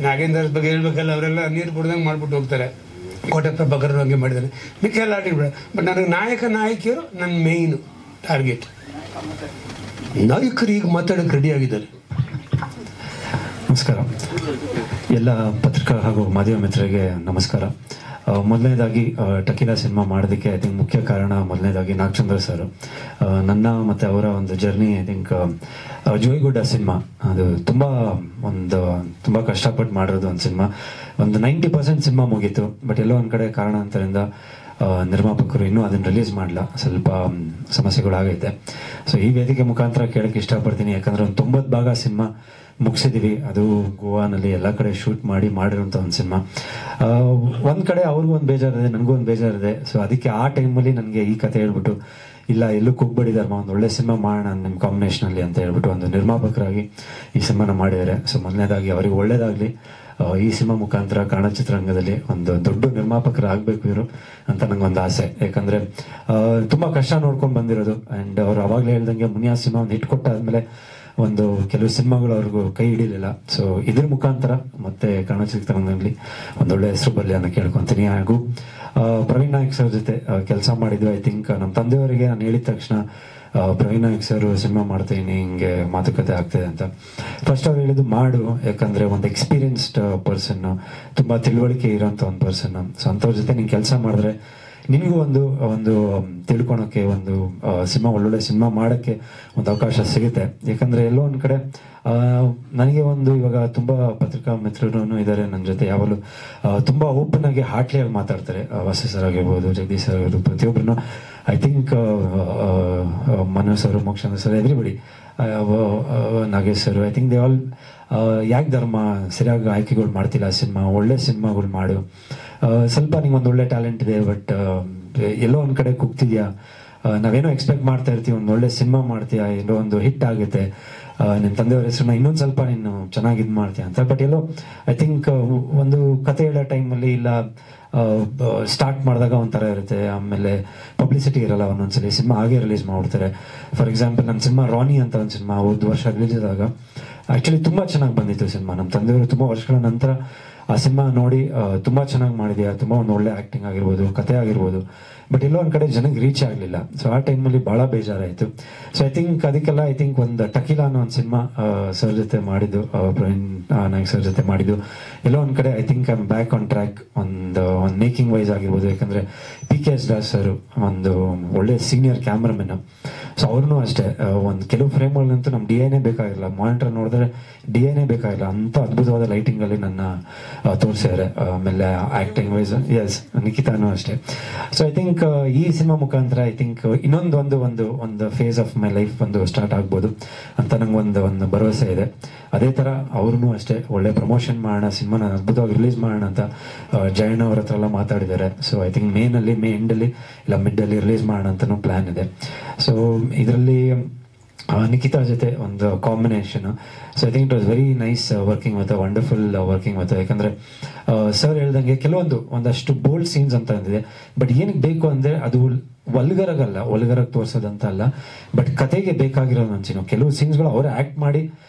ನಾಗೇಂದ್ರ ಬಗ್ಗೆ ಹೇಳ್ಬೇಕಲ್ಲ, ಅವರೆಲ್ಲ ನೀರು ಕುಡ್ದಂಗೆ ಮಾಡ್ಬಿಟ್ಟು ಹೋಗ್ತಾರೆ. ಕೋಟೆ ಪ್ರಭಾಕರ್ ಹಂಗೆ ಮಾಡಿದ್ದಾರೆ, ಮಿಕ್ಕ ಎಲ್ಲ ಆಟಿಬಿಡ. ಬಟ್ ನನಗೆ ನಾಯಕಿಯರು ನನ್ನ ಮೇಯ್ನು ಟಾರ್ಗೆಟ್. ನಾಯಕರು ಈಗ ಮಾತಾಡೋಕ್ಕೆ ರೆಡಿ ಆಗಿದ್ದಾರೆ. ನಮಸ್ಕಾರ ಎಲ್ಲ ಪತ್ರಿಕಾ ಹಾಗೂ ಮಾಧ್ಯಮ ಮಿತ್ರರಿಗೆ ನಮಸ್ಕಾರ. ಮೊದಲನೇದಾಗಿ ಟಕೀಲಾ ಸಿನಿಮಾ ಮಾಡೋದಕ್ಕೆ ಐ ಥಿಂಕ್ ಮುಖ್ಯ ಕಾರಣ ಮೊದಲನೇದಾಗಿ ನಾಗಚಂದ್ರ ಸರ್. ನನ್ನ ಮತ್ತು ಅವರ ಒಂದು ಜರ್ನಿ ಐ ಥಿಂಕ್ ಜೋಯಿಗುಡ್ಡ ಸಿನಿಮಾ ಅದು ತುಂಬ ಕಷ್ಟಪಟ್ಟು ಮಾಡಿರೋದು ಒಂದು ಸಿನಿಮಾ. ಒಂದು 90% ಸಿನಿಮಾ ಮುಗೀತು. ಬಟ್ ಎಲ್ಲೋ ಒಂದು ಕಡೆ ಕಾರಣಾಂತರದಿಂದ ನಿರ್ಮಾಪಕರು ಇನ್ನೂ ಅದನ್ನು ರಿಲೀಸ್ ಮಾಡಲ್ಲ, ಸ್ವಲ್ಪ ಸಮಸ್ಯೆಗಳಾಗೈತೆ. ಸೊ ಈ ವೇದಿಕೆ ಮುಖಾಂತರ ಕೇಳೋಕ್ಕೆ ಇಷ್ಟಪಡ್ತೀನಿ. ಯಾಕಂದರೆ ಒಂದು 90 ಭಾಗ ಸಿನಿಮಾ ಮುಗಿಸಿದ್ದೀವಿ. ಅದು ಗೋವಾನಲ್ಲಿ ಎಲ್ಲ ಕಡೆ ಶೂಟ್ ಮಾಡಿರೋಂಥ ಒಂದು ಸಿನಿಮಾ. ಒಂದು ಕಡೆ ಅವ್ರಿಗೂ ಒಂದು ಬೇಜಾರಿದೆ, ನನಗೂ ಒಂದು ಬೇಜಾರಿದೆ. ಸೊ ಅದಕ್ಕೆ ಆ ಟೈಮಲ್ಲಿ ನನಗೆ ಈ ಕತೆ ಹೇಳ್ಬಿಟ್ಟು, ಇಲ್ಲ ಎಲ್ಲೂ ಕುಗ್ಬೇಡಿ ಧರ್ಮ, ಒಂದು ಒಳ್ಳೆ ಸಿನಿಮಾ ಮಾಡೋಣ ನಿಮ್ಮ ಕಾಂಬಿನೇಷನಲ್ಲಿ ಅಂತ ಹೇಳ್ಬಿಟ್ಟು ಒಂದು ನಿರ್ಮಾಪಕರಾಗಿ ಈ ಸಿನಿಮಾನ ಮಾಡಿದ್ದಾರೆ. ಸೊ ಮೊದಲನೇದಾಗಿ ಅವರಿಗೆ ಒಳ್ಳೇದಾಗಲಿ. ಈ ಸಿನಿಮಾ ಮುಖಾಂತರ ಕನ್ನಡ ಚಿತ್ರರಂಗದಲ್ಲಿ ಒಂದು ದೊಡ್ಡ ನಿರ್ಮಾಪಕರಾಗಬೇಕು ಇವರು ಅಂತ ನಂಗೊಂದು ಆಸೆ. ಯಾಕಂದರೆ ತುಂಬ ಕಷ್ಟ ನೋಡ್ಕೊಂಡು ಬಂದಿರೋದು. ಆ್ಯಂಡ್ ಅವ್ರು ಅವಾಗಲೇ ಹೇಳ್ದಂಗೆ ಮುನಿಯಾ ಸಿನಿಮಾ ಒಂದು ಹಿಟ್ ಕೊಟ್ಟಾದ್ಮೇಲೆ ಒಂದು ಕೆಲವು ಸಿನಿಮಾಗಳು ಅವ್ರಿಗೂ ಕೈ ಹಿಡಿಲಿಲ್ಲ. ಸೊ ಇದ್ರ ಮುಖಾಂತರ ಮತ್ತೆ ಕನ್ನಡ ಚಿತ್ರರಂಗದಲ್ಲಿ ಒಂದೊಳ್ಳೆ ಹೆಸರು ಬರಲಿ ಅಂತ ಕೇಳ್ಕೊತೀನಿ. ಹಾಗೂ ಪ್ರವೀಣ್ ನಾಯಕ್ ಸರ್ ಜೊತೆ ಕೆಲಸ ಮಾಡಿದ್ವಿ. ಐ ಥಿಂಕ್ ನಮ್ಮ ತಂದೆಯವರಿಗೆ ನಾನು ಹೇಳಿದ ತಕ್ಷಣ ಪ್ರವೀಣ್ ನಾಯಕ್ ಸರ್ ಸಿನಿಮಾ ಮಾಡ್ತೀನಿ, ಹಿಂಗೆ ಮಾತುಕತೆ ಆಗ್ತಿದೆ ಅಂತ. ಫಸ್ಟ್ ಅವ್ರು ಹೇಳಿದ್ದು ಮಾಡು, ಯಾಕಂದರೆ ಒಂದು ಎಕ್ಸ್ಪೀರಿಯನ್ಸ್ಡ್ ಪರ್ಸನ್ನು, ತುಂಬ ತಿಳುವಳಿಕೆ ಇರೋಂಥ ಒಂದು ಪರ್ಸನ್ನು. ಸೊ ಅಂಥವ್ರ ಜೊತೆ ನೀನು ಕೆಲಸ ಮಾಡಿದ್ರೆ ನಿನಗೂ ಒಂದು ತಿಳ್ಕೊಳಕ್ಕೆ, ಒಂದು ಒಳ್ಳೊಳ್ಳೆ ಸಿನಿಮಾ ಮಾಡೋಕ್ಕೆ ಒಂದು ಅವಕಾಶ ಸಿಗುತ್ತೆ. ಯಾಕಂದರೆ ಎಲ್ಲೋ ಒಂದು ಕಡೆ ನನಗೆ ಇವಾಗ ತುಂಬ ಪತ್ರಿಕಾ ಮಿತ್ರರು ಇದ್ದಾರೆ ನನ್ನ ಜೊತೆ. ಯಾವಾಗಲೂ ತುಂಬ ಓಪನ್ ಆಗಿ ಹಾರ್ಟ್ಲಿಯಾಗಿ ಮಾತಾಡ್ತಾರೆ. ವಾಸಿ ಸರ್ ಆಗಿರ್ಬೋದು, ಜಗದೀಶ್ ಸರ್ ಆಗಿರ್ಬೋದು, ಪ್ರತಿಯೊಬ್ಬರನ್ನು. I think Manu sir, Mokshananda sir, everybody, Nagesh sir, I think they all ಯಾಕೆ ಧರ್ಮ ಸರಿಯಾಗಿ ಆಯ್ಕೆಗಳು ಮಾಡ್ತಿಲ್ಲ ಸಿನಿಮಾ, ಒಳ್ಳೆ ಸಿನಿಮಾಗಳು ಮಾಡು, ಸ್ವಲ್ಪ ನಿಂಗೆ ಒಂದು ಒಳ್ಳೆ ಟ್ಯಾಲೆಂಟ್ ಇದೆ, ಬಟ್ ಎಲ್ಲೋ ಒಂದು ಕಡೆ ಕುಗ್ತಿದ್ಯಾ, ನಾವೇನೋ ಎಕ್ಸ್ಪೆಕ್ಟ್ ಮಾಡ್ತಾ ಇರ್ತೀವಿ, ಒಂದು ಒಳ್ಳೆ ಸಿನಿಮಾ ಮಾಡ್ತೀಯಾ, ಎಲ್ಲೋ ಒಂದು ಹಿಟ್ ಆಗುತ್ತೆ, ನಿಮ್ಮ ತಂದೆಯವ್ರ ಹೆಸರನ್ನ ಇನ್ನೊಂದು ಸ್ವಲ್ಪ ನೀನು ಚೆನ್ನಾಗಿ ಇದು ಮಾಡ್ತೀಯ ಅಂತ. ಬಟ್ ಎಲ್ಲೋ ಐ ಥಿಂಕ್ ಒಂದು ಕತೆ ಹೇಳೋ ಟೈಮಲ್ಲಿ ಇಲ್ಲ ಸ್ಟಾರ್ಟ್ ಮಾಡಿದಾಗ ಒಂಥರ ಇರುತ್ತೆ, ಆಮೇಲೆ ಪಬ್ಲಿಸಿಟಿ ಇರಲ್ಲ, ಒಂದೊಂದ್ಸಲಿ ಸಿನಿಮಾ ಹಾಗೆ ರಿಲೀಸ್ ಮಾಡ್ಬಿಡ್ತಾರೆ. ಫಾರ್ ಎಕ್ಸಾಂಪಲ್ ನನ್ನ ಸಿನಿಮಾ ರಾನಿ ಅಂತ ಒಂದು ಸಿನಿಮಾ ಹೋದ ವರ್ಷ ರಿಲೀಸ್ ಆದಾಗ ಆ್ಯಕ್ಚುಲಿ ತುಂಬ ಚೆನ್ನಾಗಿ ಬಂದಿತ್ತು ಸಿನಿಮಾ. ನಮ್ಮ ತಂದೆಯವರು ತುಂಬ ವರ್ಷಗಳ ನಂತರ ಆ ಸಿನಿಮಾ ನೋಡಿ ತುಂಬ ಚೆನ್ನಾಗಿ ಮಾಡಿದ್ಯಾ, ತುಂಬ ಒಂದು ಒಳ್ಳೆ ಆ್ಯಕ್ಟಿಂಗ್ ಆಗಿರ್ಬೋದು, ಕತೆ ಆಗಿರ್ಬೋದು, ಬಟ್ ಎಲ್ಲೋ ಒಂದು ಕಡೆ ಜನಕ್ಕೆ ರೀಚ್ ಆಗಲಿಲ್ಲ. ಸೊ ಆ ಟೈಮಲ್ಲಿ ಭಾಳ ಬೇಜಾರಾಯಿತು. ಸೊ ಐ ಥಿಂಕ್ ಅದಕ್ಕೆಲ್ಲ ಒಂದು ಟಕೀಲಾ ಅನ್ನೋ ಒಂದು ಸಿನಿಮಾ ಸರ್ ಜೊತೆ ಮಾಡಿದ್ದು, ಪ್ರವೀಣ್ ನಾಯಕ್ ಸರ್ ಜೊತೆ ಮಾಡಿದ್ದು, ಎಲ್ಲೋ ಒಂದು ಕಡೆ I think I am back on track. ಒಂದು ಮೇಕಿಂಗ್ ವೈಸ್ ಆಗಿರ್ಬೋದು, ಯಾಕಂದರೆ PKS ದಾಸ್ ಸರ್ ಒಂದು ಒಳ್ಳೆ ಸೀನಿಯರ್ ಕ್ಯಾಮ್ರಾಮನ್. ಸೊ ಅವ್ರೂ ಅಷ್ಟೇ ಒಂದು ಕೆಲವು ಫ್ರೇಮ್ಗಳಂತೂ ನಮ್ಮ DI ಬೇಕಾಗಿಲ್ಲ, ಮಾನಿಟರ್ ನೋಡಿದ್ರೆ DI ಬೇಕಾಗಿಲ್ಲ, ಅಂಥ ಅದ್ಭುತವಾದ ಲೈಟಿಂಗಲ್ಲಿ ನನ್ನ ತೋರಿಸಿದ್ದಾರೆ. ಆಮೇಲೆ ಆ್ಯಕ್ಟಿಂಗ್ ವೈಸ್ ಎಸ್ ನಿಖಿತಾನು ಅಷ್ಟೇ. ಸೊ ಐ ಥಿಂಕ್ ಈ ಸಿನಿಮಾ ಮುಖಾಂತರ ಐ ಥಿಂಕ್ ಒಂದು ಫೇಸ್ ಆಫ್ ಮೈ ಲೈಫ್ ಒಂದು ಸ್ಟಾರ್ಟ್ ಆಗ್ಬೋದು ಅಂತ ನಂಗೆ ಒಂದು ಭರವಸೆ ಇದೆ. ಅದೇ ಥರ ಅವ್ರೂ ಅಷ್ಟೇ ಒಳ್ಳೆ ಪ್ರಮೋಷನ್ ಮಾಡೋಣ, ಸಿನಿಮಾನ ಅದ್ಭುತವಾಗಿ ರಿಲೀಸ್ ಮಾಡೋಣ ಅಂತ ಜಯಣ್ಣ ಅವ್ರ ಹತ್ರ ಎಲ್ಲ ಮಾತಾಡಿದ್ದಾರೆ. ಸೊ ಐ ಥಿಂಕ್ ಮೇ ಎಂಡಲ್ಲಿ ಇಲ್ಲ ಮಿಡ್ಡಲ್ಲಿ ರಿಲೀಸ್ ಮಾಡೋಣ ಅಂತಲೂ ಪ್ಲ್ಯಾನ್ ಇದೆ. ಸೊ ಇದರಲ್ಲಿ ನಿಖಿತಾ ಜೊತೆ ಒಂದು combination. So I think it was very nice working with, wonderful working with. ಯಾಕಂದರೆ ಸರ್ ಹೇಳ್ದಂಗೆ ಒಂದಷ್ಟು ಬೋಲ್ಡ್ ಸೀನ್ಸ್ ಅಂತ ಅಂದಿದೆ, ಬಟ್ ಏನಕ್ಕೆ ಬೇಕು ಅಂದರೆ ಅದು ಒಲ್ಗರಾಗಿ ತೋರಿಸೋದಂತ ಅಲ್ಲ, ಬಟ್ ಕತೆಗೆ ಬೇಕಾಗಿರೋ ಒಂದು ಕೆಲವು ಸೀನ್ಸ್ಗಳು ಅವರೇ ಆ್ಯಕ್ಟ್ ಮಾಡಿ,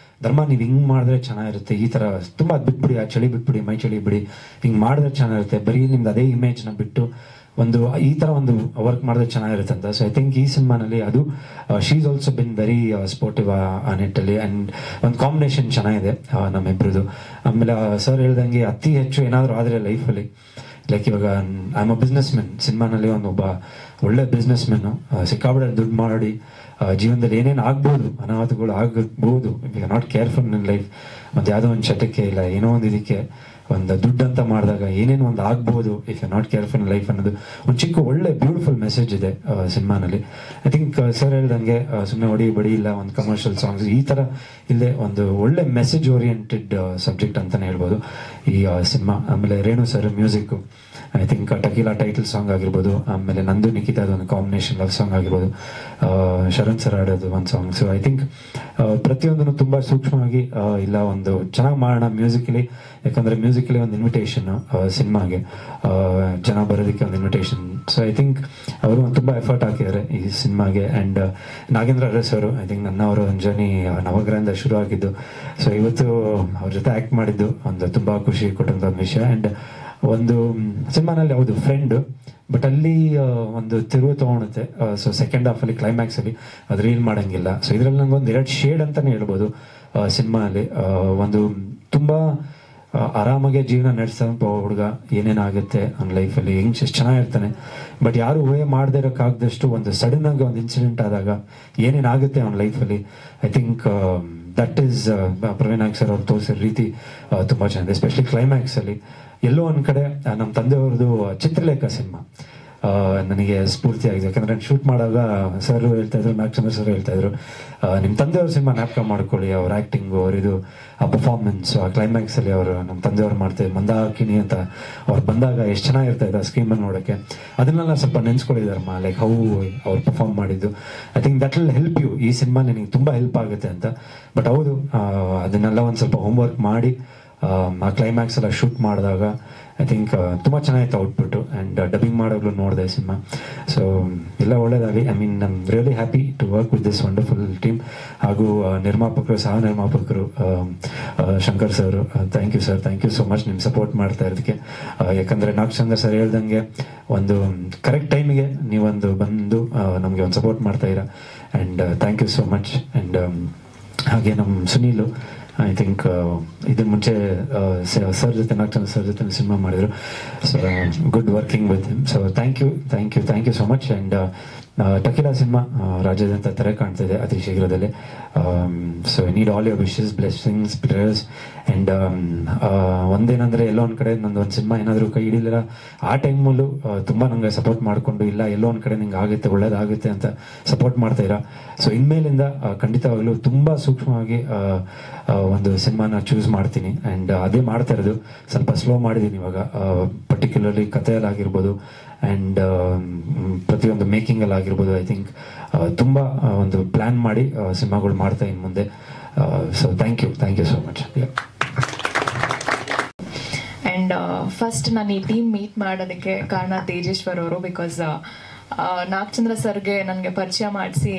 ಧರ್ಮ ನೀವು ಹಿಂಗೆ ಮಾಡಿದ್ರೆ ಚೆನ್ನಾಗಿರುತ್ತೆ, ಈ ಥರ ತುಂಬ ಅದು ಬಿಟ್ಬಿಡಿ, ಆ ಚಳಿ ಬಿಟ್ಬಿಡಿ, ಮೈ ಚಳಿ ಬಿಡಿ, ಹಿಂಗೆ ಮಾಡಿದ್ರೆ ಚೆನ್ನಾಗಿರುತ್ತೆ, ಬರೀ ನಿಮ್ದು ಅದೇ ಇಮೇಜ್ನ ಬಿಟ್ಟು ಈ ಥರ ಒಂದು ವರ್ಕ್ ಮಾಡಿದ್ರೆ ಚೆನ್ನಾಗಿರುತ್ತೆ ಅಂತ. ಸೊ ಐ ಥಿಂಕ್ ಈ ಸಿನಿಮಾನಲ್ಲಿ ಅದು she is also been very sportive ಆ ನಿಟ್ಟಲ್ಲಿ. ಆ್ಯಂಡ್ ಒಂದು ಕಾಂಬಿನೇಷನ್ ಚೆನ್ನಾಗಿದೆ ನಮ್ಮಿಬ್ರದ್ದು. ಆಮೇಲೆ ಸರ್ ಹೇಳ್ದಂಗೆ ಅತಿ ಹೆಚ್ಚು ಏನಾದರೂ ಆದರೆ ಲೈಫಲ್ಲಿ, ಲೈಕ್ ಇವಾಗ I am a business men, ಸಿನಿಮಾನಲ್ಲಿ ಒಬ್ಬ ಒಳ್ಳೆ ಬಿಸ್ನೆಸ್ ಮೆನ್ನು ಸಿಕ್ಕಾಬಿಡ ದುಡ್ಡು ಮಾಡಿ ಜೀವನದಲ್ಲಿ ಏನೇನು ಆಗ್ಬೋದು, ಅನಾಹುತಗಳು ಆಗಬಹುದು, if you are not careful in life. ಮತ್ತು ಯಾವುದೋ ಒಂದು ಚಟಕ್ಕೆ ಇಲ್ಲ ಏನೋ ಒಂದು ಇದಕ್ಕೆ ಒಂದು ದುಡ್ಡು ಅಂತ ಮಾಡಿದಾಗ ಏನೇನು ಒಂದು ಆಗ್ಬೋದು if you not careful in life ಅನ್ನೋದು ಒಂದು ಚಿಕ್ಕ ಒಳ್ಳೆ ಬ್ಯೂಟಿಫುಲ್ ಮೆಸೇಜ್ ಇದೆ ಸಿನಿಮಾನಲ್ಲಿ. ಐ ಥಿಂಕ್ ಸರ್ ಹೇಳ್ದಂಗೆ ಸುಮ್ಮನೆ ಹೊಡಿ ಬಡಿ ಇಲ್ಲ ಒಂದು ಕಮರ್ಷಿಯಲ್ ಸಾಂಗ್ಸ್ ಈ ಥರ ಇಲ್ಲದೆ ಒಂದು ಒಳ್ಳೆ ಮೆಸೇಜ್ ಓರಿಯೆಂಟೆಡ್ ಸಬ್ಜೆಕ್ಟ್ ಅಂತಲೇ ಹೇಳ್ಬೋದು ಈ ಸಿನಿಮಾ. ಆಮೇಲೆ Renu sir music, I think Tequila title song ಆಗಿರ್ಬೋದು, ಆಮೇಲೆ ನಂದು ನಿಖಿತಾದ ಒಂದು ಕಾಂಬಿನೇಷನ್ ಲವ್ ಸಾಂಗ್ ಆಗಿರ್ಬೋದು, ಶರಣ್ ಸರ್ ಆಡೋದು ಒಂದು ಸಾಂಗ್. ಸೊ ಐ ಥಿಂಕ್ ಪ್ರತಿಯೊಂದನ್ನು ತುಂಬ ಸೂಕ್ಷ್ಮವಾಗಿ ಇಲ್ಲ ಒಂದು ಚೆನ್ನಾಗಿ ಮಾಡೋಣ ಮ್ಯೂಸಿಕಲಿ, ಯಾಕಂದರೆ ಮ್ಯೂಸಿಕಲಿ ಒಂದು ಇನ್ವಿಟೇಷನ್ ಸಿನಿಮಾಗೆ ಜನ ಬರೋದಕ್ಕೆ ಒಂದು ಇನ್ವಿಟೇಷನ್. ಸೊ ಐ ಥಿಂಕ್ ಅವರು ತುಂಬ ಎಫರ್ಟ್ ಹಾಕಿದ್ದಾರೆ ಈ ಸಿನಿಮಾಗೆ. ಆ್ಯಂಡ್ ನಾಗೇಂದ್ರ ಅರಸ್ ಅವರು ಐ ಥಿಂಕ್ ನನ್ನ ಅವರ ಒಂದು ಜರ್ನಿ ನವಗ್ರಹದಿಂದ ಶುರು ಆಗಿದ್ದು. ಸೊ ಇವತ್ತು ಅವ್ರ ಜೊತೆ ಆ್ಯಕ್ಟ್ ಮಾಡಿದ್ದು ಒಂದು ತುಂಬ ಖುಷಿ ಕೊಟ್ಟಂಥ ಒಂದು ವಿಷಯ. ಆ್ಯಂಡ್ ಒಂದು ಸಿನಿಮಾನಲ್ಲಿ ಹೌದು ಫ್ರೆಂಡ್, ಬಟ್ ಅಲ್ಲಿ ಒಂದು ತಿರುವು ತೊಗೊಳುತ್ತೆ. ಸೊ ಸೆಕೆಂಡ್ ಹಾಫಲ್ಲಿ ಕ್ಲೈಮ್ಯಾಕ್ಸಲ್ಲಿ ಅದು ರೀಲ್ ಮಾಡೋಂಗಿಲ್ಲ. ಸೊ ಇದರಲ್ಲಿ ನಂಗೆ ಒಂದು 2 ಶೇಡ್ ಅಂತಲೇ ಹೇಳ್ಬೋದು ಸಿನಿಮಾಲ್ಲಿ. ಒಂದು ತುಂಬ ಆರಾಮಾಗೆ ಜೀವನ ನಡೆಸೋಂಥ ಹುಡುಗ, ಏನೇನಾಗುತ್ತೆ ಅವ್ನ ಲೈಫಲ್ಲಿ ಹೆಂಗೆ ಎಷ್ಟು ಚೆನ್ನಾಗಿರ್ತಾನೆ, ಬಟ್ ಯಾರು ಊಹೆ ಮಾಡದೇ ಇರೋಕ್ಕಾಗದಷ್ಟು ಒಂದು ಸಡನ್ನಾಗಿ ಒಂದು ಇನ್ಸಿಡೆಂಟ್ ಆದಾಗ ಏನೇನಾಗುತ್ತೆ ಅವನ ಲೈಫಲ್ಲಿ. I think that is Praveen Nayak sir ಅವ್ರು ತೋರಿಸಿರೋ ರೀತಿ ತುಂಬ ಚೆನ್ನಾಗಿದೆ. ಎಸ್ಪೆಷಲಿ ಕ್ಲೈಮ್ಯಾಕ್ಸಲ್ಲಿ ಎಲ್ಲೋ ಒಂದು ಕಡೆ ನಮ್ಮ ತಂದೆಯವ್ರದ್ದು ಚಿತ್ರಲೇಖ ಸಿನಿಮಾ ನನಗೆ ಸ್ಫೂರ್ತಿ ಆಗಿದೆ. ಯಾಕಂದರೆ ನಾನು ಶೂಟ್ ಮಾಡುವಾಗ ಸರ್ ಹೇಳ್ತಾಯಿದ್ರು, ನಾಗಚಂದ್ರ ಸರ್ ಹೇಳ್ತಾಯಿದ್ರು, ನಿಮ್ಮ ತಂದೆಯವ್ರ ಸಿನಿಮಾ ಜ್ಞಾಪಕ ಮಾಡ್ಕೊಳ್ಳಿ, ಅವ್ರ ಆ್ಯಕ್ಟಿಂಗು, ಅವರಿದು ಆ ಪರ್ಫಾರ್ಮೆನ್ಸು, ಆ ಕ್ಲೈಮ್ಯಾಕ್ಸಲ್ಲಿ ಅವರು ನಮ್ಮ ತಂದೆಯವ್ರು ಮಾಡ್ತಾಯಿದ್ರು ಮಂದಾಕಿನಿ ಅಂತ ಅವ್ರು ಬಂದಾಗ ಎಷ್ಟು ಚೆನ್ನಾಗಿರ್ತಾಯಿದ್ದು ಆ ಸ್ಕ್ರೀನಲ್ಲಿ ನೋಡೋಕ್ಕೆ. ಅದನ್ನೆಲ್ಲ ಸ್ವಲ್ಪ ನೆನೆಸ್ಕೊಂಡಿದ್ದಾರಮ್ಮ, ಲೈಕ್ ಹೌ ಅವ್ರು ಪರ್ಫಾರ್ಮ್ ಮಾಡಿದ್ದು. I think that will help you, ಈ ಸಿನಿಮಾ ನಿನಗೆ ತುಂಬ ಹೆಲ್ಪ್ ಆಗುತ್ತೆ ಅಂತ. ಬಟ್ ಹೌದು ಅದನ್ನೆಲ್ಲ ಒಂದು ಸ್ವಲ್ಪ ಹೋಮ್ವರ್ಕ್ ಮಾಡಿ ಆ ಕ್ಲೈಮ್ಯಾಕ್ಸ್ ಎಲ್ಲ ಶೂಟ್ ಮಾಡಿದಾಗ ಐ ಥಿಂಕ್ ತುಂಬ ಚೆನ್ನಾಗಿತ್ತು ಔಟ್ಪುಟ್ಟು. ಆ್ಯಂಡ್ ಡಬ್ಬಿಂಗ್ ಮಾಡೋಗ್ಲೂ ನೋಡಿದೆ ಸಿನಿಮಾ. ಸೊ ಎಲ್ಲ ಒಳ್ಳೇದಾಗಲಿ. I mean I'm really happy to work with this wonderful team. ಹಾಗೂ ನಿರ್ಮಾಪಕರು, ಸಹ ನಿರ್ಮಾಪಕರು Shankar sir, thank you sir, thank you so much ನಿಮ್ಮ ಸಪೋರ್ಟ್ ಮಾಡ್ತಾ ಇರೋದಕ್ಕೆ. ಯಾಕಂದರೆ ನಾಗಚಂದ್ರ ಸರ್ ಹೇಳ್ದಂಗೆ ಒಂದು ಕರೆಕ್ಟ್ ಟೈಮಿಗೆ ನೀವೊಂದು ಬಂದು ನಮಗೆ ಒಂದು ಸಪೋರ್ಟ್ ಮಾಡ್ತಾಯಿರ. And thank you so much. And ಹಾಗೆ ನಮ್ಮ ಸುನೀಲು, ಐ ಥಿಂಕ್ ಇದನ್ನ ಮುಂಚೆ ಸರ್ ಜೊತೆ ನಾಗಚಂದ್ರ ಸರ್ ಜೊತೆ ಸಿನಿಮಾ ಮಾಡಿದರು. So good working with him. So thank you so much. And Tequila cinema ರಾಜ್ಯಾದ್ಯಂತ ತೆರೆ ಕಾಣ್ತಿದೆ ಅತಿ ಶೀಘ್ರದಲ್ಲೇ. So I need all your wishes, blessings, prayers. And ಒಂದೇನಂದರೆ ಎಲ್ಲೋ ಒಂದು ಕಡೆ ನಂದು ಒಂದು ಸಿನಿಮಾ ಏನಾದರೂ ಕೈ ಹಿಡಿಲಿಲ್ಲ ಆ ಟೈಮಲ್ಲೂ ತುಂಬ ನನಗೆ ಸಪೋರ್ಟ್ ಮಾಡಿಕೊಂಡು, ಇಲ್ಲ ಎಲ್ಲೋ ಒಂದು ಕಡೆ ನಿಂಗೆ ಆಗುತ್ತೆ, ಒಳ್ಳೇದಾಗುತ್ತೆ ಅಂತ ಸಪೋರ್ಟ್ ಮಾಡ್ತಾಯಿರ. ಸೊ ಇನ್ಮೇಲಿಂದ ಖಂಡಿತವಾಗ್ಲೂ ತುಂಬ ಸೂಕ್ಷ್ಮವಾಗಿ ಒಂದು ಸಿನಿಮಾನ ಚೂಸ್ ಮಾಡ್ತೀನಿ. ಆ್ಯಂಡ್ ಅದೇ ಮಾಡ್ತಾ ಇರೋದು, ಸ್ವಲ್ಪ ಸ್ಲೋ ಮಾಡಿದ್ದೀನಿ ಇವಾಗ, ಪರ್ಟಿಕ್ಯುಲರ್ಲಿ ಕಥೆಯಲ್ಲಾಗಿರ್ಬೋದು. ಆ್ಯಂಡ್ ಪ್ರತಿಯೊಂದು ಮೇಕಿಂಗಲ್ಲಿ ಆಗಿರ್ಬೋದು ಐ ಥಿಂಕ್ ತುಂಬ ಒಂದು ಪ್ಲ್ಯಾನ್ ಮಾಡಿ ಸಿನಿಮಾಗಳು ಮಾಡ್ತಾ ಇನ್ನು ಮುಂದೆ. So thank you so much. And first ನಾನು ಈ ಟೀಮ್ ಮೀಟ್ ಮಾಡೋದಕ್ಕೆ ಕಾರಣ ತೇಜೇಶ್ವರ್ ಅವರು. ಬಿಕಾಸ್ ನಾಗಚಂದ್ರ ಸರ್ಗೆ ನನಗೆ ಪರಿಚಯ ಮಾಡಿಸಿ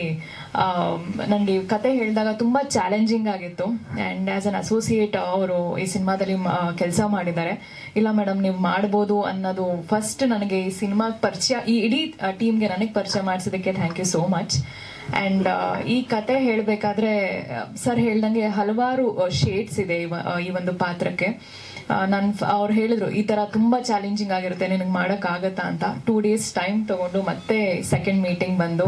ನನಗೆ ಕತೆ ಹೇಳಿದಾಗ ತುಂಬ ಚಾಲೆಂಜಿಂಗ್ ಆಗಿತ್ತು. ಆ್ಯಂಡ್ ಆ್ಯಸ್ ಅನ್ ಅಸೋಸಿಯೇಟ್ ಅವರು ಈ ಸಿನಿಮಾದಲ್ಲಿ ಕೆಲಸ ಮಾಡಿದ್ದಾರೆ. ಇಲ್ಲ ಮೇಡಮ್ ನೀವು ಮಾಡ್ಬೋದು ಅನ್ನೋದು ಫಸ್ಟ್ ನನಗೆ ಈ ಸಿನಿಮಾಗೆ ಪರಿಚಯ, ಈ ಇಡೀ ಟೀಮ್ಗೆ ನನಗೆ ಪರಿಚಯ ಮಾಡಿಸೋದಕ್ಕೆ thank you so much. And ಈ ಕತೆ ಹೇಳಬೇಕಾದ್ರೆ ಸರ್ ಹೇಳ್ದಂಗೆ ಹಲವಾರು ಶೇಡ್ಸ್ ಇದೆ ಈ ಒಂದು ಪಾತ್ರಕ್ಕೆ. ಅವ್ರು ಹೇಳಿದ್ರು ಈ ಥರ ತುಂಬ ಚಾಲೆಂಜಿಂಗ್ ಆಗಿರುತ್ತೆ, ನಿನಗೆ ಮಾಡೋಕ್ಕಾಗತ್ತಾ ಅಂತ. 2 days ಟೈಮ್ ತೊಗೊಂಡು ಮತ್ತೆ ಸೆಕೆಂಡ್ ಮೀಟಿಂಗ್ ಬಂದು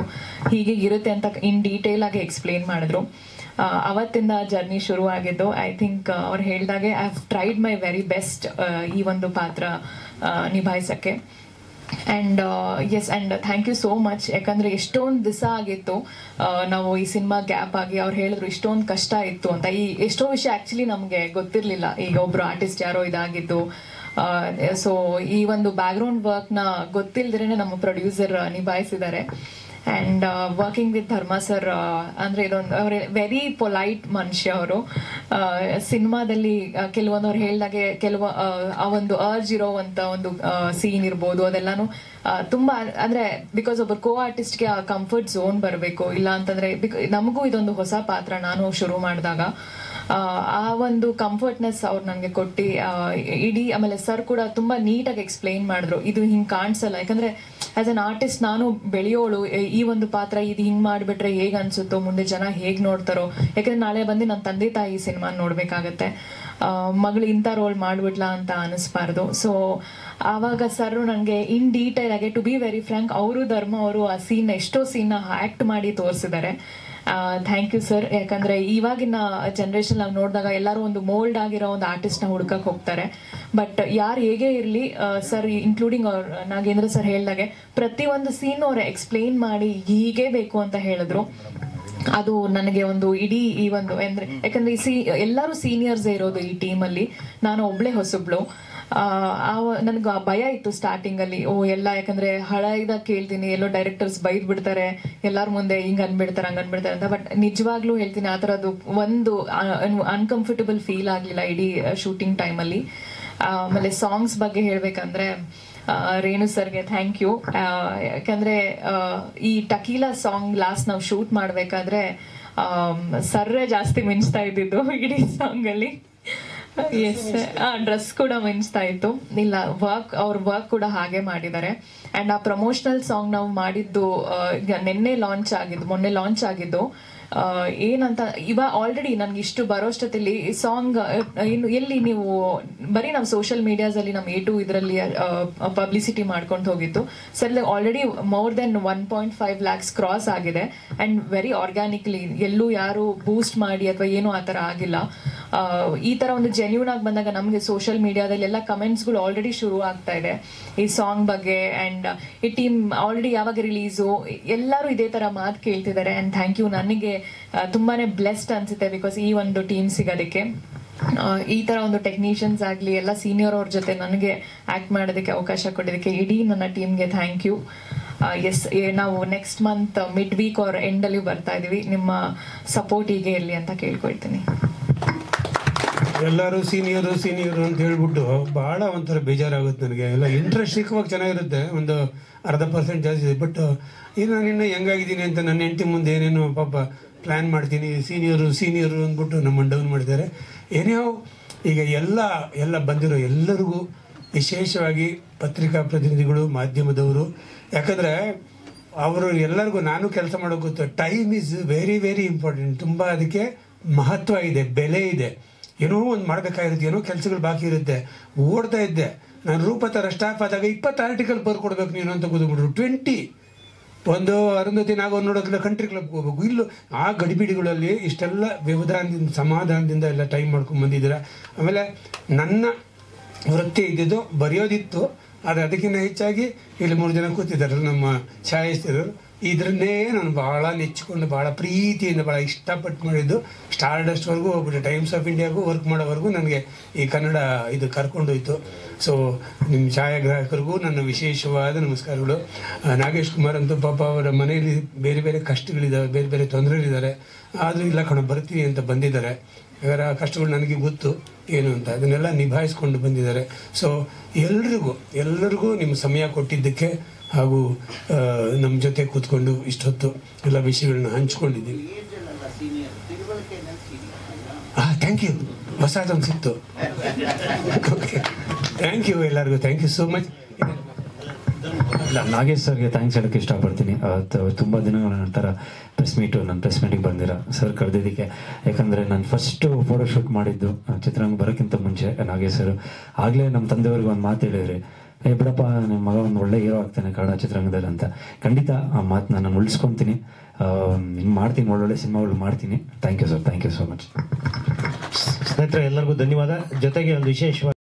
ಹೀಗೆ ಇರುತ್ತೆ ಅಂತ ಇನ್ ಡೀಟೇಲ್ ಆಗಿ ಎಕ್ಸ್ಪ್ಲೇನ್ ಮಾಡಿದ್ರು. ಅವತ್ತಿಂದ ಜರ್ನಿ ಶುರು ಆಗಿದ್ದು. ಐ ಥಿಂಕ್ ಅವ್ರು ಹೇಳಿದಾಗೆ I have tried my very best ಈ ಒಂದು ಪಾತ್ರ ನಿಭಾಯಿಸೋಕ್ಕೆ. And yes, and thank you so much. ಯಾಕಂದರೆ ಎಷ್ಟೊಂದು ದಿವಸ ಆಗಿತ್ತು ನಾವು ಈ ಸಿನಿಮಾ ಗ್ಯಾಪ್ ಆಗಿ. ಅವ್ರು ಹೇಳಿದ್ರು ಇಷ್ಟೊಂದು ಕಷ್ಟ ಇತ್ತು ಅಂತ. ಈ ಎಷ್ಟೋ ವಿಷಯ ಆ್ಯಕ್ಚುಲಿ ನಮಗೆ ಗೊತ್ತಿರಲಿಲ್ಲ. ಈಗ ಒಬ್ಬರು ಆರ್ಟಿಸ್ಟ್ ಯಾರೋ ಇದಾಗಿದ್ದು, ಸೊ ಈ ಒಂದು ಬ್ಯಾಕ್ಗ್ರೌಂಡ್ ವರ್ಕ್ನ ಗೊತ್ತಿಲ್ಲದ್ರೇ ನಮ್ಮ ಪ್ರೊಡ್ಯೂಸರ್ ನಿಭಾಯಿಸಿದ್ದಾರೆ. ಆ್ಯಂಡ್ ವರ್ಕಿಂಗ್ ವಿತ್ ಧರ್ಮ ಸರ್ ಅಂದರೆ ಇದೊಂದು ಅವ್ರ ವೆರಿ ಪೊಲೈಟ್ ಮನುಷ್ಯ ಅವರು. ಸಿನಿಮಾದಲ್ಲಿ ಕೆಲವೊಂದು ಅವ್ರು ಹೇಳಿದಾಗೆ ಆ ಒಂದು ಅರ್ಜ್ ಇರೋವಂಥ ಒಂದು ಸೀನ್ ಇರ್ಬೋದು, ಅದೆಲ್ಲನೂ ತುಂಬ ಅಂದರೆ ಬಿಕಾಸ್ ಒಬ್ಬರು ಕೋ ಆರ್ಟಿಸ್ಟ್ಗೆ ಆ ಕಂಫರ್ಟ್ ಝೋನ್ ಬರಬೇಕು. ಇಲ್ಲ ಅಂತಂದರೆ ನಮಗೂ ಇದೊಂದು ಹೊಸ ಪಾತ್ರ ನಾನು ಶುರು ಮಾಡಿದಾಗ ಆ ಒಂದು ಕಂಫರ್ಟ್ನೆಸ್ ಅವ್ರು ನನಗೆ ಕೊಟ್ಟು ಇಡೀ, ಆಮೇಲೆ ಸರ್ ಕೂಡ ತುಂಬ ನೀಟಾಗಿ ಎಕ್ಸ್ಪ್ಲೈನ್ ಮಾಡಿದ್ರು. ಇದು ಹಿಂಗೆ ಕಾಣಿಸಲ್ಲ, ಯಾಕಂದರೆ ಆ್ಯಸ್ ಅನ್ ಆರ್ಟಿಸ್ಟ್ ನಾನು ಬೆಳೆಯೋಳು, ಈ ಒಂದು ಪಾತ್ರ ಇದು ಹಿಂಗೆ ಮಾಡಿಬಿಟ್ರೆ ಹೇಗೆ ಅನಿಸುತ್ತೋ, ಮುಂದೆ ಜನ ಹೇಗೆ ನೋಡ್ತಾರೋ. ಯಾಕಂದರೆ ನಾಳೆ ಬಂದು ನನ್ನ ತಂದೆ ತಾಯಿ ಸಿನಿಮಾ ನೋಡಬೇಕಾಗತ್ತೆ, ಮಗಳು ಇಂಥ ರೋಲ್ ಮಾಡಿಬಿಡ್ಲಾ ಅಂತ ಅನಿಸ್ಬಾರ್ದು. ಸೊ ಆವಾಗ ಸರ್ ನನಗೆ ಇನ್ ಡೀಟೇಲ್ ಆಗಿ, ಟು ಬಿ ವೆರಿ ಫ್ರ್ಯಾಂಕ್, ಅವರು ಧರ್ಮ ಅವರು ಆ ಎಷ್ಟೋ ಸೀನ್ನ ಆ್ಯಕ್ಟ್ ಮಾಡಿ ತೋರಿಸಿದ್ದಾರೆ. Thank you sir. ಯಾಕಂದರೆ ಇವಾಗಿನ ಜನ್ರೇಷನ್ ನಾವು ನೋಡಿದಾಗ ಎಲ್ಲರೂ ಒಂದು ಮೋಲ್ಡ್ ಆಗಿರೋ ಒಂದು ಆರ್ಟಿಸ್ಟ್ನ ಹುಡ್ಕಕ್ಕೆ ಹೋಗ್ತಾರೆ. ಬಟ್ ಯಾರು ಹೇಗೆ ಇರಲಿ, ಸರ್ ಇನ್ಕ್ಲೂಡಿಂಗ್ ಅವ್ರು ನಾಗೇಂದ್ರ ಸರ್ ಹೇಳಿದಾಗೆ ಪ್ರತಿಯೊಂದು ಸೀನ್ ಅವ್ರು ಎಕ್ಸ್ಪ್ಲೇನ್ ಮಾಡಿ ಹೀಗೆ ಬೇಕು ಅಂತ ಹೇಳಿದ್ರು. ಅದು ನನಗೆ ಒಂದು ಇಡೀ ಈ ಒಂದು ಅಂದರೆ, ಯಾಕಂದರೆ ಎಲ್ಲರೂ ಸೀನಿಯರ್ಸೇ ಇರೋದು ಈ ಟೀಮಲ್ಲಿ, ನಾನು ಒಬ್ಳೆ ಹೊಸಬ್ಳು. ನನಗೆ ಭಯ ಇತ್ತು ಸ್ಟಾರ್ಟಿಂಗಲ್ಲಿ. ಎಲ್ಲ ಯಾಕಂದರೆ ಹಳೆಯದಾಗ ಕೇಳ್ತೀನಿ, ಎಲ್ಲೋ ಡೈರೆಕ್ಟರ್ಸ್ ಬೈದು ಬಿಡ್ತಾರೆ ಎಲ್ಲರ ಮುಂದೆ, ಹಿಂಗೆ ಅಂದ್ಬಿಡ್ತಾರೆ ಹಂಗೆ ಅಂದ್ಬಿಡ್ತಾರೆ ಅಂತ. ಬಟ್ ನಿಜವಾಗ್ಲೂ ಹೇಳ್ತೀನಿ, ಆ ಥರದ್ದು ಒಂದು ಅನ್ಕಂಫರ್ಟಬಲ್ ಫೀಲ್ ಆಗಲಿಲ್ಲ ಇಡೀ ಶೂಟಿಂಗ್ ಟೈಮಲ್ಲಿ. ಆಮೇಲೆ ಸಾಂಗ್ಸ್ ಬಗ್ಗೆ ಹೇಳಬೇಕಂದ್ರೆ ರೇಣು ಸರ್ಗೆ ಥ್ಯಾಂಕ್ ಯು. ಯಾಕಂದರೆ ಈ ಟಕೀಲಾ ಸಾಂಗ್ ಲಾಸ್ಟ್ ನಾವು ಶೂಟ್ ಮಾಡಬೇಕಾದ್ರೆ ಸರ್ರೇ ಜಾಸ್ತಿ ಮಿಂಚ್ತಾ ಇದ್ದಿದ್ದು ಇಡೀ ಸಾಂಗಲ್ಲಿ. ಎಸ್, ಡ್ರೆಸ್ ಕೂಡ ಮಿಂಚ್ತಾ ಇತ್ತು. ಇಲ್ಲ, ಅವ್ರ ವರ್ಕ್ ಕೂಡ ಹಾಗೆ ಮಾಡಿದ್ದಾರೆ. ಆ್ಯಂಡ್ ಆ ಪ್ರಮೋಷನಲ್ ಸಾಂಗ್ ನಾವು ಮಾಡಿದ್ದು ಮೊನ್ನೆ ಲಾಂಚ್ ಆಗಿದ್ದು. ಏನಂತ ಆಲ್ರೆಡಿ ನನಗೆ ಇಷ್ಟು ಬರೋಷ್ಟೊತ್ತಲ್ಲಿ ಈ ಸಾಂಗ್ ಇನ್ನು ಎಲ್ಲಿ ನೀವು ಬರೀ ನಾವು ಸೋಷಿಯಲ್ ಮೀಡಿಯಾಸಲ್ಲಿ ನಮ್ಮ A2 ಇದರಲ್ಲಿ ಪಬ್ಲಿಸಿಟಿ ಮಾಡ್ಕೊಂಡು ಹೋಗಿತ್ತು. Sir already more than 1.5 lakhs cross ಆಗಿದೆ. ಆ್ಯಂಡ್ ವೆರಿ ಆರ್ಗ್ಯಾನಿಕ್ಲಿ, ಎಲ್ಲೂ ಯಾರು ಬೂಸ್ಟ್ ಮಾಡಿ ಅಥವಾ ಏನೂ ಆ ಥರ ಆಗಿಲ್ಲ. ಈ ಥರ ಒಂದು ಜೆನ್ಯೂನ್ ಆಗಿ ಬಂದಾಗ ನಮಗೆ ಸೋಷಿಯಲ್ ಮೀಡಿಯಾದಲ್ಲಿ ಎಲ್ಲ ಕಮೆಂಟ್ಸ್ಗಳು ಆಲ್ರೆಡಿ ಶುರು ಆಗ್ತಾ ಇದೆ ಈ ಸಾಂಗ್ ಬಗ್ಗೆ. ಆ್ಯಂಡ್ ಈ ಟೀಮ್ ಆಲ್ರೆಡಿ ಯಾವಾಗ ರಿಲೀಸು ಎಲ್ಲರೂ ಇದೇ ಥರ ಮಾತು ಕೇಳ್ತಿದ್ದಾರೆ. And thank you. ನನಗೆ ತುಂಬಾ ಬ್ಲೆಸ್ಡ್ ಅನಿಸುತ್ತೆ ಬಿಕಾಸ್ ಈ ಒಂದು ಟೀಮ್ ಸಿಗೋದಕ್ಕೆ. ಈ ಥರ ಒಂದು ಟೆಕ್ನಿಷಿಯನ್ಸ್ ಆಗಲಿ ಎಲ್ಲ ಸೀನಿಯರ್ ಅವ್ರ ಜೊತೆ ನನಗೆ ಆ್ಯಕ್ಟ್ ಮಾಡೋದಕ್ಕೆ ಅವಕಾಶ ಕೊಟ್ಟಿದ್ದಕ್ಕೆ ಇಡೀ ನನ್ನ ಟೀಮ್ಗೆ ಥ್ಯಾಂಕ್ ಯು. ಎಸ್, ನಾವು ನೆಕ್ಸ್ಟ್ ಮಂತ್ ಮಿಡ್ ವೀಕ್ ಅವ್ರ ಎಂಡಲ್ಲಿ ಬರ್ತಾ ಇದ್ದೀವಿ. ನಿಮ್ಮ ಸಪೋರ್ಟ್ ಹೀಗೆ ಇರಲಿ ಅಂತ ಕೇಳ್ಕೊಳ್ತೀನಿ. ಎಲ್ಲರೂ ಸೀನಿಯರು ಅಂತ ಹೇಳ್ಬಿಟ್ಟು ಭಾಳ ಒಂಥರ ಬೇಜಾರಾಗುತ್ತೆ ನನಗೆ. ಎಲ್ಲ ಇಂಟ್ರೆಸ್ಟ್ ಸಿಕ್ಕುವಾಗ ಚೆನ್ನಾಗಿರುತ್ತೆ, ಒಂದು 0.5% ಜಾಸ್ತಿ ಇದೆ. ಬಟ್ ನಾನು ಇನ್ನೂ ಹೆಂಗಾಗಿದ್ದೀನಿ ಅಂತ ನನ್ನ ಹೆಂಡತಿ ಮುಂದೆ ಏನೇನು ಪಾಪ ಪ್ಲ್ಯಾನ್ ಮಾಡ್ತೀನಿ, ಸೀನಿಯರು ಅಂದ್ಬಿಟ್ಟು ನಮ್ಮನ್ನು ಡೌನ್ ಮಾಡಿದ್ದಾರೆ. ಏನೇ ಈಗ ಎಲ್ಲ ಬಂದಿರೋ ಎಲ್ಲರಿಗೂ, ವಿಶೇಷವಾಗಿ ಪತ್ರಿಕಾ ಪ್ರತಿನಿಧಿಗಳು, ಮಾಧ್ಯಮದವರು, ಯಾಕಂದರೆ ಅವರು ಎಲ್ಲರಿಗೂ ನಾನು ಕೆಲಸ ಮಾಡೋಕೆ ಗೊತ್ತು. Time is very very important. ತುಂಬ ಅದಕ್ಕೆ ಮಹತ್ವ ಇದೆ, ಬೆಲೆ ಇದೆ. ಏನೋ ಒಂದು ಮಾಡಬೇಕಾಗಿರುತ್ತೆ, ಏನೋ ಕೆಲಸಗಳು ಬಾಕಿ ಇರುತ್ತೆ. ಓಡ್ತಾ ಇದ್ದೆ ನಾನು ರೂಪತರ ಸ್ಟಾಫ್ ಆದಾಗ 20 ಆರ್ಟಿಕಲ್ ಬರ್ಕೊಡ್ಬೇಕು ನೀನು ಅಂತ ಕೂತ್ಬಿಟ್ರು. 20 ಒಂದು ಅರುಂಧತಿ ನಾಗ ನೋಡೋಕ್ಕಿಲ್ಲ, ಕಂಟ್ರಿ ಕ್ಲಬ್ಗೆ ಹೋಗ್ಬೇಕು. ಇಲ್ಲೂ ಆ ಗಡಿಬಿಡಿಗಳಲ್ಲಿ ಇಷ್ಟೆಲ್ಲ ವ್ಯವಧಾನದಿಂದ ಸಮಾಧಾನದಿಂದ ಎಲ್ಲ ಟೈಮ್ ಮಾಡ್ಕೊಂಡು ಬಂದಿದ್ದೀರ. ಆಮೇಲೆ ನನ್ನ ವೃತ್ತಿ ಇದ್ದಿದ್ದು ಬರೆಯೋದಿತ್ತು, ಆದರೆ ಅದಕ್ಕಿಂತ ಹೆಚ್ಚಾಗಿ ಇಲ್ಲಿ 3 ಜನ ಕೂತಿದ್ದಾರೆ ನಮ್ಮ ಛಾಯಾಚಿತ್ರರು. ಇದನ್ನೇ ನಾನು ಭಾಳ ನೆಚ್ಚಿಕೊಂಡು ಭಾಳ ಪ್ರೀತಿಯಿಂದ ಭಾಳ ಇಷ್ಟಪಟ್ಟು ಮಾಡಿದ್ದು. ಸ್ಟಾರ್ಡಸ್ಟ್ವರೆಗೂ ಹೋಗ್ಬಿಟ್ಟು ಟೈಮ್ಸ್ ಆಫ್ ಇಂಡಿಯಾಗೂ ವರ್ಕ್ ಮಾಡೋವರೆಗೂ ನನಗೆ ಈ ಕನ್ನಡ ಇದು ಕರ್ಕೊಂಡೋಯ್ತು. ಸೊ ನಿಮ್ಮ ಛಾಯಾಗ್ರಾಹಕರಿಗೂ ನನ್ನ ವಿಶೇಷವಾದ ನಮಸ್ಕಾರಗಳು. ನಾಗೇಶ್ ಕುಮಾರ್ ಅಂತೂ ಪಾಪ ಅವರ ಮನೆಯಲ್ಲಿ ಬೇರೆ ಬೇರೆ ಕಷ್ಟಗಳಿದ್ದಾವೆ, ಬೇರೆ ಬೇರೆ ತೊಂದರೆಗಳಿದ್ದಾರೆ, ಆದರೂ ಇಲ್ಲ ಕಣ ಬರ್ತೀವಿ ಅಂತ ಬಂದಿದ್ದಾರೆ. ಅವರ ಕಷ್ಟಗಳು ನನಗೆ ಗೊತ್ತು ಏನು ಅಂತ, ಅದನ್ನೆಲ್ಲ ನಿಭಾಯಿಸ್ಕೊಂಡು ಬಂದಿದ್ದಾರೆ. ಸೊ ಎಲ್ಲರಿಗೂ ನಿಮ್ಮ ಸಮಯ ಕೊಟ್ಟಿದ್ದಕ್ಕೆ ಹಾಗೂ ನಮ್ಮ ಜೊತೆ ಕೂತ್ಕೊಂಡು ಇಷ್ಟೊತ್ತು ಎಲ್ಲ ವಿಷಯಗಳನ್ನ ಹಂಚ್ಕೊಂಡಿದ್ದೀವಿ. ಥ್ಯಾಂಕ್ ಯು, ಹೊಸದೊಂದು ಸಿಕ್ತು. ಓಕೆ, ಥ್ಯಾಂಕ್ ಯು ಎಲ್ಲರಿಗೂ, ಥ್ಯಾಂಕ್ ಯು ಸೋ ಮಚ್. ಇಲ್ಲ, ನಾಗೇಶ್ ಸರ್ಗೆ ಥ್ಯಾಂಕ್ಸ್ ಹೇಳೋಕ್ಕೆ ಇಷ್ಟಪಡ್ತೀನಿ. ತುಂಬ ದಿನಗಳ ನಂತರ ನನ್ನ ಪ್ರೆಸ್ ಮೀಟಿಗೆ ಬಂದಿರ ಸರ್ ಕರೆದಿದ್ದಕ್ಕೆ. ಯಾಕಂದರೆ ನಾನು ಫಸ್ಟು ಫೋಟೋಶೂಟ್ ಮಾಡಿದ್ದು ಚಿತ್ರರಂಗ ಬರೋಕ್ಕಿಂತ ಮುಂಚೆ ನಾಗೇಶ್ ಸರ್. ಆಗಲೇ ನಮ್ಮ ತಂದೆಯವ್ರಿಗೆ ಒಂದು ಮಾತು ಹೇಳಿದ್ರಿ, ಬಿಡಪ್ಪ ನಿಮ್ಮ ಮಗ ಒಂದು ಒಳ್ಳೆ ಹೀರೋ ಆಗ್ತಾನೆ ಕನ್ನಡ ಚಿತ್ರರಂಗದಲ್ಲಿ ಅಂತ. ಖಂಡಿತ ಆ ಮಾತನ್ನ ನಾನು ಉಳಿಸ್ಕೊತೀನಿ, ಮಾಡ್ತೀನಿ, ಒಳ್ಳೊಳ್ಳೆ ಸಿನಿಮಾಗಳು ಮಾಡ್ತೀನಿ. Thank you sir, thank you so much. ಸ್ನೇಹಿತರೆ ಎಲ್ಲರಿಗೂ ಧನ್ಯವಾದ. ಜೊತೆಗೆ ಒಂದು ವಿಶೇಷವಾಗಿ